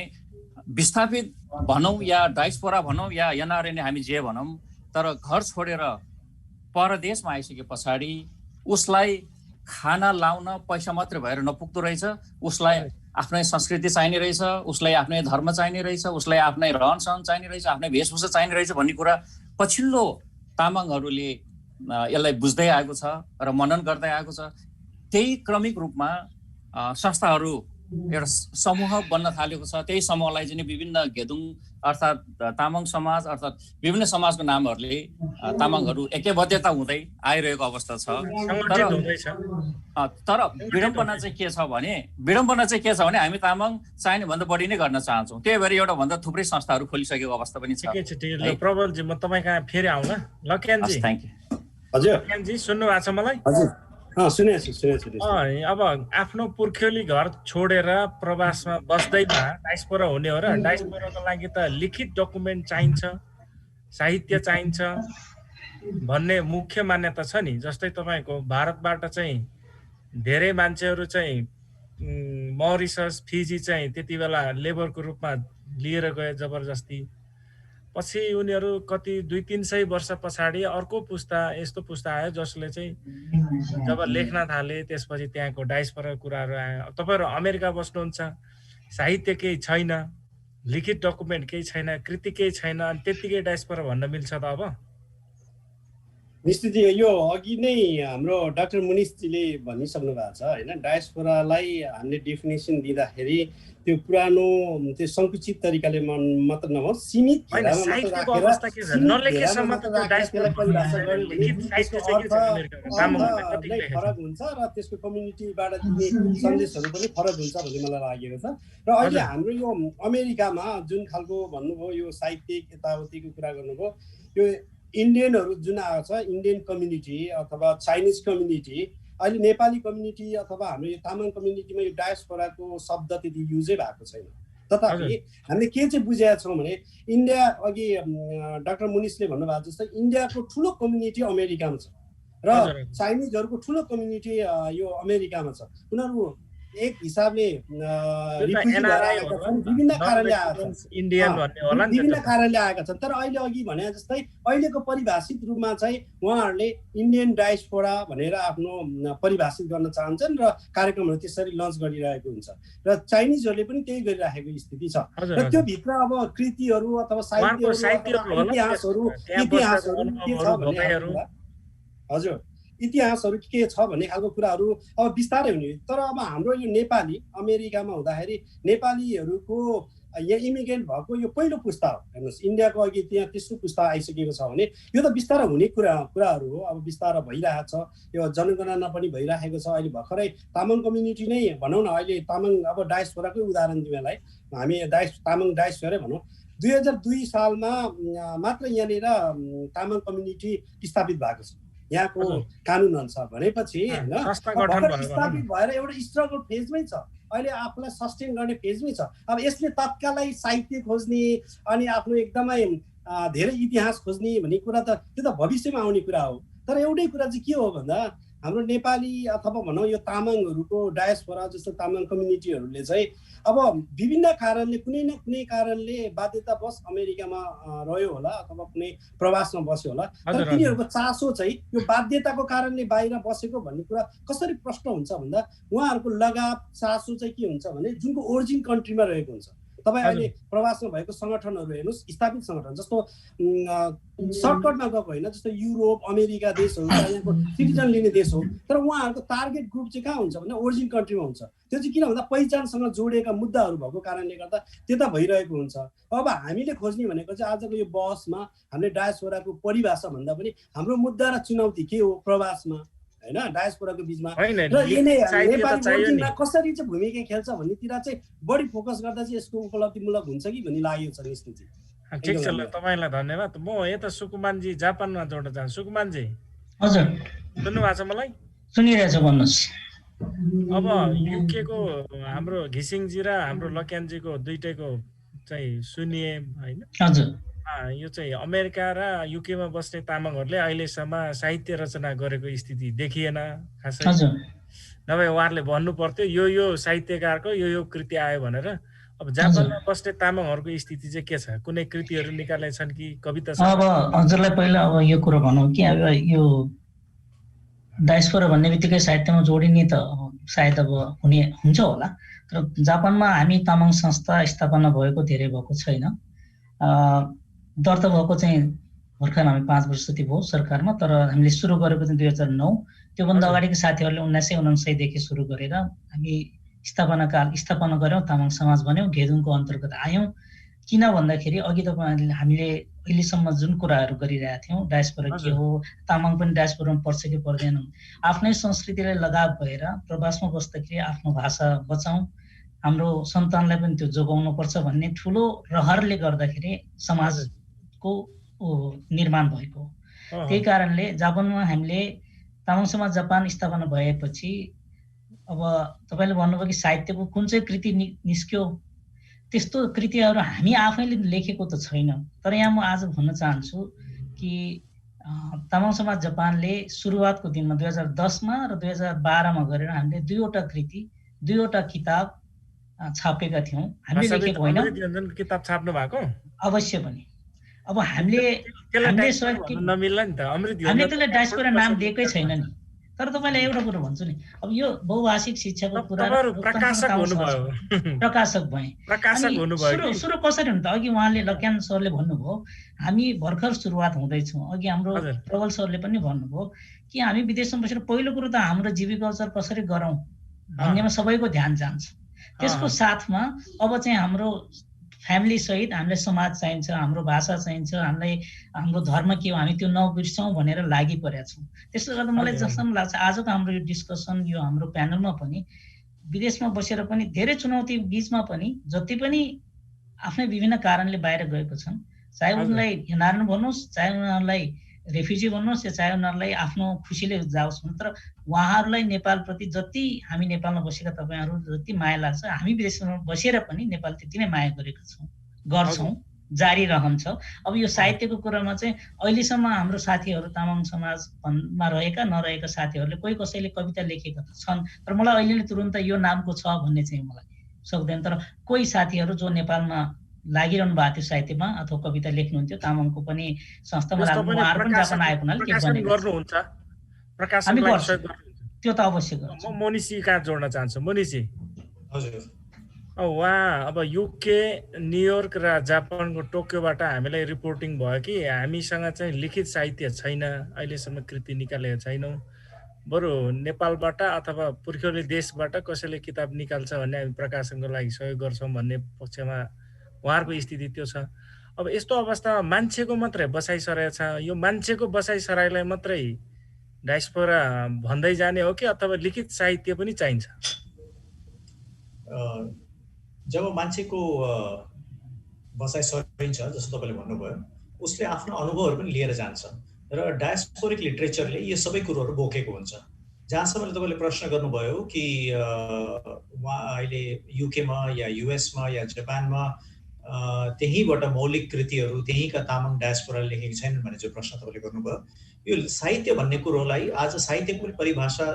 विस्थापित भनौँ या डायस्पोरा भनौँ या एनआरएन हामी जे भनौँ, तर घर छोडेर परदेशमा आइसके पछाडि उसलाई खाना लाउन पैसा मात्रै भएर नपुग्दो रहेछ। उसलाई आफ्नै संस्कृति चाहिने रहेछ, उसलाई आफ्नै धर्म चाहिने रहेछ, उसलाई आफ्नै रहनसहन चाहिने रहेछ, आफ्नै वेशभूषा चाहिने रहेछ भन्ने कुरा पछिल्लो तामाङहरूले यसलाई बुझ्दै आएको छ र मनन गर्दै आएको छ। त्यही क्रमिक रूपमा संस्थाहरू एउटा समूह बन्न थालेको छ। त्यही समूहलाई चाहिँ विभिन्न घेदुङ अर्थात् तामाङ समाज अर्थात् विभिन्न समाजको नामहरूले तामाङहरू ऐक्यबद्धता हुँदै आइरहेको अवस्था छ। तर विडम्बना चाहिँ के छ भने हामी तामाङ चाहिने भन्दा बढी नै गर्न चाहन्छौँ। त्यही भएर एउटा भन्दा थुप्रै संस्थाहरू खोलिसकेको अवस्था पनि छ। प्रबलजी, म तपाईँ कहाँ फेरि आउला। लक्यानजी, हजुर लक्यानजी सुन्नु भएको छ मलाई? हजुर सुनेछु। अब आफ्नो पुर्ख्यौली घर छोडेर प्रवासमा बस्दैमा डायस्पोरा हुने हो र डायस्पोराको लागि त लिखित डकुमेन्ट चाहिन्छ, साहित्य चाहिन्छ भन्ने मुख्य मान्यता छ नि। जस्तै तपाईँको भारतबाट चाहिँ धेरै मान्छेहरू चाहिँ मरिसस, फिजी चाहिँ त्यति बेला लेबरको रूपमा लिएर गए जबरजस्ती। पछि उनीहरू कति 200-300 वर्ष पछाडि अर्को पुस्ता यस्तो पुस्ता आयो जसले चाहिँ जब लेख्न थाले, त्यसपछि त्यहाँको डायस्पोरा कुराहरू आयो। तपाईँहरू अमेरिका बस्नुहुन्छ, साहित्य केही छैन, लिखित डकुमेन्ट केही छैन, कृति केही छैन, अनि त्यत्तिकै डायस्पोरा भन्न मिल्छ त? अब निश्चितजी यो अघि नै हाम्रो डाक्टर मुनिसजीले भनिसक्नु भएको छ होइन। डायस्पोरालाई हामीले डेफिनेसन दिँदाखेरि त्यो पुरानो त्यो संकुचित तरिकाले मात्र नभए सीमित फरक हुन्छ र त्यसको कम्युनिटीबाट दिने सन्देशहरू पनि फरक हुन्छ भन्ने मलाई लागेको छ। र अहिले हाम्रो यो अमेरिकामा जुन खालको भन्नुभयो यो साहित्यिक यताउतिको कुरा गर्नुभयो, यो इन्डियनहरू जुन आएको छ, इन्डियन कम्युनिटी अथवा चाइनिज कम्युनिटी, अहिले नेपाली कम्युनिटी अथवा हाम्रो यो तामाङ कम्युनिटीमा यो डायस्पोराको शब्द त्यति युजै भएको छैन। तथापि हामीले के चाहिँ बुझेका छौँ भने इन्डिया, अघि डाक्टर मुनिसले भन्नुभएको जस्तै इन्डियाको ठुलो कम्युनिटी अमेरिकामा छ र चाइनिजहरूको ठुलो कम्युनिटी यो अमेरिकामा छ। उनीहरू एक हिसाबले विभिन्न कारणले आएका छन्। तर अहिले अघि भने जस्तै अहिलेको परिभाषित रूपमा चाहिँ उहाँहरूले इन्डियन डायस्पोरा भनेर आफ्नो परिभाषित गर्न चाहन्छन् र कार्यक्रमहरू त्यसरी लन्च गरिरहेको हुन्छ र चाइनिजहरूले पनि त्यही गरिराखेको स्थिति छ। र त्यो भित्र अब कृतिहरू अथवा साहित्यहरू, इतिहासहरू के छ भन्ने, हजुर इतिहासहरू के छ भन्ने खालको कुराहरू अब बिस्तारै हुने। तर अब हाम्रो यो नेपाली अमेरिकामा हुँदाखेरि नेपालीहरूको यहाँ इमिग्रेन्ट भएको यो पहिलो पुस्ता हो। हेर्नुहोस्, इन्डियाको अघि त्यहाँ तेस्रो पुस्ता आइसकेको छ भने यो त बिस्तारै हुने कुराहरू हो। अब बिस्तारै भइरहेको छ, यो जनगणना पनि भइरहेको छ। अहिले भर्खरै तामाङ कम्युनिटी नै भनौँ न, अहिले तामाङ अब डायस्पोराकै उदाहरण दिनलाई हामी तामाङ डायस्पोरै भनौँ, 2002 सालमा मात्र यहाँनिर तामाङ कम्युनिटी स्थापित भएको छ। यहाँको कानुन अनुसार भनेपछि होइन स्थापित भएर एउटा स्ट्रगल फेजमै छ, अहिले आफूलाई सस्टेन गर्ने फेजमै छ। अब यसले तत्कालै साहित्य खोज्ने अनि आफ्नो एकदमै धेरै इतिहास खोज्ने भन्ने कुरा त त्यो त भविष्यमा आउने कुरा हो। तर एउटै कुरा चाहिँ के हो भन्दा हाम्रो नेपाली अथवा भनौँ यो तामाङहरूको डायस्पोरा जस्तो तामाङ कम्युनिटीहरूले चाहिँ अब विभिन्न कारणले कुनै न कुनै कारणले बाध्यतावश अमेरिकामा रह्यो होला अथवा कुनै प्रवासमा बस्यो होला। तर तिनीहरूको चासो चाहिँ यो बाध्यताको कारणले बाहिर बसेको भन्ने कुरा कसरी प्रश्न हुन्छ भन्दा उहाँहरूको लगाव चासो चाहिँ के हुन्छ भने जुनको ओरिजिन कन्ट्रीमा रहेको हुन्छ। तपाईँ अहिले प्रवासमा भएको सङ्गठनहरू हेर्नुहोस्, स्थापित सङ्गठन जस्तो सर्टकटमा गएको होइन, जस्तो युरोप, अमेरिका देशहरू यहाँको सिटिजन लिने देश हो। तर उहाँहरूको टार्गेट ग्रुप चाहिँ कहाँ हुन्छ भने ओरिजिन कन्ट्रीमा हुन्छ। त्यो चाहिँ किन भन्दा पहिचानसँग जोडिएका मुद्दाहरू भएको कारणले गर्दा त्यता भइरहेको हुन्छ। अब हामीले खोज्ने भनेको चाहिँ आजको यो बहसमा हामीले डायस्पोराको परिभाषा भन्दा पनि हाम्रो मुद्दा र चुनौती के हो प्रवासमा होइन डायस्पोराको बिचमा र नेपाली ओरिजिनमा कसरी चाहिँ भूमिका खेल्छ भन्नेतिर चाहिँ बढी फोकस गर्दा चाहिँ यसको उपलब्धिमूलक हुन्छ कि भन्ने लागेको छ। निश्चित ठिक छ, ल तपाईँलाई धन्यवाद। म यता सुकुमानजी जापानमा जोड्न चाहन्छु। सुकुमानजी, हजुर सुन्नु भएको छ मलाई? सुनिरहेछ, भन्नुहोस्। अब युके को हाम्रो घिसिङजी र हाम्रो लक्यानजीको दुईटैको चाहिँ सुनिए हैन। हजुर यो चाहिँ अमेरिका र युकेमा बस्ने तामाङहरूले अहिलेसम्म साहित्य रचना गरेको स्थिति देखिएन खासै। हजुर नभए उहाँहरूले भन्नु पर्थ्यो यो साहित्यकारको यो कृति आयो भनेर। अब जापानमा बस्ने तामाङहरूको स्थिति चाहिँ के छ? कुनै कृतिहरू निकालेका छन् कि कविता छ? अब हजुरलाई पहिला अब यो कुरो भनौँ कि अब यो डायस्पोरा भन्ने बित्तिकै साहित्यमा जोडिने त सायद अब हुन्छ होला, तर जापानमा हामी तामाङ संस्था स्थापना भएको धेरै भएको छैन। दर्ता भएको चाहिँ भर्खर हामी 5 वर्ष जति भयो सरकारमा, तर हामीले सुरु गरेको चाहिँ 2009। त्योभन्दा अगाडिको साथीहरूले 1999 देखि सुरु गरेर हामी स्थापना गऱ्यौँ, तामाङ समाज बन्यौँ, घेदुङको अन्तर्गत आयौँ। किन भन्दाखेरि अघि तपाईँहरूले हामीले अहिलेसम्म जुन कुराहरू गरिरहेका थियौँ, डायस्पोरा के हो, तामाङ पनि डायस्पोरामा पर्छ कि पर्दैन, आफ्नै संस्कृतिलाई लगाव भएर प्रवासमा बस्दाखेरि आफ्नो भाषा बचाउँ, हाम्रो सन्तानलाई पनि त्यो जोगाउनु पर्छ भन्ने ठुलो रहरले गर्दाखेरि समाजको निर्माण भएको। त्यही कारणले जापानमा हामीले तामाङ समाज जापान स्थापना भएपछि अब तपाईँले भन्नुभयो कि साहित्यको कुन चाहिँ कृति निस्क्यो, त्यस्तो कृतिहरू हामी आफैले लेखेको त छैन। तर यहाँ म आज भन्न चाहन्छु कि तामाङ समाज जापानले सुरुवातको दिनमा 2010मा र 2012मा गरेर हामीले 2वटा किताब छापेका थियौँ। हामीले लेखेको होइन, किताब छाप्नु भएको अवश्य पनि। अब हामीले त्यसलाई डायस्पोरा नाम दिएकै छैन नि। तर तपाईँलाई एउटा कुरो भन्छु नि, अब यो बहुभाषिक शिक्षाको कुरा प्रकाशक भए सुरु कसरी हुन्छ? अघि उहाँले लक्यान सरले भन्नुभयो हामी भर्खर सुरुवात हुँदैछौँ। अघि हाम्रो प्रबल सरले पनि भन्नुभयो कि हामी विदेशमा बसेर पहिलो कुरो त हाम्रो जीविकोपार्जन कसरी गरौँ भन्नेमा सबैको ध्यान जान्छ। त्यसको साथमा अब चाहिँ हाम्रो फ्यामिली सहित हामीलाई समाज चाहिन्छ, हाम्रो भाषा चाहिन्छ, हामीलाई हाम्रो धर्म के हो हामी त्यो नबिर्सौँ भनेर लागि परेका छौँ। त्यसले गर्दा मलाई जसम्म लाग्छ आजको हाम्रो यो डिस्कसन, यो हाम्रो प्यानलमा पनि विदेशमा बसेर पनि धेरै चुनौती बिचमा पनि जति पनि आफ्नै विभिन्न कारणले बाहिर गएको छन्, चाहे उनलाई नारायण भन्नुहोस्, चाहे उनीहरूलाई रेफ्युजी भन्नुहोस्, या चाहे उनीहरूलाई आफ्नो खुसीले जाओस्, तर उहाँहरूलाई नेपालप्रति जति हामी नेपालमा बसेका तपाईँहरू जति माया लाग्छ, हामी विदेशमा बसेर पनि नेपाल त्यति नै माया गरेका छौँ, गर्छौँ, जारी रहन्छ। अब यो साहित्यको कुरामा चाहिँ अहिलेसम्म हाम्रो साथीहरू तामाङ समाजमा नरहेका साथीहरूले कोही कसैले कविता लेखेका छन्, तर मलाई अहिले नै तुरुन्त यो नामको छ भन्ने चाहिँ मलाई सक्दैन। तर कोही साथीहरू जो नेपालमा लागिरहनु भएको थियो साहित्यमा अथवा कविता लेख्नुहुन्थ्यो, तामाङको पनि संस्थामा उहाँहरू पनि जापान आएको हुनाले के गर्नुहुन्छ त्यो त अवश्य गर्छ। म मोनिसी कहाँ जोड्न चाहन्छु। मोनिसी, हजुर, उहाँ अब युके, न्युयोर्क र जापानको टोकियोबाट हामीलाई रिपोर्टिङ भयो कि हामीसँग चाहिँ लिखित साहित्य छैन, अहिलेसम्म कृति निकालेको छैनौँ, बरु नेपालबाट अथवा पुर्ख्यौली देशबाट कसैले किताब निकाल्छ भन्ने हामी प्रकाशनको लागि सहयोग गर्छौँ भन्ने पक्षमा उहाँहरूको स्थिति त्यो छ। अब यस्तो अवस्थामा मान्छेको मात्रै बसाइसराइ छ, यो मान्छेको बसाइसराइलाई मात्रै डायस्पोरा भन्दै जाने हो कि अथवा लिखित साहित्य पनि चाहिन्छ? जब मान्छेको बसाइ सरिन्छ, जस्तो तपाईँले भन्नुभयो, उसले आफ्नो अनुभवहरू पनि लिएर जान्छ र डायस्पोरिक लिटरेचरले यी सबै कुरोहरू बोकेको हुन्छ। जहाँसम्म तपाईँले प्रश्न गर्नुभयो कि उहाँ अहिले युकेमा या युएसमा या जापानमा त्यहीँबाट मौलिक कृतिहरू त्यहीँका तामाङ डायस्पोराले लेखेका छैनन् भन्ने जो प्रश्न तपाईँले गर्नुभयो, यो साहित्य भन्ने कुरोलाई आज साहित्यको पनि परिभाषा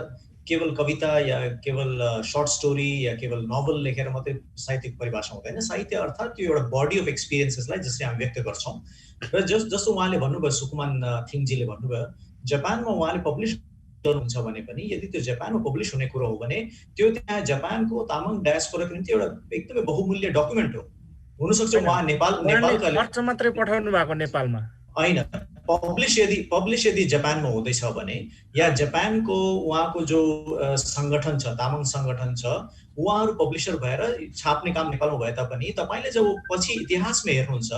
केवल कविता या केवल सर्ट स्टोरी या केवल नोभल लेखेर मात्रै साहित्यको परिभाषा हुँदैन। साहित्य अर्थात् त्यो एउटा बडी अफ एक्सपिरियन्सेसलाई जसले हामी व्यक्त गर्छौँ। र जस्तो उहाँले भन्नुभयो, सुकुमान थिङजीले भन्नुभयो, जापानमा उहाँले पब्लिस गर्नुहुन्छ भने पनि यदि त्यो जापानमा पब्लिस हुने कुरो हो भने त्यो त्यहाँ जापानको तामाङ डायस्पोराको निम्ति एउटा एकदमै बहुमूल्य डकुमेन्ट हो। हुनसक्छ उहाँ नेपालका मात्रै पठाउनु भएको नेपालमा होइन, पब्लिस यदि जापानमा हुँदैछ भने या जापानको उहाँको जो सङ्गठन छ, तामाङ सङ्गठन छ, उहाँहरू पब्लिसर भएर छाप्ने काम नेपालमा भए तापनि तपाईँले जब पछि इतिहासमा हेर्नुहुन्छ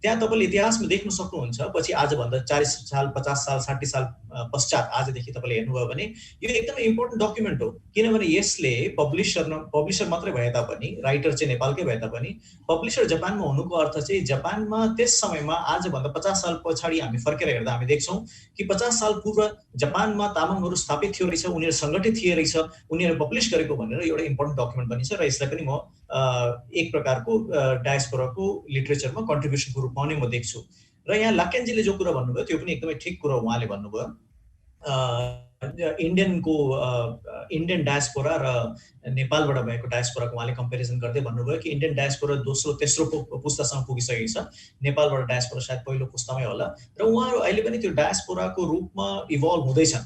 त्यहाँ तपाईँले इतिहासमा देख्न सक्नुहुन्छ पछि आजभन्दा 40 साल 50 साल 60 साल पश्चात आजदेखि तपाईँले हेर्नुभयो भने यो एकदमै इम्पोर्टेन्ट डकुमेन्ट हो, किनभने यसले पब्लिसर मात्रै भए तापनि, राइटर चाहिँ नेपालकै भए तापनि पब्लिसर जापानमा हुनुको अर्थ चाहिँ जापानमा त्यस समयमा आजभन्दा 50 साल पछाडि हामी फर्केर हेर्दा हामी देख्छौँ कि 50 साल पूर्व जापानमा तामाङहरू स्थापित थियो रहेछ, उनीहरू सङ्गठित थिए रहेछ, उनीहरू पब्लिस गरेको भनेर एउटा इम्पोर्टेन्ट डकुमेन्ट बनिन्छ र यसलाई पनि म एक प्रकारको डायस्पोराको लिटरेचरमा कन्ट्रिब्युसनको रूपमा नै म देख्छु। र यहाँ लाकेन्जीले जो कुरा भन्नुभयो त्यो पनि एकदमै ठिक कुरा उहाँले भन्नुभयो। इन्डियन डायस्पोरा र नेपालबाट भएको डायस्पोराको उहाँले कम्पेरिजन गर्दै भन्नुभयो कि इन्डियन डायस्पोरा दोस्रो तेस्रो पुस्तासम्म पुगिसकेको छ, नेपालबाट डायस्पोरा सायद पहिलो पुस्तामै होला र उहाँहरू अहिले पनि त्यो डायस्पोराको रूपमा इभल्भ हुँदैछन्,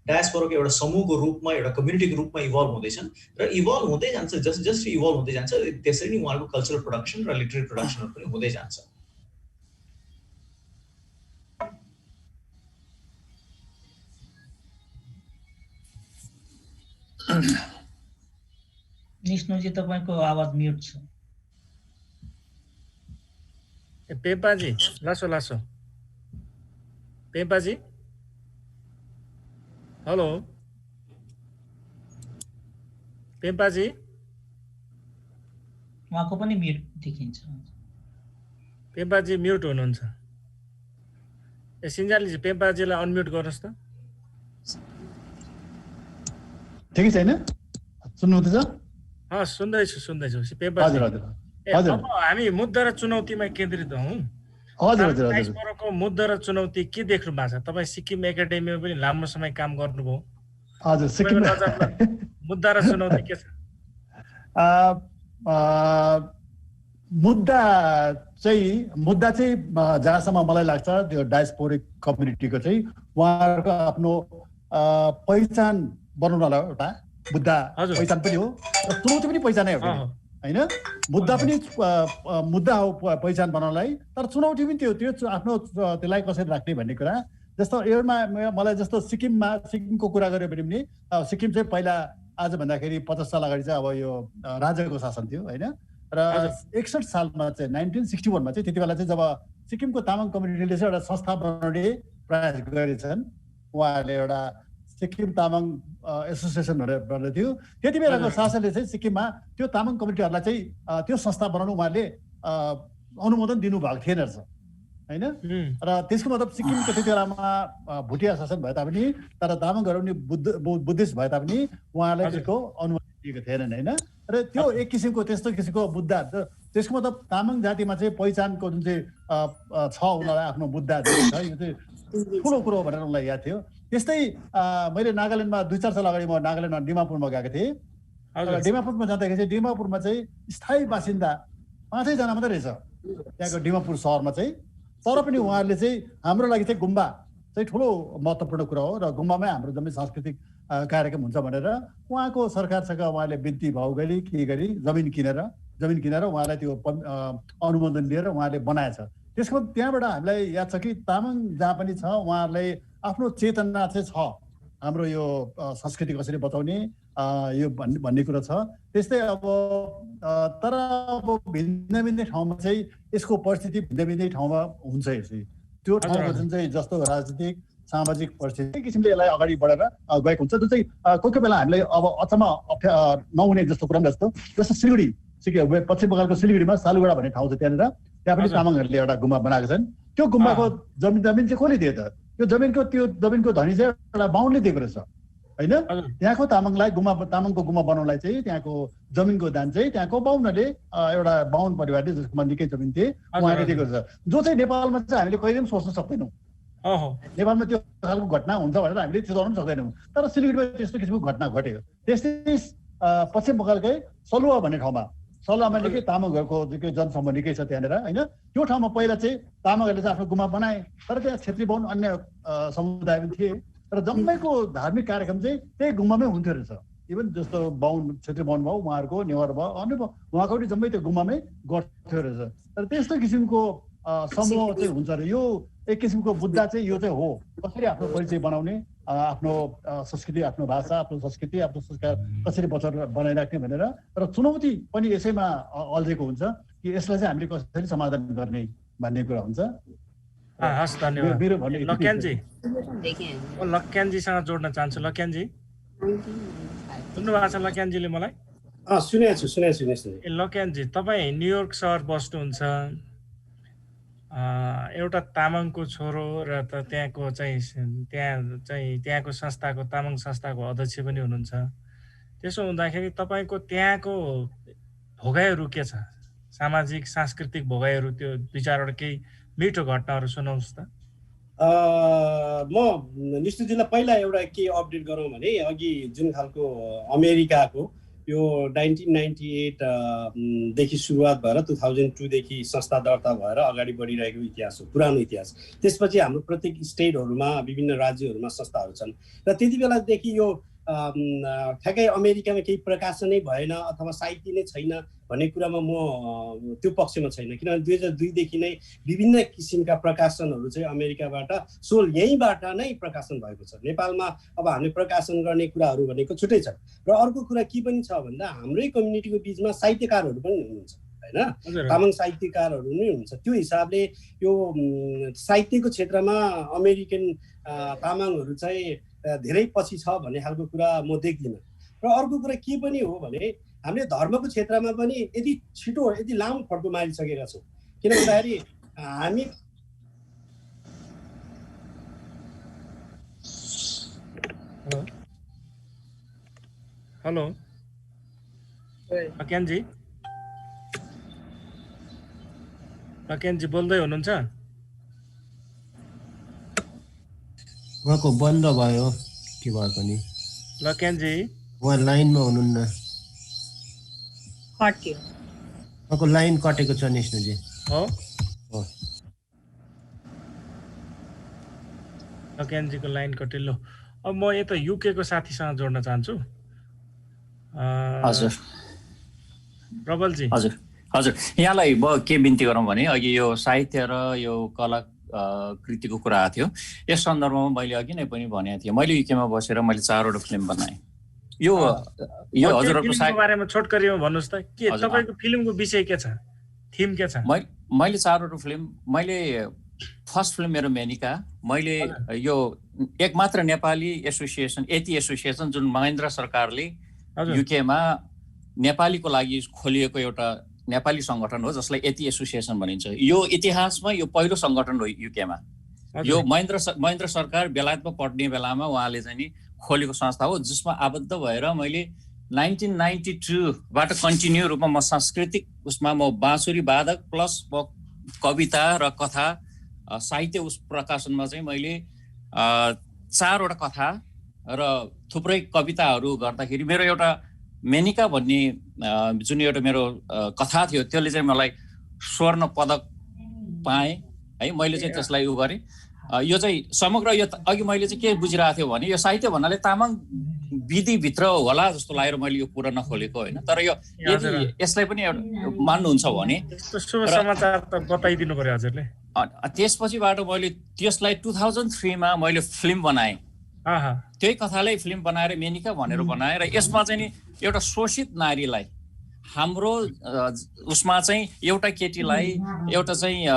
डायस्पोराको एउटा समूहको रूपमा एउटा कम्युनिटीको रूपमा इभल्भ हुँदैछन् र इभल्भ हुँदै जान्छ। जसरी इभल्भ हुँदै जान्छ त्यसरी नै उहाँको कल्चरल प्रोडक्सन र लिटरेरी प्रोडक्सनहरू पनि हुँदै जान्छ। निष्णुजी तपाईँको आवाज म्युट छ। पेम्पाजी लासो पेम्पाजी हेलो पेम्पाजी उहाँको पनि म्युट देखिन्छ। पेम्पाजी म्युट हुनुहुन्छ। सिन्जालीजी पेम्पाजीलाई अनम्युट गर्नुहोस् त। ठिकै छैन, सुन्नुहुँदैछ? सुन्दैछु पेम्पाजी। अब हामी मुद्दा र चुनौतीमा केन्द्रित हौँ। डायस्पोराको मुद्दा र चुनौती के देख्नु भएको छ? तपाईँ सिक्किम एकाडेमीमा पनि लामो समय काम गर्नुभयो। हजुर, सिक्किम मुद्दा र चुनौती के छ? मुद्दा चाहिँ जहाँसम्म मलाई लाग्छ त्यो डायस्पोरिक कम्युनिटीको चाहिँ उहाँहरूको आफ्नो पहिचान बनाउनलाई एउटा मुद्दा पहिचान पनि हो र चुनौती पनि पहिचानै हो होइन। मुद्दा पनि मुद्दा हो पहिचान बनाउनलाई, तर चुनौती पनि त्यो आफ्नो त्यसलाई कसरी राख्ने भन्ने कुरा। जस्तो एउटा मलाई जस्तो सिक्किमको कुरा गऱ्यो भने पनि सिक्किम चाहिँ पहिला आज भन्दाखेरि 50 साल अगाडि चाहिँ अब यो राजाको शासन थियो होइन। र 61 सालमा चाहिँ 1961मा चाहिँ त्यति बेला चाहिँ जब सिक्किमको तामाङ कम्युनिटीले चाहिँ एउटा संस्था बनाउने प्रयास गरेछन्, उहाँहरूले एउटा सिक्किम तामाङ एसोसिएसन भनेर थियो। त्यति बेलाको शासनले चाहिँ सिक्किममा त्यो तामाङ कम्युनिटीहरूलाई चाहिँ त्यो संस्था बनाउनु उहाँले अनुमोदन दिनुभएको थिएन रहेछ होइन। र त्यसको मतलब सिक्किमको त्यति बेलामा भुटिया शासन भए तापनि तर तामाङहरू पनि बुद्धिस्ट भए तापनि उहाँलाई त्यसको अनुमति दिएको थिएनन् होइन। र त्यो एक किसिमको त्यस्तो किसिमको मुद्दा, त्यसको मतलब तामाङ जातिमा चाहिँ पहिचानको जुन चाहिँ छ उनीहरूलाई आफ्नो मुद्दा छ, यो चाहिँ ठुलो कुरो भनेर उनलाई याद थियो। त्यस्तै मैले नागाल्यान्डमा 2-4 साल अगाडि म नागाल्यान्डमा डिमापुरमा गएको थिएँ। डिमापुरमा जाँदाखेरि चाहिँ डिमापुरमा चाहिँ स्थायी बासिन्दा 5 जना मात्रै रहेछ त्यहाँको डिमापुर सहरमा चाहिँ। तर पनि उहाँहरूले चाहिँ हाम्रो लागि चाहिँ गुम्बा चाहिँ ठुलो महत्त्वपूर्ण कुरा हो र गुम्बामै हाम्रो जम्मै सांस्कृतिक कार्यक्रम हुन्छ भनेर उहाँको सरकारसँग उहाँले बिन्ती भाउ गरी के गरी जमिन किनेर उहाँलाई त्यो अनुमोदन लिएर उहाँले बनाएछ। त्यसको त्यहाँबाट हामीलाई याद छ कि तामाङ जहाँ पनि छ उहाँहरूलाई आफ्नो चेतना चाहिँ छ हाम्रो यो संस्कृति कसरी बचाउने यो भन्ने कुरा छ। त्यस्तै अब तर अब भिन्न ठाउँमा चाहिँ यसको परिस्थिति भिन्दै ठाउँमा हुन्छ। यसै त्यो ठाउँको जुन चाहिँ जस्तो राजनीतिक सामाजिक परिस्थिति किसिमले यसलाई अगाडि बढेर गएको हुन्छ, जुन चाहिँ कोही बेला हामीलाई अब अचम्म नहुने जस्तो कुरा जस्तो सिलगढी पश्चिम बङ्गालको सिलगढीमा सालुगढा भन्ने ठाउँ छ, त्यहाँ पनि तामाङहरूले एउटा गुम्बा बनाएको छन्। त्यो गुम्बाको जमिन चाहिँ कसले दियो त? त्यो जमिनको धनी चाहिँ एउटा बाहुनले दिएको रहेछ होइन। त्यहाँको तामाङको गुम्बा बनाउनलाई चाहिँ त्यहाँको जमिनको दान चाहिँ त्यहाँको बाहुनले एउटा बाहुन परिवारले जसकोमा निकै जमिन थिए उहाँले दिएको रहेछ, जो चाहिँ नेपालमा चाहिँ हामीले कहिले पनि सोच्न सक्दैनौँ। नेपालमा त्यो खालको घटना हुन्छ भनेर हामीले चिताउन सक्दैनौँ, तर सिलगढीमा त्यस्तो किसिमको घटना घट्यो। त्यस्तै पश्चिम बङ्गालकै सलुवा भन्ने ठाउँमा, सलुवामा निकै तामाङहरूको निकै जनसमूह निकै छ त्यहाँनिर होइन। त्यो ठाउँमा पहिला चाहिँ तामाङहरूले चाहिँ आफ्नो गुम्बा बनाए, तर त्यहाँ छेत्री बाहुन अन्य समुदाय पनि थिए र जम्मैको धार्मिक कार्यक्रम चाहिँ त्यही गुम्बामै हुन्थ्यो रहेछ। इभन जस्तो छेत्री बाहुन भयो, उहाँहरूको नेवार भयो, अन्य भयो, उहाँको पनि जम्मै त्यो गुम्बामै गर्थ्यो रहेछ। तर त्यस्तो किसिमको समूह चाहिँ हुन्छ र यो एक किसिमको मुद्दा चाहिँ यो चाहिँ हो, कसरी आफ्नो परिचय बनाउने, आफ्नो संस्कृति, आफ्नो भाषा, आफ्नो संस्कृति, आफ्नो संस्कार कसरी बनाइराख्ने भनेर। र चुनौती पनि यसैमा अल्झेको हुन्छ कि यसलाई चाहिँ हामीले कसरी समाधान गर्ने भन्ने कुरा हुन्छ। हस् धन्यवाद मेरो भन्ने यति नै छ। लक्यानजी लक्यानजीसँग जोड्न चाहन्छु। लक्यानजी सुन्नु भएको छ लक्यानजीले मलाई? सुनेको छु। लक्यानजी तपाईँ न्युयोर्क सहर बस्नुहुन्छ, एउटा तामाङको छोरो र त्यहाँको संस्थाको तामाङ संस्थाको अध्यक्ष पनि हुनुहुन्छ। त्यसो हुँदाखेरि तपाईँको त्यहाँको भोगाइहरू के छ? सामाजिक सांस्कृतिक भोगाइहरू, त्यो दुई चारवटा केही मिठो घटनाहरू सुनाउनुहोस् त। म निश्चितजीलाई पहिला एउटा के अपडेट गरौँ भने अघि जुन खालको अमेरिकाको यो 1998 देखि सुरुवात भएर 2002 देखि संस्था दर्ता भएर अगाडि बढिरहेको इतिहास हो, पुरानो इतिहास। त्यसपछि हाम्रो प्रत्येक स्टेटहरूमा विभिन्न राज्यहरूमा संस्थाहरू छन् र त्यति बेलादेखि यो ठ्याक्कै अमेरिकामा केही प्रकाशनै भएन अथवा साहित्य नै छैन भन्ने कुरामा म त्यो पक्षमा छैन, किनभने 2002 देखि नै विभिन्न किसिमका प्रकाशनहरू चाहिँ अमेरिकाबाट यहीँबाट नै प्रकाशन भएको छ। नेपालमा अब हामीले प्रकाशन गर्ने कुराहरू भनेको छुट्टै छ। र अर्को कुरा के पनि छ भन्दा हाम्रै कम्युनिटीको बिचमा साहित्यकारहरू पनि हुनुहुन्छ होइन, तामाङ साहित्यकारहरू नै हुनुहुन्छ। त्यो हिसाबले यो साहित्यको क्षेत्रमा अमेरिकन तामाङहरू चाहिँ धेरै पछि छ भन्ने खालको कुरा म देख्दिनँ। र अर्को कुरा के पनि हो भने हामीले धर्मको क्षेत्रमा पनि यति छिटो यति लामो फड्को मारिसकेका छौँ। किन भन्दाखेरि हामी हेलो लक्यानजी बोल्दै हुनुहुन्छ? उहाँको बन्द भयो के भयो पनि। लक्यानजी उहाँ लाइनमा हुनुहुन्न, उहाँको लाइन कटेको छ निष्णुजी। हो लक्यानजीको लाइन कटिलो। अब म यता युके को साथीसँग जोड्न चाहन्छु। हजुर प्रबलजी। हजुर यहाँलाई म के बिन्ती गरौँ भने अघि यो साहित्य र यो कला कृतिको कुरा आएको थियो। यस सन्दर्भमा मैले अघि नै पनि भनेको थिएँ, मैले युकेमा बसेर मैले 4वटा फिल्म बनाएँ। यो हजुरहरूको बारेमा छोटकरीमा भन्नुहोस् त, के तपाईँको फिल्मको विषय के छ, थिम के छ? मैले 4वटा फिल्म, मैले फर्स्ट फिल्म मेरो मेनिका, मैले यो एकमात्र नेपाली एसोसिएसन एसोसिएसन जुन महेन्द्र सरकारले युकेमा नेपालीको लागि खोलिएको एउटा नेपाली संगठन हो जसलाई एसोसिएसन भनिन्छ। यो इतिहासमा यो पहिलो संगठन हो युकेमा। यो महेन्द्र सरकार बेलायतमा पढ्ने बेलामा उहाँले चाहिँ नि खोलेको संस्था हो, जसमा आबद्ध भएर मैले 1992बाट कन्टिन्यू रूपमा म सांस्कृतिक उसमा म बाँसुरी वादक प्लस म कविता र कथा साहित्य उस प्रकाशनमा चाहिँ मैले 4वटा कथा र थुप्रै कविताहरू गर्दाखेरि मेरो एउटा मेनिका भन्ने जुन एउटा मेरो कथा थियो त्यसले चाहिँ मलाई स्वर्ण पदक पाएँ है। मैले चाहिँ त्यसलाई उ गरेँ। यो चाहिँ समग्र यो अघि मैले चाहिँ के बुझिरहेको थियो भने यो साहित्य भन्नाले तामाङ विधिभित्र होला जस्तो लागेर मैले यो कुरा नखोलेको होइन। तर यो यदि यसलाई पनि मान्नुहुन्छ भने शुभ समाचार त बताइदिनु पर्यो हजुरले। त्यसपछिबाट मैले त्यसलाई 2003 मा मैले फिल्म बनाएँ। त्यही कथालाई फिल्म बनाएर मेनिका भनेर बनाएर यसमा चाहिँ नि एउटा शोषित नारीलाई हाम्रो उसमा चाहिँ एउटा केटीलाई एउटा चाहिँ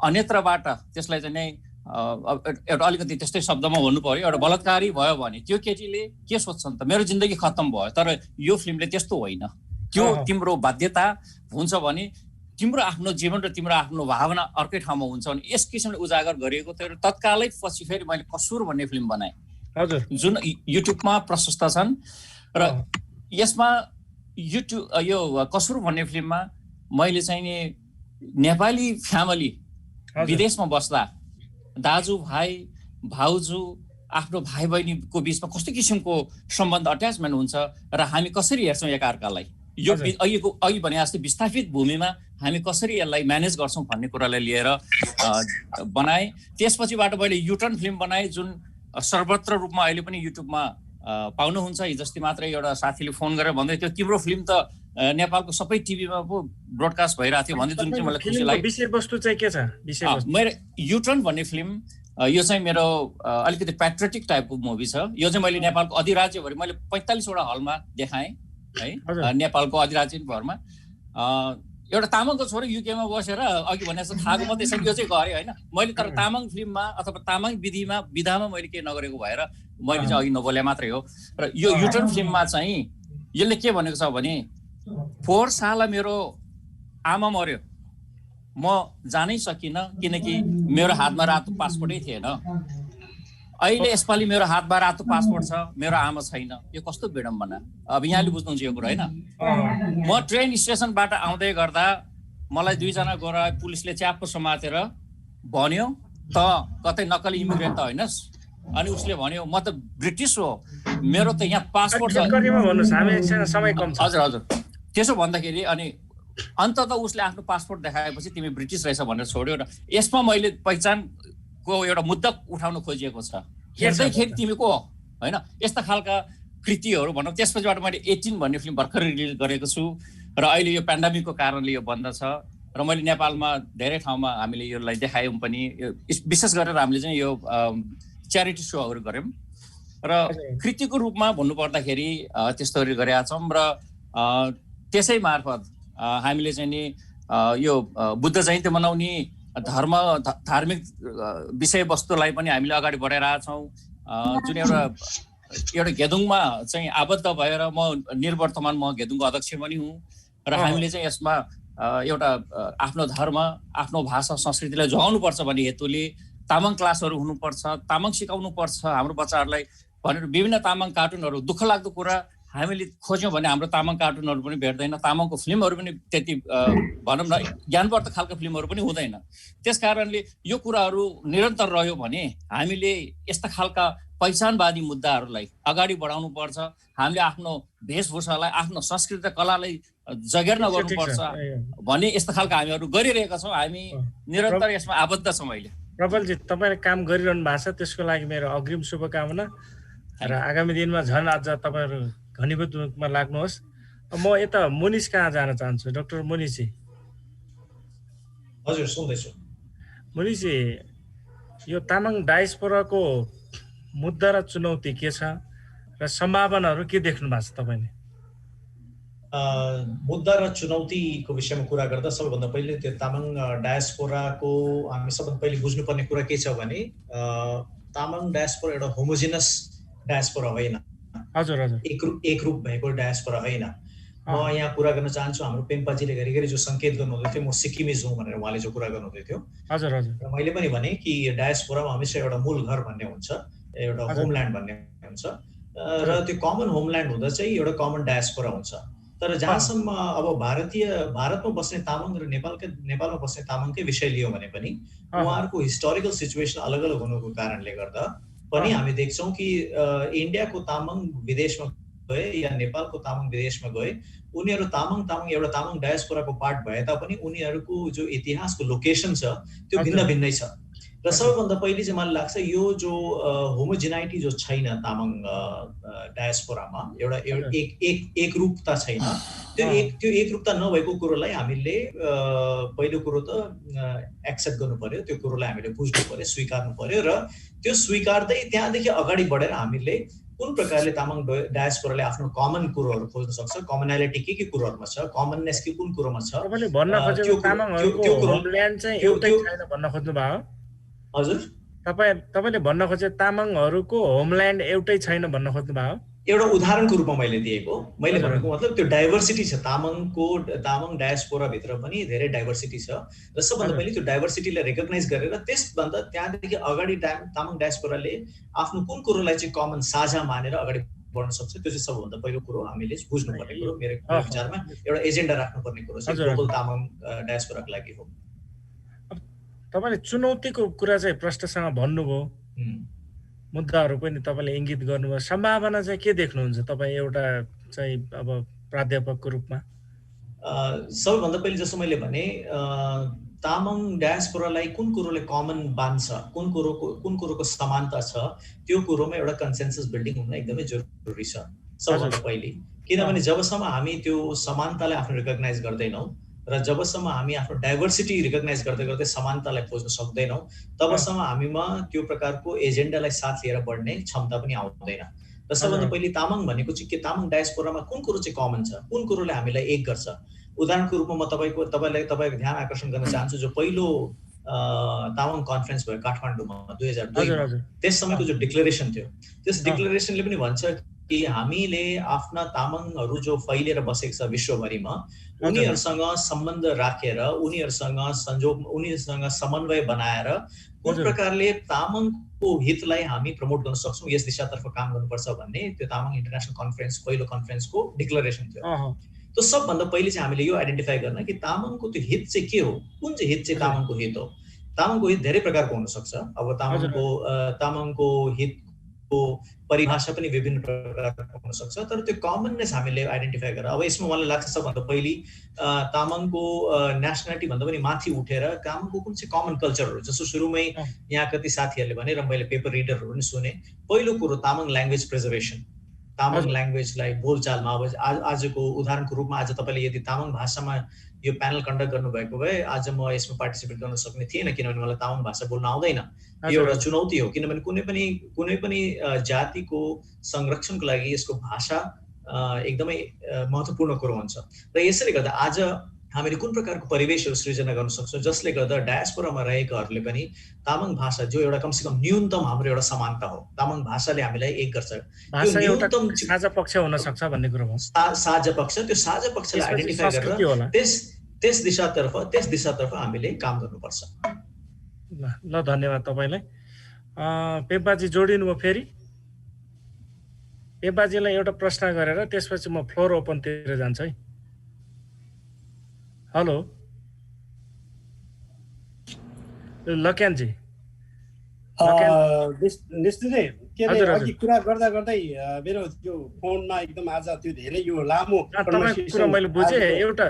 अन्यत्रबाट त्यसलाई चाहिँ नै एउटा अलिकति त्यस्तै शब्दमा भन्नु पर्यो एउटा बलात्कारी भयो भने त्यो केटीले के सोच्छन् त मेरो जिन्दगी खत्तम भयो। तर यो फिल्मले त्यस्तो होइन। त्यो तिम्रो बाध्यता हुन्छ भने तिम्रो आफ्नो जीवन र तिम्रो आफ्नो भावना अर्कै ठाउँमा हुन्छ भने यस किसिमले उजागर गरिएको थियो। तत्कालै पछि फेरि मैले कसुर भन्ने फिल्म बनाएँ जुन युट्युबमा प्रशस्त छन्। र यसमा युट्युब यो कसुर भन्ने फिल्ममा मैले चाहिँ नि नेपाली फ्यामिली विदेशमा बस्दा दाजु भाइ भाउजू आफ्नो भाइ बहिनीको बिचमा कस्तो किसिमको सम्बन्ध अट्याचमेन्ट हुन्छ र हामी कसरी हेर्छौँ एकअर्कालाई, यो अघि भने जस्तै विस्थापित भूमिमा हामी कसरी यसलाई म्यानेज गर्छौँ भन्ने कुरालाई लिएर बनाएँ। त्यसपछिबाट मैले युटर्न फिल्म बनाएँ जुन सर्वत्र रूपमा अहिले पनि युट्युबमा पाउनुहुन्छ। हिजोस्ति मात्रै एउटा साथीले फोन गरेर भन्दै थियो तिम्रो फिल्म त नेपालको सबै टिभीमा पो ब्रोडकास्ट भइरहेको थियो भन्दै, जुन चाहिँ मलाई खुसी लाग्यो। विषयवस्तु चाहिँ के छ? मेरो युटर्न भन्ने फिल्म यो चाहिँ मेरो अलिकति प्याट्रियोटिक टाइपको मुभी छ। यो चाहिँ मैले नेपालको अधिराज्यभरि मैले 45 वटा हलमा देखाएँ है, नेपालको अधिराज्यभरमा। एउटा तामाङको छोरो युकेमा बसेर अघि भने जस्तो खाएको मात्रै छ यो चाहिँ गरेँ होइन मैले। तर तामाङ फिल्ममा अथवा तामाङ विधामा मैले केही नगरेको भएर मैले चाहिँ अघि नबोले मात्रै हो। र यो युटर्न फिल्ममा चाहिँ यसले के भनेको छ भने 4 साल मेरो आमा मर्यो, म जानै सकिनँ किनकि मेरो हातमा रातो पासपोर्टै थिएन। अहिले यसपालि मेरो हातमा रातो पासपोर्ट छ, मेरो आमा छैन। यो कस्तो विडम्बना। अब यहाँले बुझ्नुहुन्छ यो कुरा होइन। म ट्रेन स्टेसनबाट आउँदै गर्दा मलाई 2 जना गोरा पुलिसले च्याप्प समातेर भन्यो त कतै नक्कली इमिग्रेन्ट त होइनस्। अनि उसले भन्यो म त ब्रिटिस हो, मेरो त यहाँ पासपोर्ट छ। हजुर हजुर त्यसो भन्दाखेरि अनि अन्ततः उसले आफ्नो पासपोर्ट देखाएपछि तिमी ब्रिटिस रहेछ भनेर छोड्यो। र यसमा मैले पहिचानको एउटा मुद्दा उठाउन खोजिएको छ। हेर्दैखेरि तिमी को हो होइन, यस्ता खालका कृतिहरू भनौँ। त्यसपछिबाट मैले 18 भन्ने फिल्म भर्खर रिलिज गरेको छु र अहिले यो पेन्डेमिकको कारणले यो बन्द छ। र मैले नेपालमा धेरै ठाउँमा हामीले यसलाई देखायौँ पनि। विशेष गरेर हामीले चाहिँ यो च्यारिटी सोहरू गऱ्यौँ र कृतिको रूपमा भन्नुपर्दाखेरि त्यस्तोहरू गरेका छौँ। र त्यसै मार्फत हामीले चाहिँ नि यो बुद्ध जयन्ती मनाउने धार्मिक विषयवस्तुलाई पनि हामीले अगाडि बढाइरहेछौँ। जुन एउटा घेदुङमा चाहिँ आबद्ध भएर म निर्वर्तमान म घेदुङको अध्यक्ष पनि हुँ। र हामीले चाहिँ यसमा एउटा आफ्नो धर्म, आफ्नो भाषा, संस्कृतिलाई जोगाउनुपर्छ भन्ने हेतुले तामाङ क्लासहरू हुनुपर्छ, तामाङ सिकाउनुपर्छ हाम्रो बच्चाहरूलाई भनेर विभिन्न तामाङ कार्टुनहरू। दुःख लाग्दो कुरा हामीले खोज्यौँ भने हाम्रो तामाङ कार्टुनहरू पनि भेट्दैन, तामाङको फिल्महरू पनि त्यति भनौँ न ज्ञानवर्धक खालको फिल्महरू पनि हुँदैन। त्यस कारणले यो कुराहरू निरन्तर रह्यो भने हामीले यस्ता खालका पहिचानवादी मुद्दाहरूलाई अगाडि बढाउनु पर्छ। हामीले आफ्नो वेशभूषालाई, आफ्नो संस्कृति र कलालाई जगेर्ना गर्नुपर्छ भन्ने यस्ता खालका हामीहरू गरिरहेका छौँ। हामी निरन्तर यसमा आबद्ध छौँ। अहिले प्रबलजी तपाईँले काम गरिरहनु भएको छ, त्यसको लागि मेरो अग्रिम शुभकामना। र आगामी दिनमा झन् अझ तपाईँहरू घनीभूत रूपमा लाग्नुहोस्। म यता मुनिस कहाँ जान चाहन्छु, डाक्टर मुनिसजी। हजुर सुन्दैछु। मुनिसजी, यो तामाङ डायस्पोराको मुद्दा र चुनौती के छ र सम्भावनाहरू के देख्नु भएको छ तपाईँले? मुद्दा र चुनौतीको विषयमा कुरा गर्दा सबैभन्दा पहिले त्यो तामाङ डायस्पोराको हामी सबभन्दा पहिले बुझ्नुपर्ने कुरा के छ भने तामाङ डायस्पोरा एउटा होमोजिनस डायस्पोरा होइन। हजुर हजुर एक रूप भएको डायस्पोरा होइन। म यहाँ कुरा गर्न चाहन्छु, हाम्रो पेम्पाजीले घरिघरि जो सङ्केत गर्नुहुँदै थियो म सिक्किमिज हुँ भनेर उहाँले जो कुरा गर्नुहुँदै थियो। हजुर हजुर र मैले पनि भने कि डायस्पोरामा हमेसा एउटा मूल घर भन्ने हुन्छ, एउटा होमल्यान्ड भन्ने हुन्छ। र त्यो कमन होमल्यान्ड हुँदा चाहिँ एउटा कमन डायस्पोरा हुन्छ। तर जहाँसम्म अब भारतमा बस्ने तामाङ र नेपालमा बस्ने तामाङकै विषय लियो भने पनि उहाँहरूको हिस्टोरिकल सिचुएसन अलग अलग हुनुको कारणले गर्दा पनि हामी देख्छौँ कि इन्डियाको तामाङ विदेशमा गए या नेपालको तामाङ विदेशमा गए, उनीहरू तामाङ एउटा तामाङ डायस्पोराको पार्ट भए तापनि उनीहरूको जो इतिहासको लोकेसन छ त्यो भिन्न भिन्नै छ। र सबैभन्दा पहिले चाहिँ मलाई लाग्छ यो जो होमोजिनाइटी जो छैन तामाङ डायस्पोरामा, एउटा एक रूपता छैन। त्यो एकरूपता नभएको कुरोलाई हामीले पहिलो कुरो त एक्सेप्ट गर्नु पर्यो, त्यो कुरोलाई हामीले बुझ्नु पर्यो, स्वीकार्नु पर्यो। र त्यो स्वीकार्दै त्यहाँदेखि अगाडि बढेर हामीले कुन प्रकारले तामाङ डायस्पोराले आफ्नो कमन कुरोहरू खोज्न सक्छ, कमनालिटी के कुरोहरूमा छ, कमननेस के कुन कुरोमा छ। तपाईँले भन्न खोजेको तामाङहरूको होमल्यान्ड चाहिँ एउटै छैन भन्न खोज्नु भयो? हजुर तपाईँले भन्न खोजे तामाङहरूको होमल्यान्ड एउटै छैन भन्न खोज्नु भयो? एउटा उदाहरणको रूपमा मैले दिएको, मैले भनेको मतलब त्यो डाइभर्सिटी छ। तामाङ डायस्पोरा भित्र पनि धेरै डाइभर्सिटी छ र सबभन्दा पहिले त्यो डाइभर्सिटीलाई रेकग्नाइज गरेर त्यसभन्दा त्यहाँदेखि अगाडि तामाङ डायस्पोराले आफ्नो कुन कुरोलाई चाहिँ कमन साझा मानेर अगाडि बढ्न सक्छ, त्यो चाहिँ सबभन्दा पहिलो कुरो हामीले बुझ्नुपर्ने कुरो, मेरो विचारमा एउटा एजेन्डा राख्नुपर्ने कुरो चाहिँ ग्लोबल तामाङ डायस्पोराको लागि हो। तपाईँले चुनौतीको कुरा चाहिँ प्रश्नसँग भन्नुभयो, मुद्दाहरू पनि तपाईँले इङ्गित गर्नुभयो। सम्भावना चाहिँ के देख्नुहुन्छ तपाईँ एउटा चाहिँ अब प्राध्यापकको रूपमा? सबैभन्दा पहिले जस्तो मैले भने तामाङ डायस्पोरालाई कुन कुरोले कमन बान्छ, कुन कुरोको समानता छ, त्यो कुरोमा एउटा कन्सेन्सस बिल्डिङ हुन एकदमै जरुरी छ सबभन्दा पहिले। किनभने जबसम्म हामी त्यो समानतालाई आफ्नो रिकग्नाइज गर्दैनौँ र जबसम्म हामी आफ्नो डाइभर्सिटी रिकग्नाइज गर्दै गर्दै समानतालाई खोज्न सक्दैनौँ तबसम्म हामीमा त्यो प्रकारको एजेन्डालाई साथ लिएर बढ्ने क्षमता पनि आउँदैन। र सबभन्दा पहिले तामाङ भनेको चाहिँ के, तामाङ डायस्पोरामा कुन कुरो चाहिँ कमन छ, कुन कुरोले हामीलाई एक गर्छ। उदाहरणको रूपमा म तपाईँको ध्यान आकर्षण गर्न चाहन्छु जो पहिलो तामाङ कन्फरेन्स भयो काठमाडौँमा 2002 त्यस समयको जो डिक्लेरेसन थियो त्यस डिक्लेरेसनले पनि भन्छ कि हामीले आफ्ना तामाङहरू जो फैलिएर बसेको छ विश्वभरिमा उनीहरूसँग सम्बन्ध राखेर उनीहरूसँग समन्वय बनाएर कुन प्रकारले तामाङको हितलाई हामी प्रमोट गर्न सक्छौँ यस दिशातर्फ काम गर्नुपर्छ भन्ने त्यो तामाङ इन्टरनेसनल कन्फरेन्स पहिलो कन्फरेन्सको डिक्लेरेसन थियो। त्यो सबभन्दा पहिले चाहिँ हामीले यो आइडेन्टिफाई गर्न कि तामाङको त्यो हित चाहिँ के हो, कुन चाहिँ हित चाहिँ तामाङको हित हो। तामाङको हित धेरै प्रकारको हुन सक्छ। अब तामाङको हितको परिभाषा पनि विभिन्न प्रकारको हुन सक्छ, तर त्यो कमननेस हामीले आइडेन्टिफाई गरेर अब यसमा मलाई लाग्छ सबभन्दा पहिले तामाङको नेसनालिटी भन्दा पनि माथि उठेर तामाङको कुन चाहिँ कमन कल्चरहरू, जस्तो सुरुमै यहाँ कति साथीहरूले भने र मैले पेपर रिडरहरू पनि सुने, पहिलो कुरो तामाङ ल्याङ्ग्वेज प्रिजर्भेसन, तामाङ ल्याङ्ग्वेजलाई बोलचालमा अब आजको उदाहरणको रूपमा आज तपाईँले यदि तामाङ भाषामा यो प्यानल कन्डक्ट गर्नुभएको भए आज म यसमा पार्टिसिपेट गर्न सक्ने थिएन, किनभने मलाई तामाङ भाषा बोल्न आउँदैन। यो एउटा चुनौती हो, किनभने कुनै पनि जातिको संरक्षणको लागि यसको भाषा एकदमै महत्त्वपूर्ण कुरो हुन्छ। र यसैले गर्दा आज हामीले कुन प्रकारको परिवेशहरू सृजना गर्न सक्छौँ जसले गर्दा डायस्पोरामा रहेकाहरूले पनि तामाङ भाषा जो एउटा कमसेकम न्यूनतम हाम्रो एउटा समानता हो, तामाङ भाषाले हामीलाई एक गर्छ, न्यूनतम साझा पक्ष हुन सक्छ भन्ने कुरो हो। साझा पक्ष, त्यो साझा पक्षलाई आइडेन्टिफाई गरेर त्यस दिशातर्फ हामीले काम गर्नुपर्छ। ल धन्यवाद तपाईलाई। पेम्पाजी जोडिनु भयो फेरि। पेम्पाजीलाई एउटा प्रश्न गरेर त्यसपछि म फ्लोर ओपनतिर जान्छ है। हेलो लक्यानजी। निश्चितै के अरे अघि कुरा गर्दा गर्दै मेरो यो फोनमा एकदम आज त्यो धेरै यो लामो मैले बुझेँ। एउटा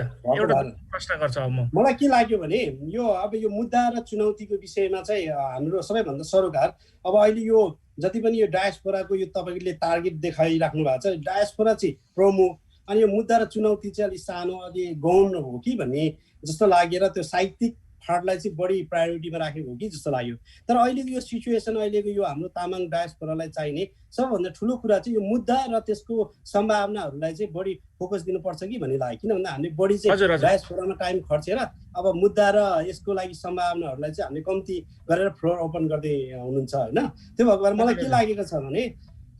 प्रश्न गर्छु अब म। मलाई के लाग्यो भने यो अब यो मुद्दा र चुनौतीको विषयमा चाहिँ हाम्रो सबैभन्दा सरोकार अब अहिले यो जति पनि यो डायस्पोराको यो तपाईँले टार्गेट देखाइराख्नु भएको छ, डायस्पोरा चाहिँ प्रमुख, अनि यो मुद्दा र चुनौती चाहिँ अलिक सानो अलि गौण हो कि भन्ने जस्तो लागेर त्यो साहित्यिक फाँटलाई चाहिँ बढी प्रायोरिटीमा राखेको हो कि जस्तो लाग्यो। तर अहिलेको यो सिचुएसन, अहिलेको यो हाम्रो तामाङ डायस्पोरालाई चाहिने सबभन्दा ठुलो कुरा चाहिँ यो मुद्दा र त्यसको सम्भावनाहरूलाई चाहिँ बढी फोकस दिनुपर्छ कि भन्ने लाग्यो। किन भन्दा हामीले बढी चाहिँ डायस्पोरामा टाइम खर्चेर अब मुद्दा र यसको लागि सम्भावनाहरूलाई चाहिँ हामीले कम्ती गरेर फ्लोर ओपन गर्दै हुनुहुन्छ होइन। त्यो भएको भएर मलाई के लागेको छ भने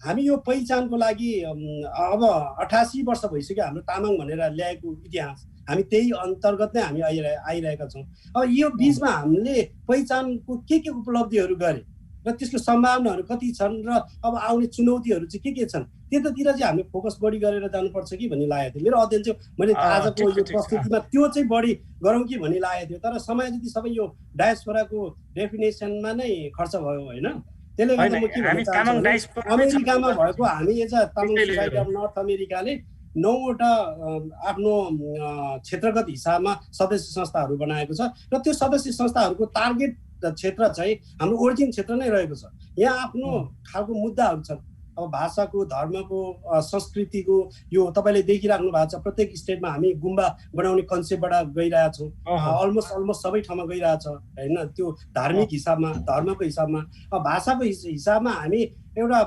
हामी यो पहिचानको लागि अब 88 वर्ष भइसक्यो हाम्रो तामाङ भनेर ल्याएको इतिहास, हामी त्यही अन्तर्गत नै हामी आइरहेका छौँ। अब यो बिचमा हामीले पहिचानको के उपलब्धिहरू गरे र त्यसको सम्भावनाहरू कति छन् र अब आउने चुनौतीहरू चाहिँ के छन्, त्यतातिर चाहिँ हामीले फोकस बढी गरेर जानुपर्छ कि भन्ने लागेको थियो। मेरो अध्ययन चाहिँ मैले आजको यो प्रस्तुतिमा त्यो चाहिँ बढी गरौँ कि भन्ने लागेको थियो। तर समय जति सबै यो डायस्पोराको डेफिनेसनमा नै खर्च भयो होइन। त्यसले गर्दा म के भन्न चाहन्छु, अमेरिकामा भएको हामी as a Tamang society of north अमेरिकाले 9वटा आफ्नो क्षेत्रगत हिसाबमा सदस्य संस्थाहरू बनाएको छ र त्यो सदस्य संस्थाहरूको टार्गेट क्षेत्र चाहिँ हाम्रो ओरिजिन क्षेत्र नै रहेको छ। यहाँ आफ्नो खालको मुद्दाहरू छन्, अब भाषाको, धर्मको, संस्कृतिको, यो तपाईँले देखिराख्नु भएको छ प्रत्येक स्टेटमा हामी गुम्बा बनाउने कन्सेप्टबाट गइरहेछौँ, अलमोस्ट सबै ठाउँमा गइरहेछ होइन। त्यो धार्मिक हिसाबमा, धर्मको हिसाबमा, भाषाको हिसाबमा हामी एउटा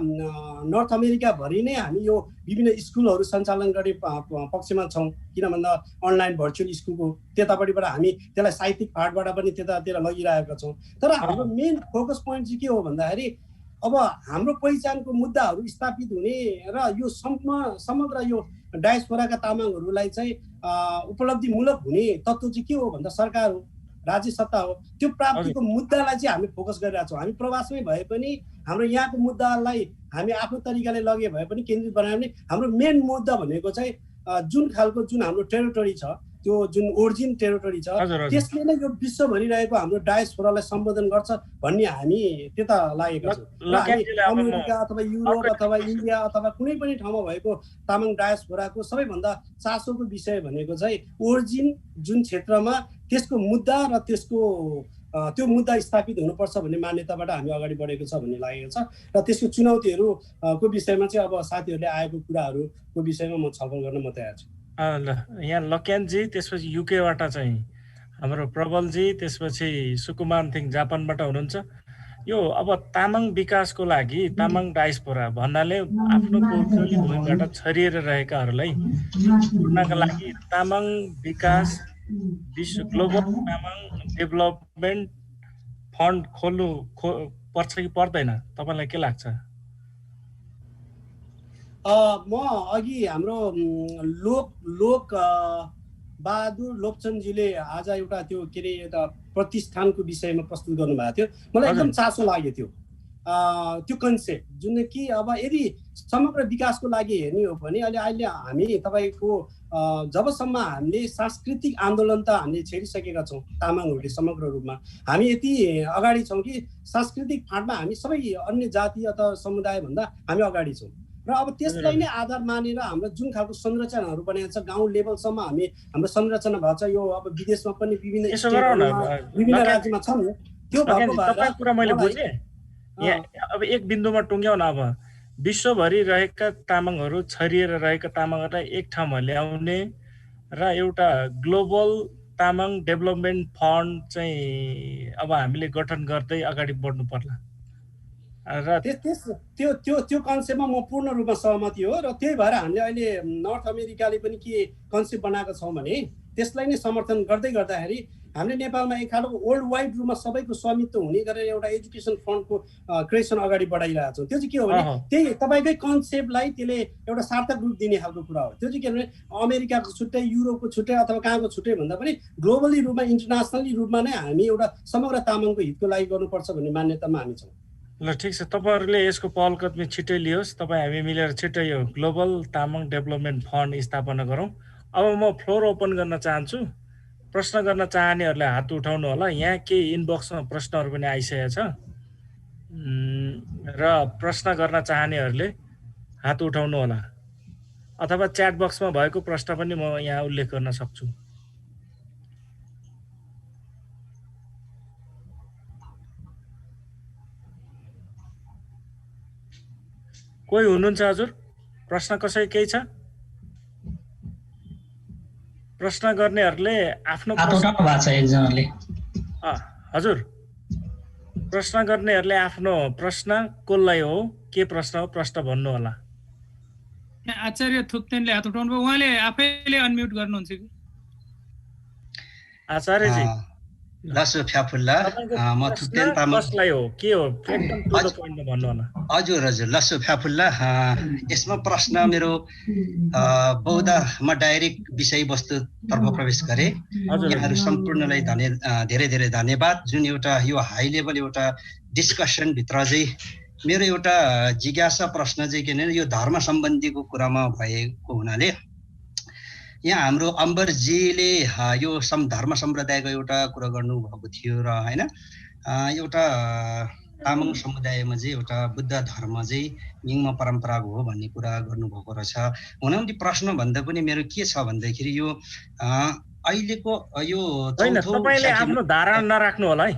नर्थ अमेरिकाभरि नै हामी यो विभिन्न स्कुलहरू सञ्चालन गर्ने पक्षमा छौँ। किन भन्दा अनलाइन भर्चुअल स्कुलको त्यतापट्टिबाट हामी त्यसलाई साहित्यिक पाठबाट पनि त्यतातिर लगिरहेका छौँ। तर हाम्रो मेन फोकस पोइन्ट चाहिँ के हो भन्दाखेरि अब हाम्रो पहिचानको मुद्दाहरू स्थापित हुने र यो समग्र यो डायस्पोराका तामाङहरूलाई चाहिँ उपलब्धिमूलक हुने तत्त्व चाहिँ के हो भन्दा सरकार हो, राज्य सत्ता हो। त्यो प्राप्तिको मुद्दालाई चाहिँ हामी फोकस गरिरहेको छौँ। हामी प्रवासमै भए पनि हाम्रो यहाँको मुद्दालाई हामी आफ्नो तरिकाले लगे भए पनि केन्द्रित बनायो भने हाम्रो मेन मुद्दा भनेको चाहिँ जुन हाम्रो टेरिटोरी छ, त्यो जुन ओरिजिन टेरिटोरी छ, त्यसले नै यो विश्वभरि रहेको हाम्रो डायस्पोरालाई सम्बोधन गर्छ भन्ने हामी त्यता लागेका छौँ। अमेरिका अथवा युरोप अथवा इन्डिया अथवा कुनै पनि ठाउँमा भएको तामाङ डायस्पोराको सबैभन्दा चासोको विषय भनेको चाहिँ ओरिजिन जुन क्षेत्रमा त्यसको मुद्दा र त्यो मुद्दा स्थापित हुनुपर्छ भन्ने मान्यताबाट हामी अगाडि बढेको छ भन्ने लागेको छ। र त्यसको चुनौतीहरूको विषयमा चाहिँ अब साथीहरूले आएको कुराहरूको विषयमा म छलफल गर्न म तयार छु। यहाँ लक्यानजी, त्यसपछि युकेबाट चाहिँ हाम्रो प्रबलजी, त्यसपछि सुकुमान थिङ जापानबाट हुनुहुन्छ। यो अब तामाङ विकासको लागि तामाङ डायस्पोरा भन्नाले आफ्नो कौशली भूमिबाट छरिएर रहेकाहरूलाई जोड्नका लागि तामाङ विकास विश्व ग्लोबल तामाङ डेभलपमेन्ट फन्ड खोल्नु पर्छ कि पर्दैन, तपाईँलाई के लाग्छ? म अघि हाम्रो लोक बहादुर लोकचन्दजीले आज एउटा त्यो के अरे एउटा प्रतिष्ठानको विषयमा प्रस्तुत गर्नुभएको थियो। मलाई एकदम चासो लाग्यो त्यो कन्सेप्ट, जुन कि अब यदि समग्र विकासको लागि हेर्ने हो भने अहिले हामी तपाईँको जबसम्म हामीले सांस्कृतिक आन्दोलन त हामीले छेडिसकेका छौँ तामाङहरूले समग्र रूपमा, हामी यति अगाडि छौँ कि सांस्कृतिक फाँटमा हामी सबै अन्य जाति अथवा समुदायभन्दा हामी अगाडि छौँ। र अब त्यसलाई नै आधार मानेर हाम्रो जुन खालको संरचनाहरू बनाएको छ गाउँ लेभलसम्म हाम्रो संरचना भएको छ, यो अब विदेशमा पनि विभिन्न राज्यमा छन्। त्यो भएको कुरा मैले बुझेँ। अब एक बिन्दुमा टुङ्ग्याउ न, अब विश्वभरि रहेका तामाङहरू छरिएर रहेका तामाङहरूलाई एक ठाउँमा ल्याउने र एउटा ग्लोबल तामाङ डेभलपमेन्ट फन्ड चाहिँ अब हामीले गठन गर्दै अगाडि बढ्नु पर्ला। र त्यो कन्सेप्टमा म पूर्ण रूपमा सहमति हो। र त्यही भएर हामीले अहिले नर्थ अमेरिकाले पनि के कन्सेप्ट बनाएको छौँ भने त्यसलाई नै समर्थन गर्दै गर्दाखेरि हामीले नेपालमा एक खालको वर्ल्ड वाइड रूपमा सबैको स्वामित्व हुने गरेर एउटा एजुकेसन फन्डको क्रिएसन अगाडि बढाइरहेको छौँ। त्यो चाहिँ के हो भने त्यही तपाईँकै कन्सेप्टलाई त्यसले एउटा सार्थक रूप दिने खालको कुरा हो। त्यो चाहिँ के भने अमेरिकाको छुट्टै, युरोपको छुट्टै अथवा कहाँको छुट्टै भन्दा पनि ग्लोबली रूपमा इन्टरनेसनली रूपमा नै हामी एउटा समग्र तामाङको हितको लागि गर्नुपर्छ भन्ने मान्यतामा हामी छौँ। ल ठिक छ, तपाईँहरूले यसको पहल कदमी छिट्टै लियोस्। तपाईँ हामी मिलेर छिट्टै यो ग्लोबल तामाङ डेभलपमेन्ट फन्ड स्थापना गरौँ। अब म फ्लोर ओपन गर्न चाहन्छु। प्रश्न गर्न चाहनेहरूले हात उठाउनु होला। यहाँ केही इनबक्समा प्रश्नहरू पनि आइसकेको छ र प्रश्न गर्न चाहनेहरूले हात उठाउनु होला, अथवा च्याट बक्समा भएको प्रश्न पनि म यहाँ उल्लेख गर्न सक्छु। कोही हुनुहुन्छ हजुर? प्रश्न कसै केही छ? प्रश्न गर्नेहरूले आफ्नो हजुर प्रश्न गर्नेहरूले आफ्नो प्रश्न कसलाई हो, के प्रश्न हो, प्रश्न भन्नु होला। आचार्य थुप्तेनले हात उठाउनु भयो, उहाँले आफैले अनम्युट गर्नुहुन्छ कि? आचार्यजी लसो फ्याफुल्ला, म थुप्तेन तामाङ। कसलाई हो, के हो, एकदम टु द पोइन्टमा भन्नु होला। हजुर लसो फ्याफुल्ला। यसमा प्रश्न मेरो बौद्धमा डाइरेक्ट विषयवस्तुतर्फ प्रवेश गरे। यहाँहरू सम्पूर्णलाई धेरै धेरै धन्यवाद। जुन एउटा यो हाई लेभल एउटा डिस्कसनभित्र चाहिँ मेरो एउटा जिज्ञासा प्रश्न चाहिँ के भने यो धर्म सम्बन्धीको कुरामा भएको हुनाले यहाँ हाम्रो अम्बरजीले यो धर्म सम्प्रदायको एउटा कुरा गर्नुभएको थियो र होइन एउटा तामाङ समुदायमा चाहिँ एउटा बुद्ध धर्म चाहिँ यिङमा परम्पराको हो भन्ने कुरा गर्नुभएको रहेछ। हुन प्रश्न भन्दा पनि मेरो के छ भन्दाखेरि यो अहिलेको यो तपाईले आफ्नो धारणा नराख्नु होला है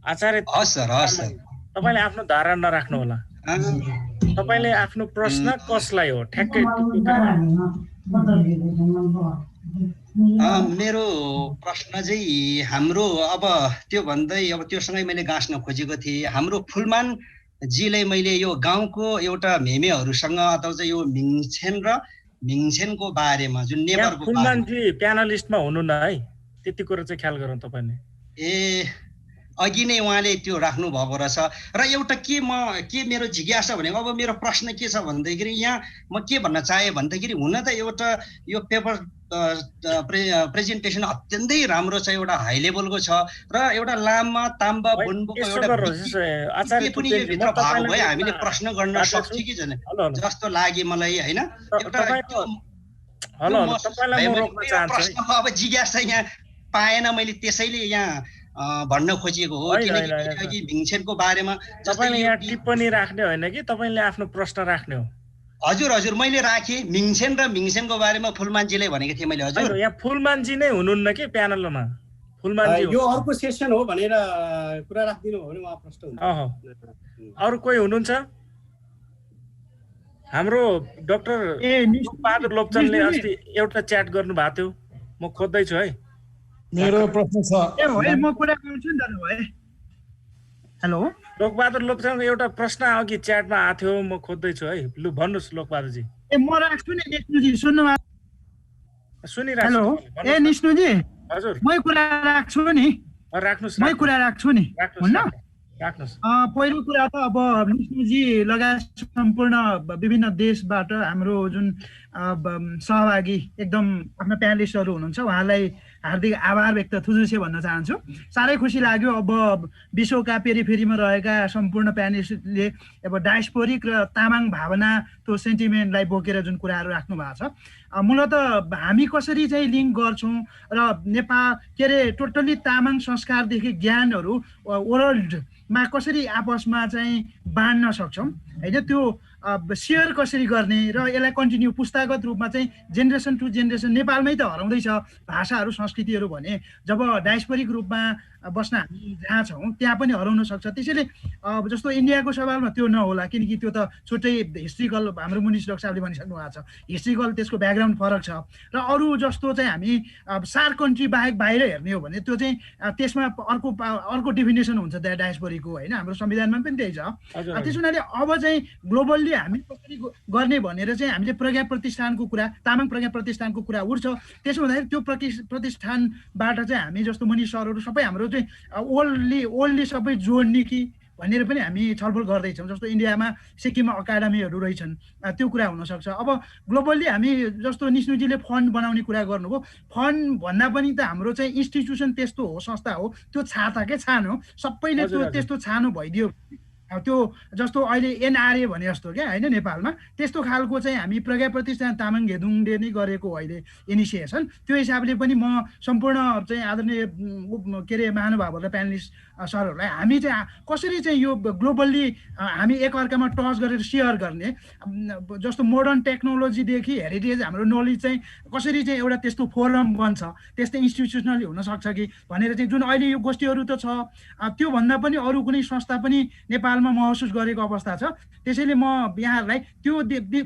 आचार्य। हस् सर, हस् सर, तपाईले आफ्नो धारणा नराख्नु होला। तपाईले आफ्नो प्रश्न कसलाई हो ठ्याक्कै मेरो प्रश्न चाहिँ हाम्रो अब त्यो भन्दै अब त्योसँगै मैले गाँस्न खोजेको थिएँ। हाम्रो फुलमान जीलाई मैले यो गाउँको एउटा मेमेहरूसँग अथवा चाहिँ यो मिङछेन र मिङछेनको बारेमा जुन नेबरको फुलमान जी प्यानलिस्टमा हुनु न है, त्यति कुरा चाहिँ ख्याल गरौँ तपाईले। अघि नै उहाँले त्यो राख्नु भएको रहेछ। र एउटा के मेरो जिज्ञासा भनेको अब मेरो प्रश्न के छ भन्दाखेरि यहाँ म के भन्न चाहेँ भन्दाखेरि हुन त एउटा यो पेपर प्रेजेन्टेसन अत्यन्तै राम्रो छ, एउटा हाई लेभलको छ र एउटा लामा ताम्बा बुन्बुको एउटा पनि यो भित्र भाग भयो हामीले प्रश्न गर्न सक्छु कि जस्तो लाग्यो मलाई होइन। एउटा प्रश्न अब जिज्ञासा यहाँ पाएन मैले, त्यसैले यहाँ भन्न खोजिएको हो। किनकि भिङछेनको बारेमा तपाईले यहाँ टिप्पणी राख्ने होइन कि तपाईले आफ्नो प्रश्न राख्ने हो। हजुर हजुर मैले राखेँ। मिङछेन र मिङछेनको बारेमा फुलमानजीले भनेको थिएँ मैले। हजुर यहाँ फुलमानजी नै हुनुहुन्न कि प्यानलमा? फुलमानजी यो अर्को सेसन हो भनेर कुरा राखिदिनु हो भने उहाँ प्रश्न हुन्छ। अरू कोही हुनुहुन्छ? हाम्रो डाक्टर बहादुर लोप्चनले अस्ति एउटा च्याट गर्नु भएको थियो, म खोज्दैछु है। मेरो प्रश्न छ। म कुरा गर्छु नि त भाइ। हेलो लोकबहादुर लोप्साङको एउटा प्रश्न अघि च्याटमा आएको थियो, म खोज्दैछु है। लु भन्नुहोस् लोकबहादुरजी। ए म राख्छु नि निष्णुजी, सुन्नु सुनिरहेछु। हेलो ए निष्णुजी, हजुर मै कुरा राख्छु नि, राख्नुहोस्। मै कुरा राख्छु नि, हुन्न? राख्नुहोस्। पहिलो कुरा त अब निष्णुजी लगायत सम्पूर्ण विभिन्न देशबाट हाम्रो जुन सहभागी एकदम आफ्नो प्यानलिस्टहरू हुनुहुन्छ, उहाँलाई हार्दिक आभार व्यक्त थुजुसे भन्न चाहन्छु। साह्रै खुसी लाग्यो अब विश्वका पेरिफेरीमा रहेका सम्पूर्ण प्यानलिस्टले अब डायस्पोरिक र तामाङ भावना त्यो सेन्टिमेन्टलाई बोकेर जुन कुराहरू राख्नु भएको छ। मूलत हामी कसरी चाहिँ लिङ्क गर्छौँ र नेपाल के अरे टोटल्ली तामाङ संस्कारदेखि ज्ञानहरू वर्ल्डमा कसरी आपसमा चाहिँ बाँड्न सक्छौँ होइन, त्यो सेयर कसरी गर्ने र यसलाई कन्टिन्यू पुस्तागत रूपमा चाहिँ जेनेरेसन टु जेनेरेसन नेपालमै त हराउँदैछ भाषाहरू संस्कृतिहरू भने, जब डायस्पोरिक रूपमा बस्न हामी जहाँ छौँ त्यहाँ पनि हराउन सक्छ। त्यसैले जस्तो इन्डियाको सवालमा त्यो नहोला, किनकि त्यो त छुट्टै हिस्ट्रिकल हाम्रो मुनिस डक्टर साहबले भनिसक्नु भएको छ, हिस्ट्रिकल त्यसको ब्याकग्राउन्ड फरक छ र अरू जस्तो चाहिँ हामी सार्क कन्ट्री बाहेक बाहिर हेर्ने हो भने त्यो चाहिँ त्यसमा अर्को डेफिनेसन हुन्छ त्यहाँ डायस्पोरिकको होइन, हाम्रो संविधानमा पनि त्यही छ। त्यस हुनाले अब चाहिँ ग्लोबल्ली हामी कसरी गर्ने भनेर चाहिँ हामीले प्रज्ञा प्रतिष्ठानको कुरा, तामाङ प्रज्ञा प्रतिष्ठानको कुरा उठ्छ। त्यसो हुँदाखेरि त्यो प्रतिष्ठानबाट चाहिँ हामी जस्तो मुनि सरहरू सबै हाम्रो चाहिँ ओल्डली सबै जोड्ने कि भनेर पनि हामी छलफल गर्दैछौँ। जस्तो इन्डियामा सिक्किममा अकाडेमीहरू रहेछन्, त्यो कुरा हुनसक्छ। अब ग्लोबल्ली हामी जस्तो निष्णुजीले फन्ड बनाउने कुरा गर्नुभयो, फन्ड भन्दा पनि त हाम्रो चाहिँ इन्स्टिट्युसन त्यस्तो हो, संस्था हो, त्यो छाताकै छान हो, सबैले त्यो त्यस्तो छानो भइदियो। त्यो जस्तो अहिले एनआरए भने जस्तो क्या होइन, नेपालमा त्यस्तो खालको चाहिँ हामी प्रज्ञा प्रतिष्ठान तामाङ घेदुङले नै गरेको अहिले इनिसिएसन। त्यो हिसाबले पनि म सम्पूर्ण चाहिँ आदरणीय के अरे महानुभावहरूलाई प्यानलिस्ट सरहरूलाई हामी चाहिँ कसरी चाहिँ यो ग्लोबल्ली हामी एकअर्कामा टच गरेर सेयर गर्ने, जस्तो मोडर्न टेक्नोलोजीदेखि हेरिटेज हाम्रो नलेज चाहिँ कसरी चाहिँ एउटा त्यस्तो फोरम बन्छ, त्यस्तै इन्स्टिट्युसनली हुनसक्छ कि भनेर चाहिँ जुन अहिले यो गोष्ठीहरू त छ, त्योभन्दा पनि अरू कुनै संस्था पनि नेपालमा महसुस गरेको अवस्था छ। त्यसैले म यहाँहरूलाई त्यो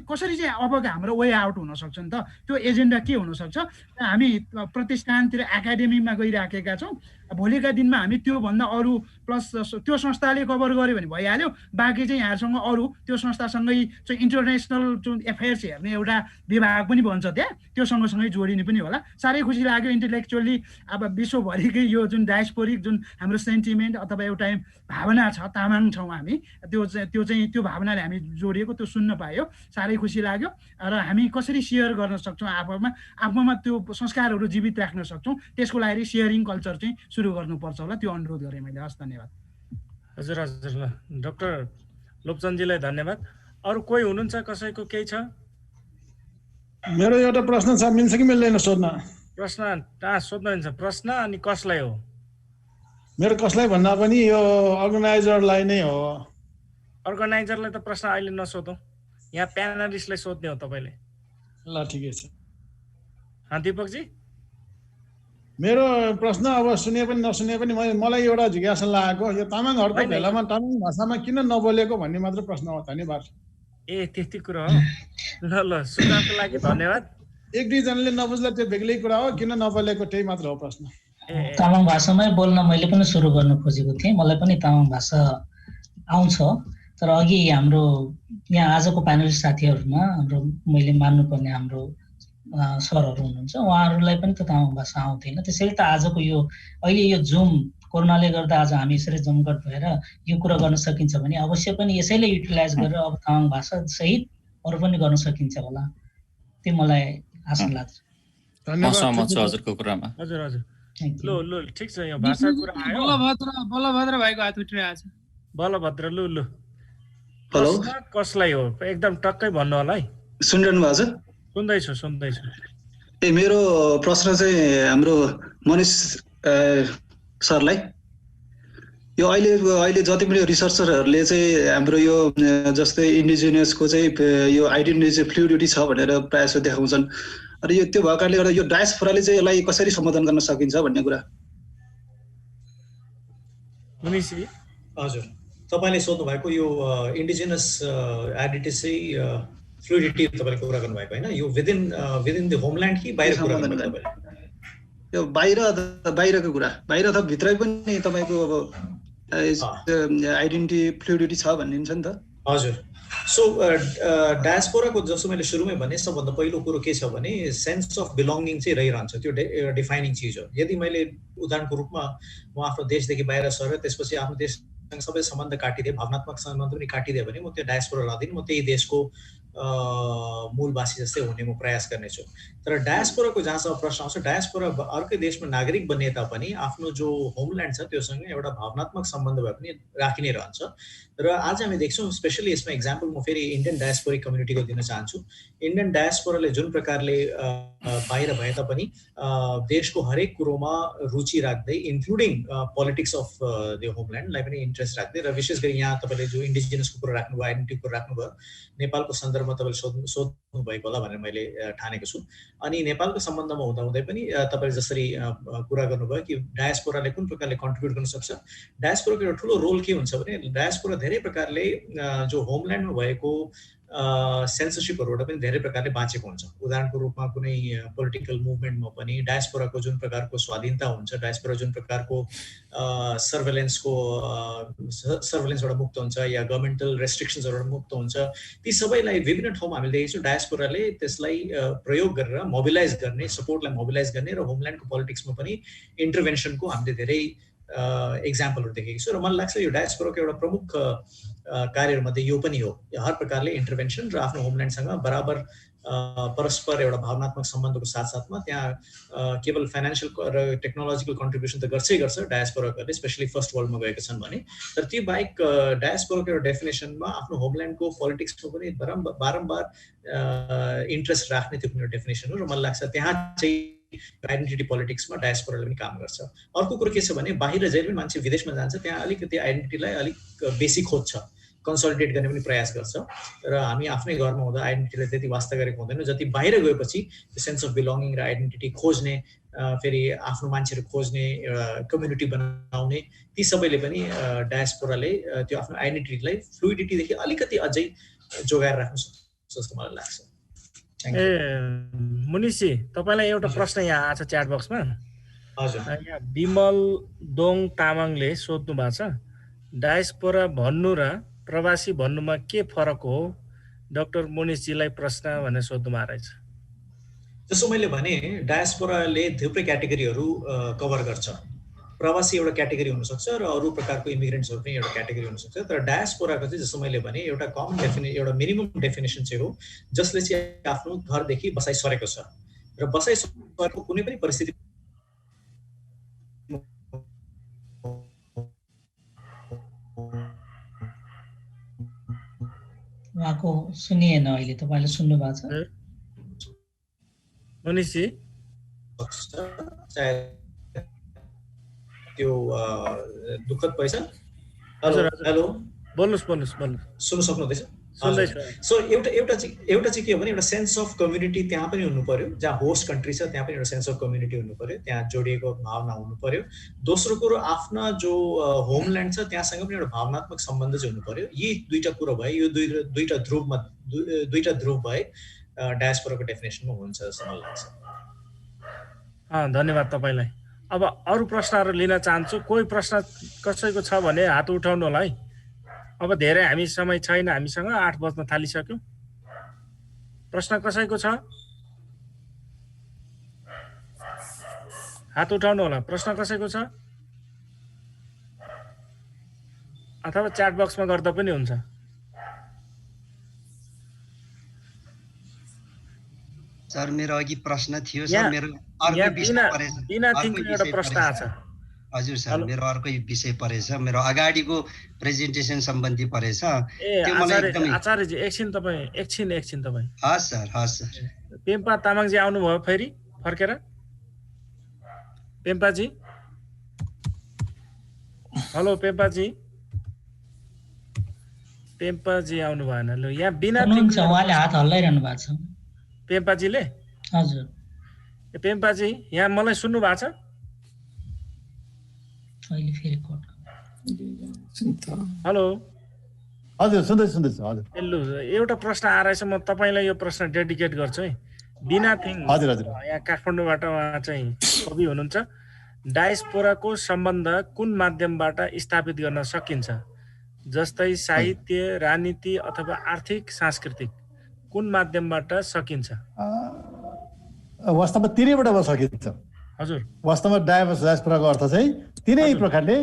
कसरी चाहिँ अबको हाम्रो वे आउट हुनसक्छ नि त, त्यो एजेन्डा के हुनसक्छ, हामी प्रतिष्ठानतिर एकाडेमीमा गइराखेका छौँ। भोलिका दिनमा हामी त्योभन्दा अरू प्लस त्यो संस्थाले कभर गर्यो भने भइहाल्यो, बाँकी चाहिँ यहाँसँग अरू त्यो संस्थासँगै चाहिँ इन्टरनेसनल जुन एफेयर्स हेर्ने एउटा विभाग पनि भन्छ त्यहाँ, त्यो सँगसँगै जोडिने पनि होला। साह्रै खुसी लाग्यो इन्टेलेक्चुअली अब विश्वभरिकै यो जुन डायस्पोरिक जुन हाम्रो सेन्टिमेन्ट अथवा एउटा भावना छ, तामाङ छौँ हामी, त्यो भावनाले हामी जोडिएको त्यो सुन्न पायो, साह्रै खुसी लाग्यो। र हामी कसरी सेयर गर्न सक्छौँ, आफूमा त्यो संस्कारहरू जीवित राख्न सक्छौँ, त्यसको लागि सेयरिङ कल्चर चाहिँ सुरु गर्नुपर्छ होला, त्यो अनुरोध गरेँ मैले। हस्, धन्यवाद। हजुर हजुर, ल डाक्टर लोप्चन्दजीलाई धन्यवाद। अरू कोही हुनुहुन्छ, कसैको केही छ? मेरो एउटा प्रश्न छ, मिल्छ कि मिल्दैन सोध्न? प्रश्न सोध्नुहुन्छ प्रश्न, अनि कसलाई हो? मेरो कसलाई भन्दा पनि यो अर्गनाइजरलाई नै हो। अर्गनाइजरलाई त प्रश्न अहिले नसोधौँ, यहाँ प्यानलिस्टलाई सोध्ने हो तपाईँले। ल ठिकै छ। दिपकजी, मेरो प्रश्न अब सुने पनि नसुने पनि मलाई एउटा जिज्ञासा लागेको, यो तामाङहरूको भेलामा तामाङ भाषामा किन नबोलेको भन्ने मात्र प्रश्न हो। धन्यवाद। ए त्यति कुरा हो, ल सुझावको लागि धन्यवाद। एक दुईजनाले नबुझ्दा त्यो बेग्लै कुरा हो, किन नबोलेको त्यही मात्र हो प्रश्न। तामाङ भाषामै बोल्न मैले पनि सुरु गर्नु खोजेको थिएँ, मलाई पनि तामाङ भाषा आउँछ, तर अघि हाम्रो यहाँ आजको प्यानलिस्ट साथीहरूमा हाम्रो मैले मान्नुपर्ने हाम्रो सरहरू हुनुहुन्छ, उहाँहरूलाई पनि त तामाङ भाषा आउँदैन। त्यसैले त आजको यो अहिले यो जुम कोरोनाले गर्दा आज हामी यसरी जमघट भएर यो कुरा गर्न सकिन्छ भने अवश्य पनि यसैले युटिलाइज गरेर अब तामाङ भाषा सहित अरू पनि गर्न सकिन्छ होला, त्यो मलाई आशा लाग्छ। सहमत छु हजुरको कुरामा। हजुर हजुर, ल ठिक छ, यो भाषा कुरा आयो। बलभद्र भाइको हात उठिरहेको छ। बलभद्र, ल हेलो, कसलाई हो एकदम टक्कै भन्नु होला है। सुनिरहनु भएको छ? सुन्दैछु। ए मेरो प्रश्न चाहिँ हाम्रो मनिष सरलाई, यो अहिले जति पनि रिसर्चरहरूले चाहिँ हाम्रो यो जस्तै इन्डिजिनियसको चाहिँ यो आइडेन्टिटी चाहिँ फ्लुइडिटी छ भनेर प्रायः जस्तो देखाउँछन्, र यो त्यो भएको कारणले गर्दा यो डायस्पोराले चाहिँ यसलाई कसरी समाधान गर्न सकिन्छ भन्ने कुरा। हजुर, तपाईँले सोध्नु भएको यो इन्डिजिनस आइडेन्टिटी चाहिँ फ्लुइडिटी तपाईँले कुरा गर्नुभएको होइन, यो विदिन द होमल्यान्ड कि बाहिर कुरा गर्नुभएको तपाईँले? यो बाहिरको कुरा, बाहिर अथवा भित्रै पनि तपाईँको अब आइडेन्टिटी फ्लुइडिटी छ भन्ने छ नि त। हजुर। सो डायस्पोराको जस्तो मैले सुरुमै भने सबभन्दा पहिलो कुरो के छ भने सेन्स अफ बिलोङ्गिङ चाहिँ रहिरहन्छ, त्यो डिफाइनिङ चिज हो। यदि मैले उदाहरणको रूपमा म आफ्नो देशदेखि बाहिर सरेर त्यसपछि आफ्नो देशसँग सबै सम्बन्ध काटिदिएँ, भावनात्मक सम्बन्ध पनि काटिदिएँ भने म त्यो डायस्पोरा लाँदिनँ, म त्यही देशको मूलवासी जस्तै हुने म प्रयास गर्नेछु। तर डायस्पोराको जहाँसम्म प्रश्न आउँछ, डायस्पोरा अर्कै देशमा नागरिक बनिए तापनि आफ्नो जो होमल्यान्ड छ त्योसँग एउटा भावनात्मक सम्बन्ध भए पनि राखि नै रहन्छ। र आज हामी देख्छौँ, स्पेसली यसमा इक्जाम्पल म फेरि इन्डियन डायस्पोरिक कम्युनिटीको दिन चाहन्छु। इन्डियन डायस्पोराले जुन प्रकारले बाहिर भए तापनि देशको हरेक कुरोमा रुचि राख्दै, इन्क्लुडिङ पोलिटिक्स अफ द होमल्यान्डलाई पनि इन्ट्रेस्ट राख्दै, र विशेष गरी यहाँ तपाईँले जो इन्डिजिनसको कुरा राख्नुभयो, आइडेन्टिटीको कुरा राख्नुभयो, नेपालको सन्दर्भमा तपाईँले सोध्नु भएको होला भनेर मैले ठानेको छु। अनि नेपालको सम्बन्धमा हुँदाहुँदै पनि तपाईँले जसरी कुरा गर्नुभयो कि डायस्पोराले कुन प्रकारले कन्ट्रिब्युट गर्न सक्छ, डायस्पोराको एउटा ठुलो रोल के हुन्छ भने डायस्पोरा धेरै प्रकारले जो होमल्यान्डमा भएको सेन्सरसिपहरूबाट पनि धेरै प्रकारले बाँचेको हुन्छ। उदाहरणको रूपमा कुनै पोलिटिकल मुभमेन्टमा पनि डायस्पोराको जुन प्रकारको स्वाधीनता हुन्छ, डायस्पोरा जुन प्रकारको सर्भेलेन्सबाट मुक्त हुन्छ या गभर्मेन्टल रेस्ट्रिक्सन्सबाट मुक्त हुन्छ, ती सबैलाई विभिन्न ठाउँमा हामीले देखेको छौँ डायस्पोराले त्यसलाई प्रयोग गरेर मोबिलाइज गर्ने, सपोर्टलाई मोबिलाइज गर्ने र होमल्यान्डको पोलिटिक्समा पनि इन्टरभेन्सनको हामीले धेरै एक्जाम्पलहरू देखेको छु। र मलाई लाग्छ यो डायस्पोराको एउटा प्रमुख कार्यहरूमध्ये यो पनि हो, हर प्रकारले इन्टरभेन्सन र आफ्नो होमल्यान्डसँग बराबर परस्पर एउटा भावनात्मक सम्बन्धको साथसाथमा त्यहाँ केवल फाइनेन्सियल र टेक्नोलोजिकल कन्ट्रिब्युसन त गर्छै गर्छ डायस्पोराहरूले, स्पेसली फर्स्ट वर्ल्डमा गएका छन् भने। तर त्यो बाहेक डायस्पोराको एउटा डेफिनेसनमा आफ्नो होमल्यान्डको पोलिटिक्समा पनि बारम्बार इन्ट्रेस्ट राख्ने त्यो पनि एउटा डेफिनेसन हो। र मलाई लाग्छ त्यहाँ चाहिँ आइडेन्टिटी पोलिटिक्समा डायस्पोराले पनि काम गर्छ। अर्को कुरो के छ भने बाहिर जहिले पनि मान्छे विदेशमा जान्छ, त्यहाँ अलिकति आइडेन्टिटीलाई अलिक बेसी खोज्छ, कन्सोलिडेट गर्ने पनि प्रयास गर्छ। र हामी आफ्नै घरमा हुँदा आइडेन्टिटीलाई त्यति वास्ता गरेको हुँदैन, जति बाहिर गएपछि त्यो सेन्स अफ बिलोङ्गिङ र आइडेन्टिटी खोज्ने, फेरि आफ्नो मान्छेहरू खोज्ने, एउटा कम्युनिटी बनाउने, ती सबैले पनि डायस्पोराले त्यो आफ्नो आइडेन्टिटीलाई फ्लुइडिटीदेखि अलिकति अझै जोगाएर राख्नु सक्छ जस्तो मलाई लाग्छ। मुनिसी, तपाईँलाई एउटा प्रश्न यहाँ आएको छ च्याट बक्समा। हजुर। यहाँ विमल दोङ तामाङले सोध्नु भएको छ, डायस्पोरा भन्नु र प्रवासी भन्नुमा के फरक हो? डाक्टर मुनिसजीलाई प्रश्न भनेर सोध्नु भएको रहेछ। जस्तो मैले भने डायस्पोराले थुप्रै क्याटेगोरीहरू कभर गर्छ। प्रवासी एउटा क्याटेगोरी हुनसक्छ र अरू प्रकारको इमिग्रेन्ट्सहरू पनि एउटा क्याटेगोरी हुनसक्छ। तर डायस्पोराको चाहिँ जस्तो मैले भने एउटा कमन एउटा मिनिमम डेफिनेसन चाहिँ हो जसले चाहिँ आफ्नो घरदेखि बसाइ सरेको छ र बसाइ सरेको कुनै पनि परिस्थिति उहाँको सुनिएन, अहिले तपाईँले सुन्नु भएको छ मनिषजी? त्यो दुःखद पैसा। हेलो, बोल्नुस्। सुन्नु सक्नुहुँदैछ? सो एउटा चाहिँ के हो भने एउटा सेन्स अफ कम्युनिटी त्यहाँ पनि हुनु पर्यो, जहाँ होस्ट कन्ट्री छ त्यहाँ पनि एउटा सेन्स अफ कम्युनिटी हुनु पर्यो, त्यहाँ जोडिएको भावना हुनु पर्यो। दोस्रो कुरो आफ्ना जो होमल्यान्ड छ त्यहाँसँग पनि एउटा भावनात्मक सम्बन्ध चाहिँ हुनु पर्यो। यी दुईटा कुरो भए, यो दुईटा ध्रुव भए डायस्पोराको डेफिनेसनमा हुन्छ जस्तो मलाई लाग्छ। धन्यवाद तपाईँलाई। अब अरू प्रश्नहरू लिन चाहन्छु। कोही प्रश्न कसैको छ भने हात उठाउनु होला है। अब धेरै हामी समय छैन, हामीसँग 8 बज्न थालिसक्यो। प्रश्न कसैको छ? हात उठाउनु होला। प्रश्न कसैको छ? अथवा च्याट बक्समा गर्दा पनि हुन्छ। सर मेरो अघि प्रश्न थियो सर, मेरो अर्को विषय परेछ। एउटा प्रश्न आछ। हजुर सर, मेरो अर्कै विषय परेछ, मेरो अगाडिको प्रेजेन्टेसन सम्बन्धी परेछ। त्यो मलाई एकदमै आचार्यजी एकछिन तपाईँ। हस् सर। पेम्पा तामाङजी आउनुभयो फेरि फर्केर? पेम्पाजी, हेलो पेम्पाजी आउनु भएन। ल यहाँ बिना उहाँले हात हल्लाइरहनु भएको छ। पेम्पाजीले? हजुर। पेम्पाजी यहाँ मलाई सुन्नु भएको छ? अहिले फेरि हेलो, हजुर सुन्दैछु हजुर। हेलो, एउटा प्रश्न आएछ, म तपाईँलाई यो प्रश्न डेडिकेट गर्छु है। बिना थिङ, हजुर। यहाँ काठमाडौँबाट उहाँ चाहिँ कवि हुनुहुन्छ। डायस्पोराको सम्बन्ध कुन माध्यमबाट स्थापित गर्न सकिन्छ, जस्तै साहित्य, राजनीति अथवा आर्थिक सांस्कृतिक कुन माध्यमबाट सकिन्छ? वास्तवमा तिनैबाट सकिन्छ। हजुर, वास्तवमा डायस्पोराको अर्थ चाहिँ तिनै प्रकारले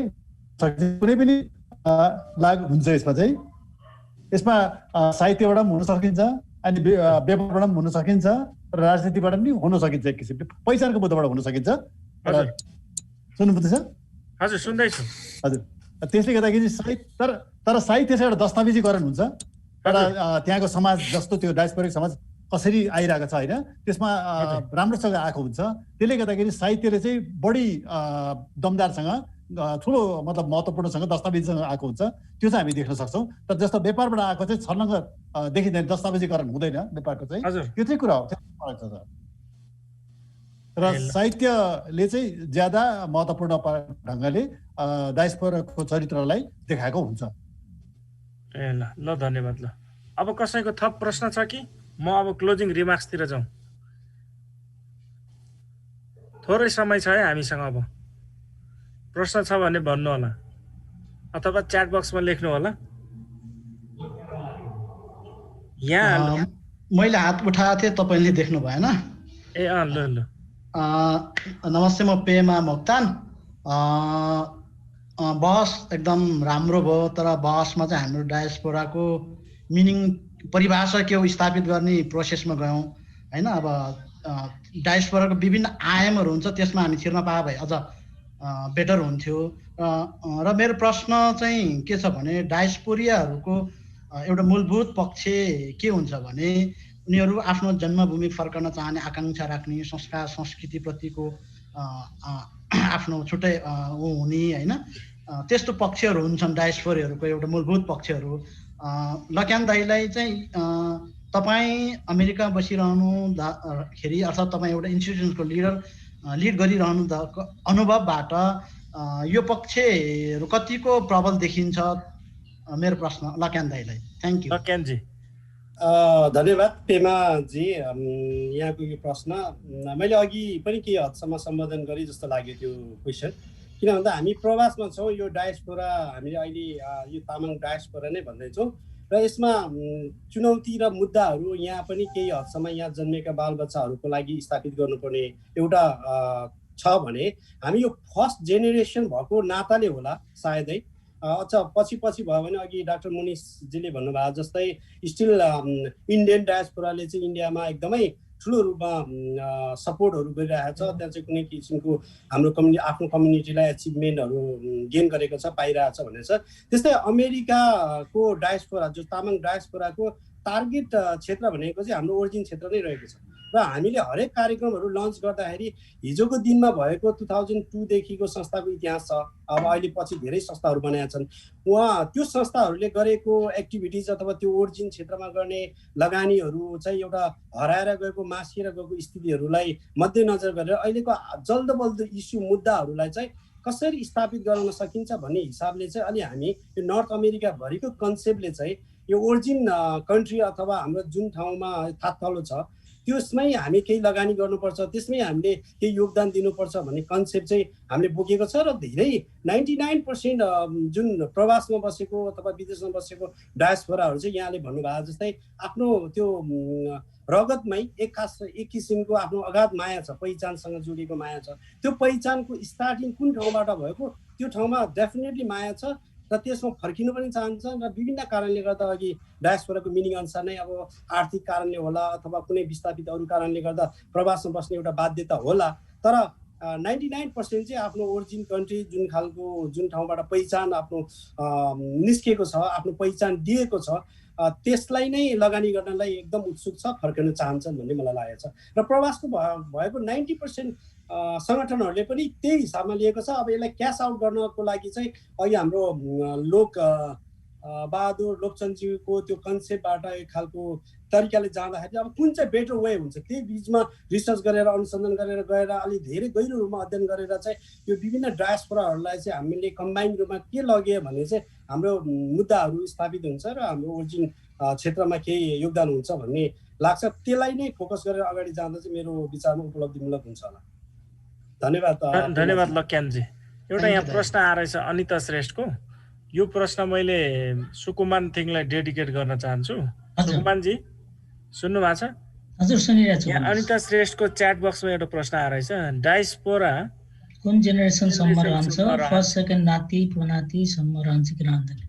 सकिन्छ। कुनै पनि लागु हुन्छ यसमा चाहिँ। यसमा साहित्यबाट पनि हुन सकिन्छ, अनि व्यापारबाट पनि हुन सकिन्छ, र राजनीतिबाट पनि हुन सकिन्छ। एक किसिमले पहिचानको मुद्दाबाट हुन सकिन्छ। सुन्नु पर्दैछ? हजुर, सुन्दैछु। हजुर, त्यसले गर्दाखेरि तर साहित्य चाहिँ एउटा दस्तावेजीकरण हुन्छ। तर त्यहाँको समाज जस्तो त्यो डायस्पोरिक समाज कसरी आइरहेको छ होइन, त्यसमा राम्रोसँग आएको हुन्छ। त्यसले गर्दाखेरि साहित्यले चाहिँ बढी दमदारसँग, ठुलो मतलब महत्त्वपूर्णसँग, दस्तावेजीसँग आएको हुन्छ। त्यो चाहिँ हामी देख्न सक्छौँ। तर जस्तो व्यापारबाट आएको चाहिँ छर्लङ्ग देखिँदैन, दस्तावेजीकरण हुँदैन व्यापारको चाहिँ। त्यो चाहिँ कुरा हो, फरक छ। र साहित्यले चाहिँ ज्यादा महत्त्वपूर्ण ढङ्गले डायस्पोराको चरित्रलाई देखाएको हुन्छ। ए ल धन्यवाद। ल अब कसैको थप प्रश्न छ कि म अब क्लोजिङ रिमार्क्सतिर जाउँ? थोरै समय छ है हामीसँग। अब प्रश्न छ भने भन्नु होला अथवा च्याट बक्समा लेख्नु होला। यहाँ मैले हात उठाएको थिएँ, तपाईँले देख्नु भएन? ए ल ल। नमस्ते, म पेमा मोक्तान। बहस एकदम राम्रो भयो, तर बहसमा चाहिँ हाम्रो डायस्पोराको मिनिङ परिभाषा के हो स्थापित गर्ने प्रोसेसमा गयौँ होइन। अब डायस्पोराको विभिन्न आयामहरू हुन्छ, त्यसमा हामी छिर्न पाए भए अझ बेटर हुन्थ्यो। र मेरो प्रश्न चाहिँ के छ भने डायस्पोरियाहरूको एउटा मूलभूत पक्ष के हुन्छ भने उनीहरू आफ्नो जन्मभूमि फर्कन चाहने आकाङ्क्षा राख्ने, संस्कार संस्कृतिप्रतिको आफ्नो छुट्टै हुने होइन, त्यस्तो पक्षहरू हुन्छन् डायस्पोराहरूको एउटा मूलभूत पक्षहरू। लक्यान दाईलाई चाहिँ तपाईँ अमेरिका बसिरहनुखेरि अर्थात् तपाईँ एउटा इन्स्टिट्युसनको लिड गरिरहनु अनुभवबाट यो पक्षहरू कतिको प्रबल देखिन्छ? मेरो प्रश्न लक्यान दाईलाई। Thank you. लक्यानजी धन्यवाद। पेमाजी, यहाँको यो प्रश्न मैले अघि पनि केही हदसम्म सम्बोधन गरेँ जस्तो लाग्यो त्यो क्वेसन। किन भन्दा हामी प्रवासमा छौँ, यो डायस्पोरा हामीले अहिले यो तामाङ डायस्पोरा नै भन्दैछौँ, र यसमा चुनौती र मुद्दाहरू यहाँ पनि केही हदसम्म यहाँ जन्मेका बालबच्चाहरूको लागि स्थापित गर्नुपर्ने एउटा छ भने हामी यो फर्स्ट जेनेरेसन भएको नाताले होला सायदै। अच्छा पछि भयो भने अघि डाक्टर मुनिसजीले भन्नुभयो जस्तै स्टिल इन्डियन डायस्पोराले चाहिँ इन्डियामा एकदमै ठुलो रूपमा सपोर्टहरू गरिरहेको छ। त्यहाँ चाहिँ कुनै किसिमको हाम्रो आफ्नो कम्युनिटीलाई एचिभमेन्टहरू गेन गरेको छ, पाइरहेको छ भनेर छ। त्यस्तै अमेरिकाको डायस्पोरा जो तामाङ डायस्पोराको टार्गेट क्षेत्र भनेको चाहिँ हाम्रो ओरिजिन क्षेत्र नै रहेको छ। र हामीले हरेक कार्यक्रमहरू लन्च गर्दाखेरि हिजोको दिनमा भएको 2002 देखिको संस्थाको इतिहास छ। अब अहिले पछि धेरै संस्थाहरू बनाएका छन्। त्यो संस्थाहरूले गरेको एक्टिभिटिज अथवा त्यो ओरिजिन क्षेत्रमा गर्ने लगानीहरू चाहिँ एउटा हराएर गएको, मासिएर गएको स्थितिहरूलाई मध्यनजर गरेर अहिलेको जल्दो बल्दो इस्यु मुद्दाहरूलाई चाहिँ कसरी स्थापित गराउन सकिन्छ भन्ने हिसाबले चाहिँ अलि हामी यो नर्थ अमेरिकाभरिको कन्सेप्टले चाहिँ यो ओरिजिन कन्ट्री अथवा हाम्रो जुन ठाउँमा थातथलो छ त्यसमै हामी केही लगानी गर्नुपर्छ, त्यसमै हामीले केही योगदान दिनुपर्छ भन्ने कन्सेप्ट चाहिँ हामीले बोकेको छ। र धेरै 99% जुन प्रवासमा बसेको अथवा विदेशमा बसेको डायस्पोराहरू चाहिँ यहाँले भन्नुभयो जस्तै आफ्नो त्यो रगतमै एक किसिमको आफ्नो अगाध माया छ, पहिचानसँग जोडिएको माया छ। त्यो पहिचानको स्टार्टिङ कुन ठाउँबाट भएको त्यो ठाउँमा डेफिनेटली माया छ र त्यसमा फर्किनु पनि चाहन्छन्। र विभिन्न कारणले गर्दा अघि डायस्पोराको मिनिङ अनुसार नै अब आर्थिक कारणले होला अथवा कुनै विस्थापित अरू कारणले गर्दा प्रवासमा बस्ने एउटा बाध्यता होला, तर 99% चाहिँ आफ्नो ओरिजिन कन्ट्री जुन ठाउँबाट पहिचान आफ्नो निस्केको छ, आफ्नो पहिचान दिएको छ, त्यसलाई नै लगानी गर्नलाई एकदम उत्सुक छ, फर्कन चाहन्छन् भन्ने मलाई लागेको छ। र प्रवासको भएको 90% सङ्गठनहरूले पनि त्यही हिसाबमा लिएको छ। अब यसलाई क्यास आउट गर्नको लागि चाहिँ अघि हाम्रो बहादुर लोकचन्दजीको त्यो कन्सेप्टबाट एक खालको तरिकाले जाँदाखेरि अब कुन चाहिँ बेटर वे हुन्छ त्यही बिचमा रिसर्च गरेर अनुसन्धान गरेर गएर अलि धेरै गहिरो रूपमा अध्ययन गरेर चाहिँ यो विभिन्न डायस्पोराहरूलाई चाहिँ हामीले कम्बाइन रूपमा के लग्यो भने चाहिँ हाम्रो मुद्दाहरू स्थापित हुन्छ र हाम्रो ओरिजिन क्षेत्रमा केही योगदान हुन्छ भन्ने लाग्छ। त्यसलाई नै फोकस गरेर अगाडि जाँदा चाहिँ मेरो विचारमा उपलब्धिमूलक हुन्छ होला। धन्यवाद लक्यानजी। एउटा यहाँ प्रश्न आएछ अनिता श्रेष्ठको। यो प्रश्न मैले सुकुमान थिङलाई डेडिकेट गर्न चाहन्छु। सुकुमानजी सुन्नु भएको छ? हजुर सुनिरहेको छु। यहाँ अनिता श्रेष्ठको च्याट बक्समा एउटा प्रश्न आएछ, डायस्पोरा कुन जेनेरेसनसम्म रहन्छ? फर्स्ट सेकेन्ड नाति पोनातिसम्म रहन्छ कि रहँदैन?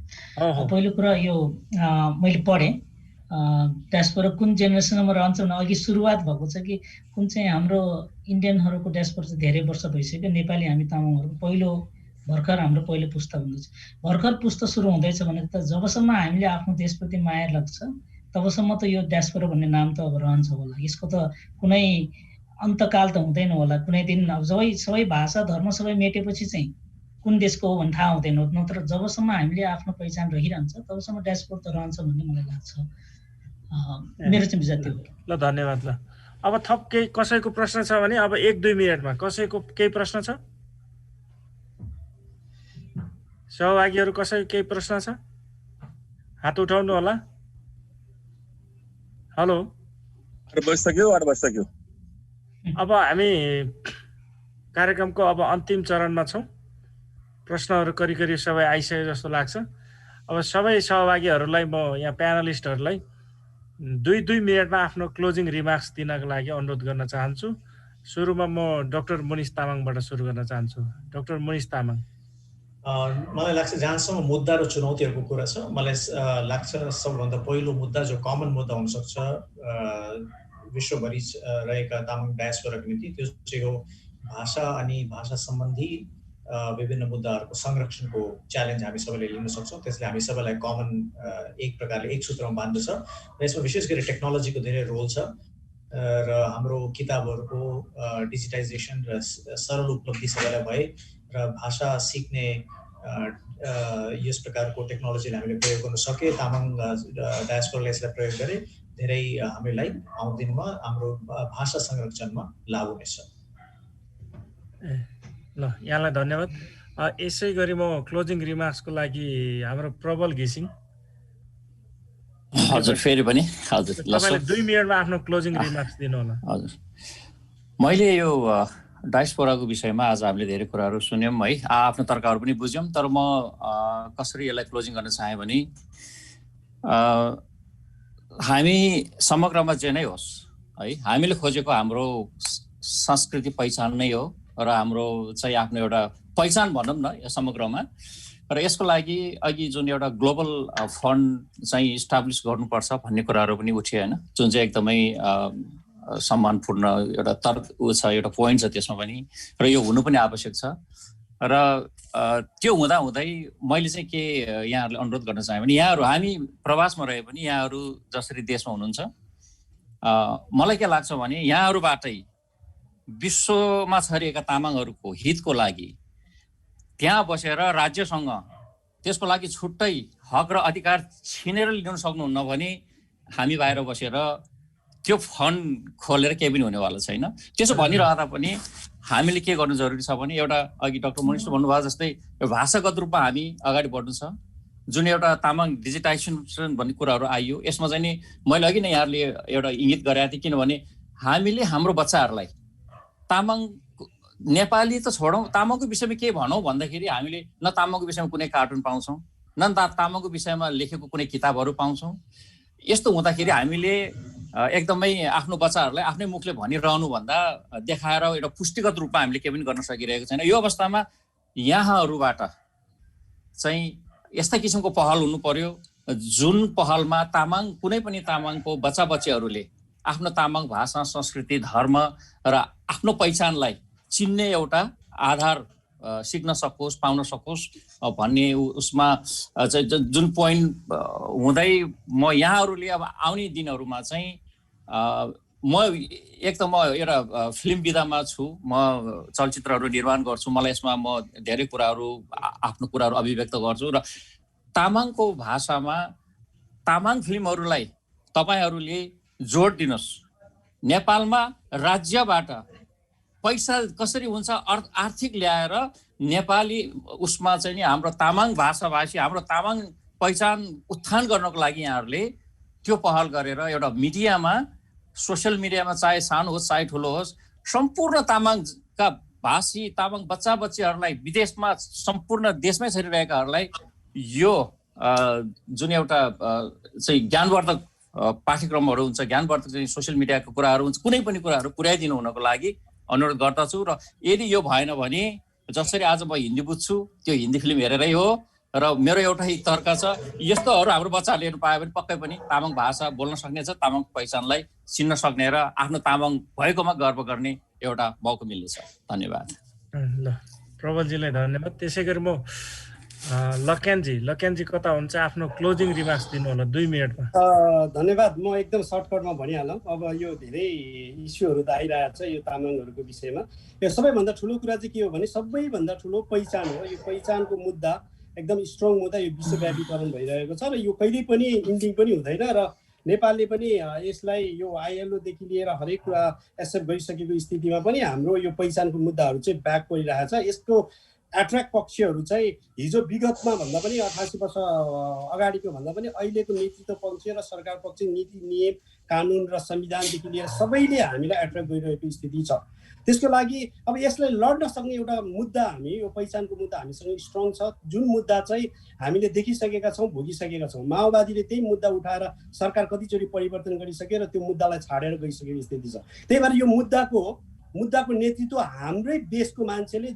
पहिलो कुरा यो मैले पढेँ, डायस्पोरा कुन जेनेरेसनमा रहन्छ भने अघि सुरुवात भएको छ कि कुन चाहिँ हाम्रो इन्डियनहरूको डायस्पोरा चाहिँ धेरै वर्ष भइसक्यो। नेपाली हामी तामाङहरूको पहिलो भर्खर हाम्रो पहिलो पुस्ता हुँदैछ। भर्खर पुस्ता सुरु हुँदैछ भने त जबसम्म हामीले आफ्नो देशप्रति माया लाग्छ तबसम्म त यो डायस्पोरा भन्ने नाम त अब रहन्छ होला। यसको त कुनै अन्तकाल त हुँदैन होला। कुनै दिन अब सबै भाषा धर्म सबै मेटेपछि चाहिँ कुन देशको हो भन्ने थाहा हुँदैन। नत्र जबसम्म हामीले आफ्नो पहिचान रहिरहन्छ तबसम्म डायस्पोरा त रहन्छ भन्ने मलाई लाग्छ। मेरो चाहिँ विचार त्यो हो। ल धन्यवाद। ल अब थप केही कसैको प्रश्न छ भने अब 1-2 मिनेटमा कसैको केही प्रश्न छ? सहभागीहरू कसैको केही प्रश्न छ? हात उठाउनु होला। हेलो, 8 बजिसक्यो। अब हामी कार्यक्रमको अब अन्तिम चरणमा छौँ। प्रश्नहरू करिब सबै आइसक्यो जस्तो लाग्छ। अब सबै सहभागीहरूलाई म यहाँ प्यानलिस्टहरूलाई 2-2 मिनेटमा आफ्नो क्लोजिङ रिमार्क्स दिनको लागि अनुरोध गर्न चाहन्छु। सुरुमा म डाक्टर मुनिस तामाङबाट सुरु गर्न चाहन्छु। डाक्टर मुनिस तामाङ। मलाई लाग्छ जहाँसम्म मुद्दा र चुनौतीहरूको कुरा छ, मलाई लाग्छ सबभन्दा पहिलो मुद्दा जो कमन मुद्दा हुनसक्छ विश्वभरि रहेका तामाङ डायस्पोराको निम्ति त्यो चाहिँ हो भाषा अनि भाषा सम्बन्धी विभिन्न मुद्दाहरूको संरक्षणको च्यालेन्ज हामी सबैले लिन सक्छौँ। त्यसले हामी सबैलाई कमन एक प्रकारले एक सूत्रमा बाँध्दछ र यसमा विशेष गरी टेक्नोलोजीको धेरै रोल छ र हाम्रो किताबहरूको डिजिटाइजेसन र सरल उपलब्धि सबैलाई भए र भाषा सिक्ने यस प्रकारको टेक्नोलोजीलाई हामीले प्रयोग गर्न सके तामाङ डायस्पोराले यसलाई प्रयोग गरे धेरै हामीलाई आउँदो दिनमा हाम्रो भाषा संरक्षणमा लाभ हुनेछ। ल यहाँलाई धन्यवाद। यसै गरी म क्लोजिङ रिमार्क्सको लागि हाम्रो प्रबल घिसिङ। हजुर फेरि पनि हजुर तपाईले 2 मिनेटमा आफ्नो क्लोजिङ रिमार्क्स दिनु होला। हजुर मैले यो डायस्पोराको विषयमा आज हामीले धेरै कुराहरू सुन्यौँ है, आफ्नो तर्कहरू पनि बुझ्यौँ। तर म कसरी यसलाई क्लोजिङ गर्न चाहेँ भने हामी समग्रमा जे नै होस् है, हामीले खोजेको हाम्रो संस्कृति पहिचान नै हो र हाम्रो चाहिँ आफ्नो एउटा पहिचान भनौँ न यो समग्रमा। र यसको लागि अघि जुन एउटा ग्लोबल फन्ड चाहिँ इस्टाब्लिस गर्नुपर्छ भन्ने कुराहरू पनि उठ्यो होइन, जुन चाहिँ एकदमै सम्मानपूर्ण एउटा तर्क छ, एउटा पोइन्ट छ त्यसमा पनि, र यो हुनु पनि आवश्यक छ। र त्यो हुँदाहुँदै मैले चाहिँ के यहाँहरूले अनुरोध गर्न चाहेँ भने यहाँहरू हामी प्रवासमा रहे पनि यहाँहरू जसरी देशमा हुनुहुन्छ मलाई के लाग्छ भने यहाँहरूबाटै विश्वमा छरिएका तामाङहरूको हितको लागि त्यहाँ बसेर राज्यसँग त्यसको लागि छुट्टै हक र अधिकार छिनेर लिन सक्नुहुन्न भने हामी बाहिर बसेर त्यो फन्ड खोलेर केही पनि हुनेवाला छैन। त्यसो भनिरहँदा पनि हामीले के गर्नु जरुरी छ भने एउटा अघि डाक्टर मनिषले भन्नुभयो जस्तै भाषागत रूपमा हामी अगाडि बढ्नु छ। जुन एउटा तामाङ डिजिटाइजेसन भन्ने कुराहरू आइयो यसमा चाहिँ नि मैले अघि नै यहाँहरूले एउटा इङ्गित गरेको थिएँ, किनभने हामीले हाम्रो बच्चाहरूलाई तामाङ नेपाली त छोडौँ तामाङको विषयमा के भनौँ भन्दाखेरि हामीले न तामाङको विषयमा कुनै कार्टुन पाउँछौँ न तामाङको विषयमा लेखेको कुनै किताबहरू पाउँछौँ। यस्तो हुँदाखेरि हामीले एकदमै आफ्नो बच्चाहरूलाई आफ्नै मुखले भनिरहनुभन्दा देखाएर एउटा पुष्टिगत रूपमा हामीले केही पनि गर्न सकिरहेको छैन। यो अवस्थामा यहाँहरूबाट चाहिँ यस्ता किसिमको पहल हुनु पर्यो जुन पहलमा तामाङ कुनै पनि तामाङको बच्चा बच्चीहरूले आफ्नो तामाङ भाषा संस्कृति धर्म र आफ्नो पहिचानलाई चिन्ने एउटा आधार सिक्न सकोस् पाउन सकोस् भन्ने उसमा चाहिँ जुन पोइन्ट हुँदै म यहाँहरूले अब आउने दिनहरूमा चाहिँ म एक त म एउटा फिल्म विधामा छु, म चलचित्रहरू निर्माण गर्छु, मलाई यसमा म धेरै कुराहरू आफ्नो कुराहरू अभिव्यक्त गर्छु र तामाङको भाषामा तामाङ फिल्महरूलाई तपाईहरूले जोड दिनुहोस्। नेपालमा राज्यबाट पैसा कसरी हुन्छ आर्थिक ल्याएर नेपाली उसमा चाहिँ नि हाम्रो तामाङ भाषाभाषी हाम्रो तामाङ पहिचान उत्थान गर्नको लागि यहाँहरूले त्यो पहल गरेर एउटा मिडियामा सोसियल मिडियामा चाहे सानो होस् चाहे ठुलो होस् सम्पूर्ण तामाङका भाषी तामाङ बच्चा बच्चीहरूलाई विदेशमा सम्पूर्ण देशमै छरिरहेकाहरूलाई यो जुन एउटा चाहिँ ज्ञानवर्धक पाठ्यक्रमहरू हुन्छ, ज्ञानवर्धक चाहिँ सोसियल मिडियाको कुराहरू हुन्छ, कुनै पनि कुराहरू पुर्याइदिनु हुनको लागि अनुरोध गर्दछु। र यदि यो भएन भने जसरी आज म हिन्दी बुझ्छु त्यो हिन्दी फिल्म हेरेरै हो। र मेरो एउटा तर्क छ, यस्तोहरू हाम्रो बच्चाहरूले हेर्नु पायो भने पक्कै पनि तामाङ भाषा बोल्न सक्नेछ, तामाङ पहिचानलाई चिन्न सक्ने र आफ्नो तामाङ भएकोमा गर्व गर्ने एउटा मौका मिल्नेछ। धन्यवाद। ल प्रबलजीलाई धन्यवाद। त्यसै गरी म लक्यानजी कता हुन्छ, आफ्नो क्लोजिङ रिमार्क्स दिनु होला 2 मिनेटमा। धन्यवाद। म एकदम सर्टकटमा भनिहालौँ। अब यो धेरै इस्युहरू त आइरहेको छ यो तामाङहरूको विषयमा। यो सबैभन्दा ठुलो कुरा चाहिँ के हो भने सबैभन्दा ठुलो पहिचान हो। यो पहिचानको मुद्दा एकदम स्ट्रङ मुद्दा, यो विश्वव्यापीकरण भइरहेको छ र यो कहिल्यै पनि इन्डिङ पनि हुँदैन र नेपालले पनि यसलाई यो आइएलओदेखि लिएर हरेक कुरा एक्सेप्ट गरिसकेको स्थितिमा पनि हाम्रो यो पहिचानको मुद्दाहरू चाहिँ ब्याक परिरहेको छ। यसको एट्र्याक्ट पक्षहरू चाहिँ हिजो विगतमा भन्दा पनि 88 वर्ष अगाडिको भन्दा पनि अहिलेको नेतृत्व पक्ष र सरकार पक्ष, नीति नियम कानुन र संविधानदेखि लिएर सबैले हामीलाई एट्र्याक्ट गरिरहेको स्थिति छ। त्यसको लागि अब यसलाई लड्न सक्ने एउटा मुद्दा हामी यो पहिचानको मुद्दा हामीसँग स्ट्रङ छ, जुन मुद्दा चाहिँ हामीले देखिसकेका छौँ, भोगिसकेका छौँ। माओवादीले त्यही मुद्दा उठाएर सरकार कतिचोटि परिवर्तन गरिसके र त्यो मुद्दालाई छाडेर गइसकेको स्थिति छ। त्यही भएर यो मुद्दाको नेतृत्व हाम्रै देशको मान्छेले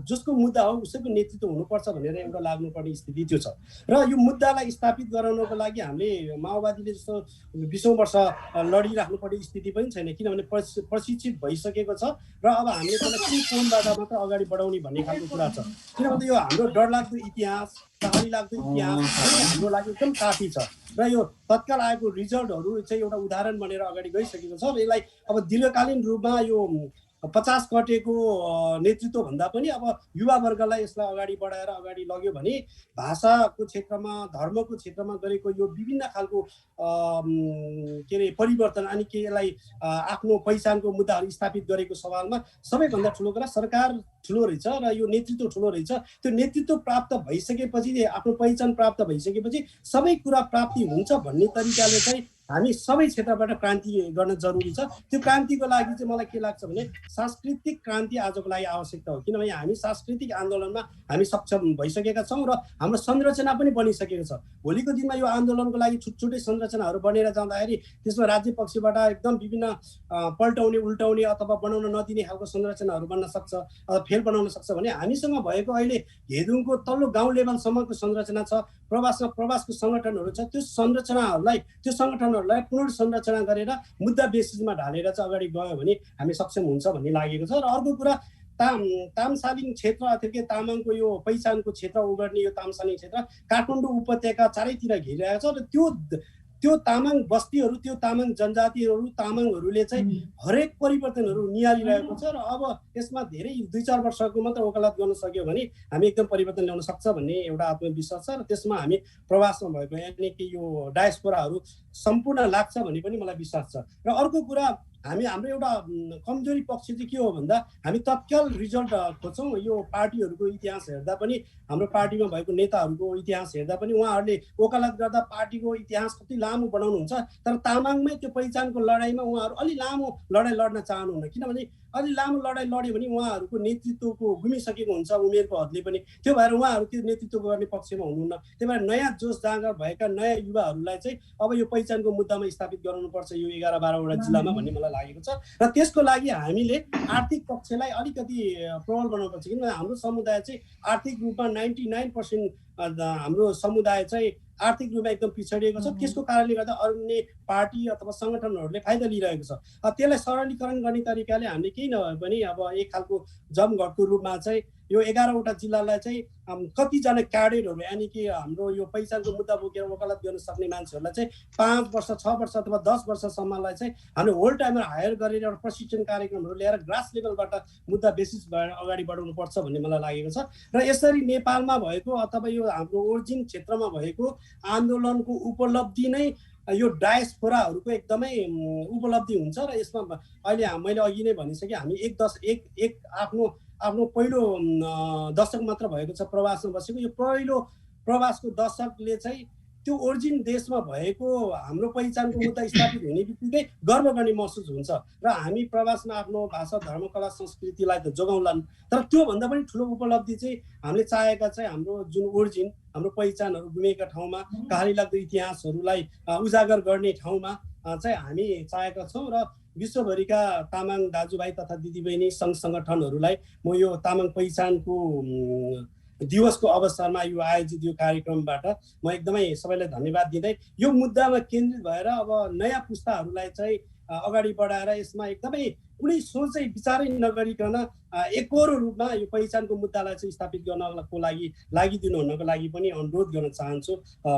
जसको मुद्दा हो उसैको नेतृत्व हुनुपर्छ भनेर एउटा लाग्नुपर्ने स्थिति त्यो छ। र यो मुद्दालाई स्थापित गराउनको लागि हामीले माओवादीले जस्तो 20औं वर्ष लडिराख्नुपर्ने स्थिति पनि छैन, किनभने प्रशिक्षित भइसकेको छ र अब हामीले त्यसलाई कुन कोणबाट मात्र अगाडि बढाउने भन्ने खालको कुरा छ। किनभने यो हाम्रो डरलाग्दो इतिहास, कहानीलाग्दो इतिहास हाम्रो लागि एकदम काफी छ र यो तत्काल आएको रिजल्टहरू चाहिँ एउटा उदाहरण बनेर अगाडि गइसकेको छ। र यसलाई अब दीर्घकालीन रूपमा यो 50 कटेको नेतृत्व भन्दा पनि अब युवावर्गलाई यसलाई अगाडि बढाएर अगाडि लग्यो भने भाषाको क्षेत्रमा, धर्मको क्षेत्रमा गरेको यो विभिन्न खालको के अरे परिवर्तन अनि के यसलाई आफ्नो पहिचानको मुद्दाहरू स्थापित गरेको सवालमा सबैभन्दा ठुलो कुरा सरकार ठुलो रहेछ र यो नेतृत्व ठुलो रहेछ। त्यो नेतृत्व प्राप्त भइसकेपछि, आफ्नो पहिचान प्राप्त भइसकेपछि सबै कुरा प्राप्ति हुन्छ भन्ने तरिकाले चाहिँ हामी सबै क्षेत्रबाट क्रान्ति गर्न जरुरी छ। त्यो क्रान्तिको लागि चाहिँ मलाई के लाग्छ भने सांस्कृतिक क्रान्ति आजको लागि आवश्यकता हो, किनभने हामी सांस्कृतिक आन्दोलनमा हामी सक्षम भइसकेका छौँ र हाम्रो संरचना पनि बनिसकेको छ। भोलिको दिनमा यो आन्दोलनको लागि छुटछुटै संरचनाहरू बनेर जाँदाखेरि त्यसमा राज्य पक्षबाट एकदम विभिन्न पल्टाउने, उल्टाउने अथवा बनाउन नदिने खालको संरचनाहरू बन्न सक्छ, फेल बनाउन सक्छ भने हामीसँग भएको अहिले हेदुङको तल्लो गाउँ लेभलसम्मको संरचना छ, प्रवासको सङ्गठनहरू छ। त्यो सङ्गठनहरूलाई पुनर्संरचना गरेर मुद्दा बेसिसमा ढालेर चाहिँ अगाडि गयो भने हामी सक्षम हुन्छ भन्ने लागेको छ। र अर्को कुरा तामसालिङ क्षेत्र अथवा तामाङको यो पहिचानको क्षेत्र ओगर्ने यो तामसालिङ क्षेत्र काठमाडौँ उपत्यका चारैतिर घेरिरहेको छ र त्यो तामाङ बस्तीहरू, त्यो तामाङ जनजातिहरू, तामाङहरूले चाहिँ हरेक परिवर्तनहरू निहालिरहेको छ र अब यसमा धेरै 2-4 वर्षको मात्र वकालत गर्न सक्यो भने हामी एकदम परिवर्तन ल्याउन सक्छ भन्ने एउटा आत्मविश्वास छ र त्यसमा हामी प्रवासमा भएको यानि कि यो डायस्पोराहरू सम्पूर्ण लाग्छ भन्ने पनि मलाई विश्वास छ। र अर्को कुरा हाम्रो एउटा कमजोरी पक्ष चाहिँ के हो भन्दा हामी तत्काल रिजल्ट खोज्छौँ। यो पार्टीहरूको इतिहास हेर्दा पनि, हाम्रो पार्टीमा भएको नेताहरूको इतिहास हेर्दा पनि उहाँहरूले वकालत गर्दा पार्टीको इतिहास कति लामो बनाउनुहुन्छ, तर तामाङमै त्यो पहिचानको लडाइँमा उहाँहरू अलि लामो लडाइँ लड्न चाहनुहुन्न, किनभने अलि लामो लडाइँ लड्यो भने उहाँहरूको नेतृत्वको गुमिसकेको हुन्छ उमेरको हदले पनि। त्यो भएर उहाँहरू त्यो नेतृत्व गर्ने पक्षमा हुनुहुन्न। त्यही भएर नयाँ जोस जाँगर भएका नयाँ युवाहरूलाई चाहिँ अब यो पहिचानको मुद्दामा स्थापित गराउनुपर्छ यो 11-12वटा जिल्लामा भन्ने मलाई लागेको छ। र त्यसको लागि हामीले आर्थिक पक्षलाई अलिकति प्रबल बनाउनुपर्छ, किनभने हाम्रो समुदाय चाहिँ आर्थिक रूपमा 99% हाम्रो समुदाय चाहिँ आर्थिक रूपमा एकदम पिछडिएको छ। त्यसको कारणले गर्दा अन्य पार्टी अथवा सङ्गठनहरूले फाइदा लिइरहेको छ। त्यसलाई सरलीकरण गर्ने तरिकाले हामीले केही नभए पनि अब एक खालको जमघटको रूपमा चाहिँ यो 11वटा जिल्लालाई चाहिँ कतिजना क्याडेटहरू यानि कि हाम्रो यो पहिचानको मुद्दा बोकेर वकालत गर्न सक्ने मान्छेहरूलाई चाहिँ 5 वर्ष, 6 वर्ष अथवा 10 वर्षसम्मलाई चाहिँ हामीले होल टाइमर हायर गरेर एउटा प्रशिक्षण कार्यक्रमहरू ल्याएर ग्रास लेभलबाट मुद्दा बेसिस भएर अगाडि बढाउनुपर्छ भन्ने मलाई लागेको छ। र यसरी नेपालमा भएको अथवा यो हाम्रो ओरिजिन क्षेत्रमा भएको आन्दोलनको उपलब्धि नै यो डायस्पोराहरूको एकदमै उपलब्धि हुन्छ। र यसमा अहिले मैले अघि नै भनिसकेँ, हामी आफ्नो पहिलो दशक मात्र भएको छ प्रवासमा बसेको। यो पहिलो प्रवासको दशकले चाहिँ त्यो ओरिजिन देशमा भएको हाम्रो पहिचानको मुद्दा स्थापित हुने बित्तिकै गर्व गर्ने महसुस हुन्छ र हामी प्रवासमा आफ्नो भाषा धर्म कला संस्कृतिलाई त जोगाउलान्, तर त्योभन्दा पनि ठुलो उपलब्धि चाहिँ हामीले चाहेका चाहिँ हाम्रो जुन ओरिजिन हाम्रो पहिचानहरू गुमेका ठाउँमा कहाली लाग्दो इतिहासहरूलाई उजागर गर्ने ठाउँमा चाहिँ हामी चाहेका छौँ र विश्वभरिका तामाङ दाजुभाइ तथा दिदीबहिनी सङ्घ सङ्गठनहरूलाई म यो तामाङ पहिचानको दिवसको अवसरमा यो आयोजित यो कार्यक्रमबाट म एकदमै सबैलाई धन्यवाद दिँदै यो मुद्दामा केन्द्रित भएर अब नयाँ पुस्ताहरूलाई चाहिँ अगाडि बढाएर यसमा एकदमै कुनै सोचै विचारै नगरिकन एकहोरो रूपमा यो पहिचानको मुद्दालाई चाहिँ स्थापित गर्नको लागि लागिदिनु हुनको लागि पनि अनुरोध गर्न चाहन्छु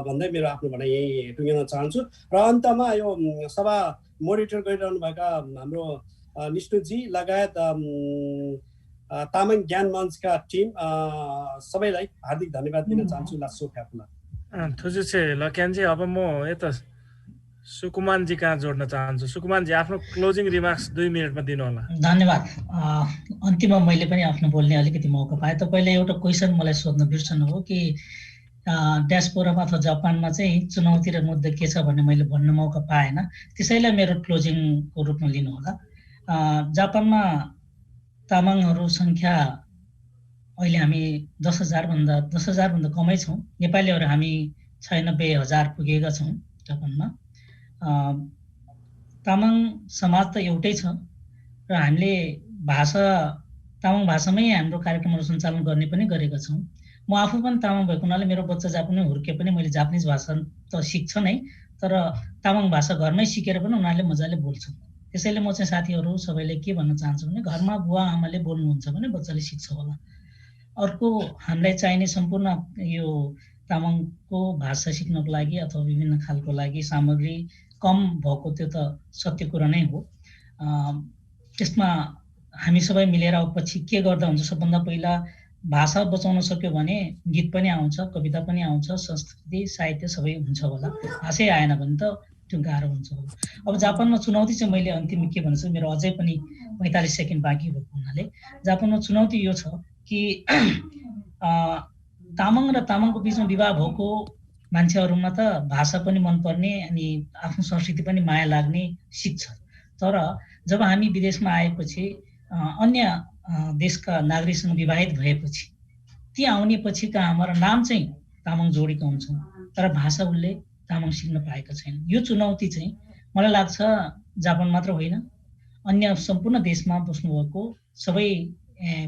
भन्दै मेरो आफ्नो भनाइ यही टुङ्ग्याउन चाहन्छु। र अन्तमा यो सभा मोनिटर गरिरहनुभएका हाम्रो निष्ठुजी लगायत तामाङ ज्ञान मञ्चका टिम सबैलाई हार्दिक धन्यवाद दिन चाहन्छु। लासो फ्यापुला थुजु छे लक्यानजी। अब म यता सुकुमानजी कहाँ जोड्न चाहन्छु। सुकुमानजी आफ्नो क्लोजिङ रिमार्क्स 2 मिनेटमा दिनु होला। धन्यवाद। अन्तिममा मैले पनि आफ्नो बोल्ने अलिकति मौका पाएँ। तपाईँले एउटा क्वेसन मलाई सोध्न बिर्सनु हो कि डायस्पोरामा अथवा जापानमा चाहिँ चुनौती र मुद्दा के छ भन्ने मैले भन्न मौका पाएन, त्यसैलाई मेरो क्लोजिङको रूपमा लिनु होला। जापानमा तामाङहरू सङ्ख्या अहिले हामी 10,000 भन्दा कमै छौँ। नेपालीहरू हामी 96,000 पुगेका छौँ जापानमा। तामाङ समाज त एउटै छ र हामीले तामाङ भाषामै हाम्रो कार्यक्रमहरू सञ्चालन गर्ने पनि गरेका छौँ। म आफू पनि तामाङ भएको हुनाले मेरो बच्चा जापानै हुर्के पनि मैले जापानिज भाषा त सिक्छ नै, तर तामाङ भाषा घरमै सिकेर पनि उनीहरूले मजाले बोल्छन्। त्यसैले म चाहिँ साथीहरू सबैले के भन्न चाहन्छु भने घरमा बुवा आमाले बोल्नुहुन्छ भने बच्चाले सिक्छ होला। अर्को हामीलाई चाहिने सम्पूर्ण यो तामाङको भाषा सिक्नको लागि अथवा विभिन्न खालको लागि सामग्री कम भएको त्यो त सत्य कुरा नै हो। त्यसमा हामी सबै मिलेर पछि के गर्दा हुन्छ, सबभन्दा पहिला भाषा बचाउन सक्यो भने गीत पनि आउँछ, कविता पनि आउँछ, संस्कृति साहित्य सबै हुन्छ होला। भाषै आएन भने त त्यो गाह्रो हुन्छ होला। अब जापानमा चुनौती चाहिँ मैले अन्तिम के भन्छु, मेरो अझै पनि 45 सेकेन्ड बाँकी भएको हुनाले जापानमा चुनौती यो छ कि तामाङ र तामाङको बिचमा विवाह भएको मान्छेहरूमा त भाषा पनि मनपर्ने अनि आफ्नो संस्कृति पनि माया लाग्ने सिक्छ, तर जब हामी विदेशमा आएपछि अन्य देशका नागरिकसँग विवाहित भएपछि ती आउने पछिका हाम्रो नाम चाहिँ तामाङ जोडेका हुन्छौँ, तर भाषा उसले तामाङ सिक्न पाएका छैन। यो चुनौती चाहिँ मलाई लाग्छ जापान मात्र होइन, अन्य सम्पूर्ण देशमा बस्नुभएको सबै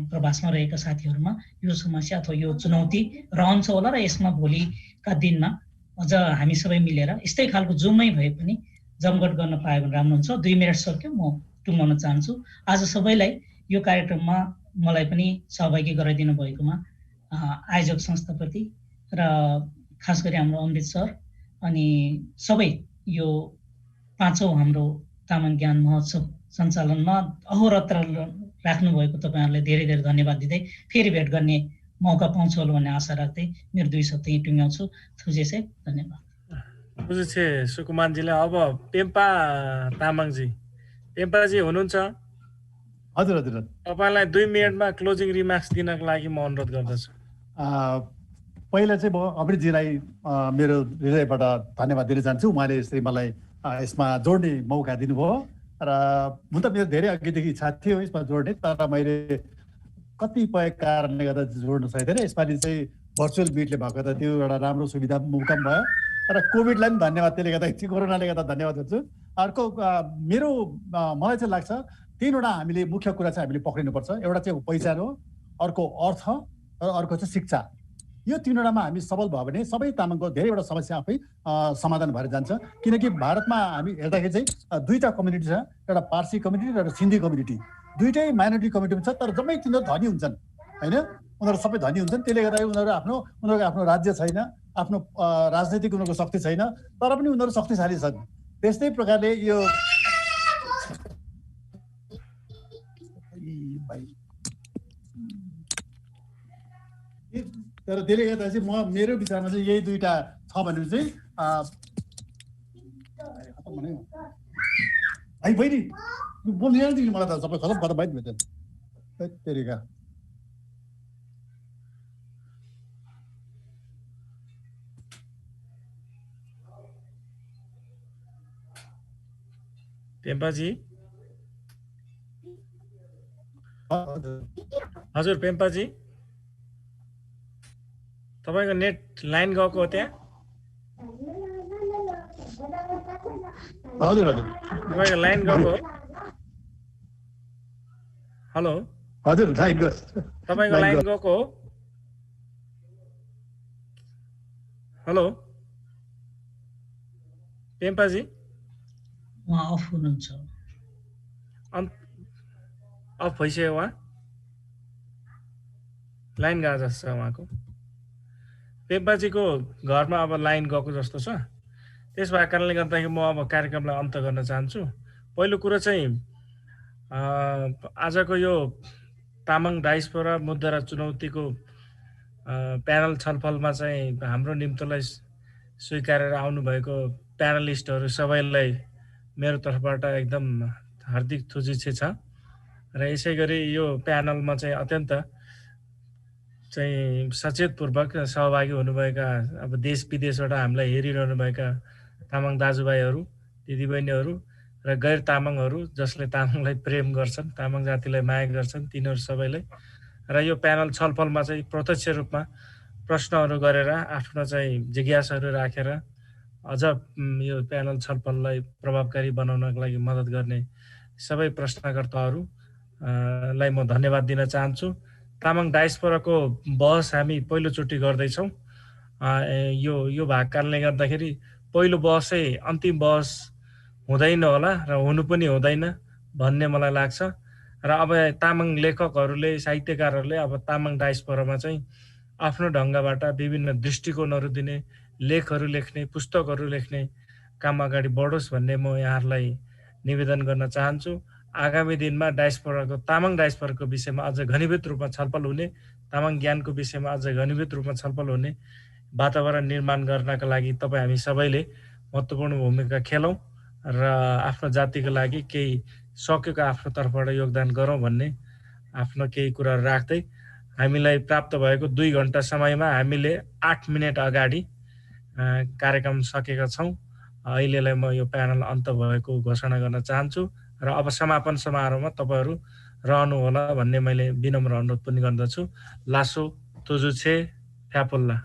प्रवासमा रहेका साथीहरूमा यो समस्या अथवा यो चुनौती रहन्छ होला र यसमा भोलिका दिनमा अझ हामी सबै मिलेर यस्तै खालको जुममै भए पनि जमघट गर्न पायो भने राम्रो हुन्छ। 2 मिनट सक्यो, म टुङ्गाउन चाहन्छु। आज सबैलाई यो कार्यक्रममा मलाई पनि सहभागी गराइदिनु भएकोमा आयोजक संस्थाप्रति र खास गरी हाम्रो अमृत सर अनि सबै यो 5औं हाम्रो तामाङ ज्ञान महोत्सव सञ्चालनमा अहोरात्र राख्नु भएको तपाईँहरूलाई धेरै धेरै धन्यवाद दिँदै फेरि भेट गर्ने मौका पाउँछु होला भन्ने आशा राख्दै मेरो 2 शब्द यहीँ टुङ्ग्याउँछु। थुजेसे धन्यवाद। थुजेसे सुकुमानजीले। अब पेम्पा तामाङजी, पेम्पाजी हुनुहुन्छ? हजुर हजुर। तपाईँलाई 2 मिनटमा क्लोजिङ रिमार्क्स दिनको लागि म अनुरोध गर्दछु। पहिला चाहिँ म अमृतजीलाई मेरो हृदयबाट धन्यवाद दिन चाहन्छु। उहाँले यसरी मलाई यसमा जोड्ने मौका दिनुभयो र हुन त मेरो धेरै अघिदेखि इच्छा थियो यसमा जोड्ने, तर मैले कतिपय कारणले गर्दा जोड्न सकेको थिएन। यसपालि चाहिँ भर्चुअल मिटले भएको त त्यो एउटा राम्रो सुविधा मौका भयो र कोभिडलाई पनि धन्यवाद, त्यसले गर्दा कोरोनाले गर्दा धन्यवाद दिन्छु। अर्को मलाई चाहिँ लाग्छ 3वटा हामीले मुख्य कुरा चाहिँ हामीले पक्रिनुपर्छ। एउटा चाहिँ पहिचान हो, अर्को अर्थ र अर्को चाहिँ शिक्षा। यो 3वटामा हामी सबल भयो भने सबै तामाङको धेरैवटा समस्या आफै समाधान भएर जान्छ। किनकि भारतमा हामी हेर्दाखेरि चाहिँ 2टा कम्युनिटी छ, एउटा पार्सी कम्युनिटी र सिन्धी कम्युनिटी। 2टै माइनोरिटी कम्युनिटी छ, तर जम्मै तिनीहरू धनी हुन्छन् होइन, उनीहरू सबै धनी हुन्छन्। त्यसले गर्दा उनीहरूको आफ्नो राज्य छैन, आफ्नो राजनैतिक उनीहरूको शक्ति छैन, तर पनि उनीहरू शक्तिशाली छन्। त्यस्तै प्रकारले यो तर त्यसले गर्दा चाहिँ मेरो विचारमा चाहिँ यही 2टा छ भने चाहिँ है बहिनी बोल्नु मलाई त सबै खतम खतम भयो नि तेरिका। पेम्पाजी हजुर पेम्पाजी तपाईको नेट लाइन गएको हो त्यहाँ हजुर हजुर तपाईको लाइन गएको हो हेलो हजुर लाइन गयो तपाईको लाइन गएको हो हेलो पेम्पाजी उहाँ अफ हुनुहुन्छ अफ भइसक्यो उहाँ लाइन गएको जस्तो छ उहाँको पेम्पाजीको घरमा अब लाइन गएको जस्तो छ त्यस भएको कारणले गर्दाखेरि म अब कार्यक्रमलाई अन्त गर्न चाहन्छु पहिलो कुरो चाहिँ आजको यो तामाङ डायस्पोरा मुद्दा र चुनौतीको प्यानल छलफलमा चाहिँ हाम्रो निम्तोलाई स्वीकारेर आउनुभएको प्यानलिस्टहरू सबैलाई मेरो तर्फबाट एकदम हार्दिक शुभेच्छा छ र यसै गरी यो प्यानलमा चाहिँ अत्यन्त चाहिँ सचेतपूर्वक सहभागी हुनुभएका अब देश विदेशबाट हामीलाई हेरिरहनुभएका तामाङ दाजुभाइहरू दिदीबहिनीहरू र गैर तामाङहरू जसले तामाङलाई प्रेम गर्छन् तामाङ जातिलाई माया गर्छन् तिनीहरू सबैलाई र यो प्यानल छलफलमा चाहिँ प्रत्यक्ष रूपमा प्रश्नहरू गरेर आफ्नो चाहिँ जिज्ञासाहरू राखेर अझ यो प्यानल छलफललाई प्रभावकारी बनाउनको लागि मद्दत गर्ने सबै प्रश्नकर्ताहरूलाई म धन्यवाद दिन चाहन्छु तामाङ डायस्पोराको बहस हामी पहिलोचोटि गर्दैछौँ यो भएको कारणले गर्दाखेरि पहिलो बहसै अन्तिम बहस हुँदैन होला र हुनु पनि हुँदैन भन्ने मलाई लाग्छ र अब तामाङ लेखकहरूले साहित्यकारहरूले अब तामाङ डायस्पोरामा चाहिँ आफ्नो ढङ्गबाट विभिन्न दृष्टिकोणहरू दिने लेखहरू लेख्ने पुस्तकहरू लेख्ने काम अगाडि बढोस् भन्ने म यहाँहरूलाई निवेदन गर्न चाहन्छु आगामी दिनमा तामाङ डायस्पोराको विषयमा अझ घनीभूत रूपमा छलफल हुने तामाङ ज्ञानको विषयमा अझ घनीभूत रूपमा छलफल हुने वातावरण निर्माण गर्नका लागि तपाईँ हामी सबैले महत्त्वपूर्ण भूमिका खेलौँ र आफ्नो जातिको लागि केही सकेको आफ्नो तर्फबाट योगदान गरौँ भन्ने आफ्नो केही कुराहरू राख्दै हामीलाई प्राप्त भएको 2 घण्टा समयमा हामीले 8 मिनेट अगाडि कार्यक्रम सकेका छौँ अहिलेलाई म यो प्यानल अन्त भएको घोषणा गर्न चाहन्छु र अब समापन समारोहमा तपाईहरू रहनु होला भन्ने मैले विनम्र अनुरोध पनि गर्दछु लासो तुजुछे फ्यापुल्ला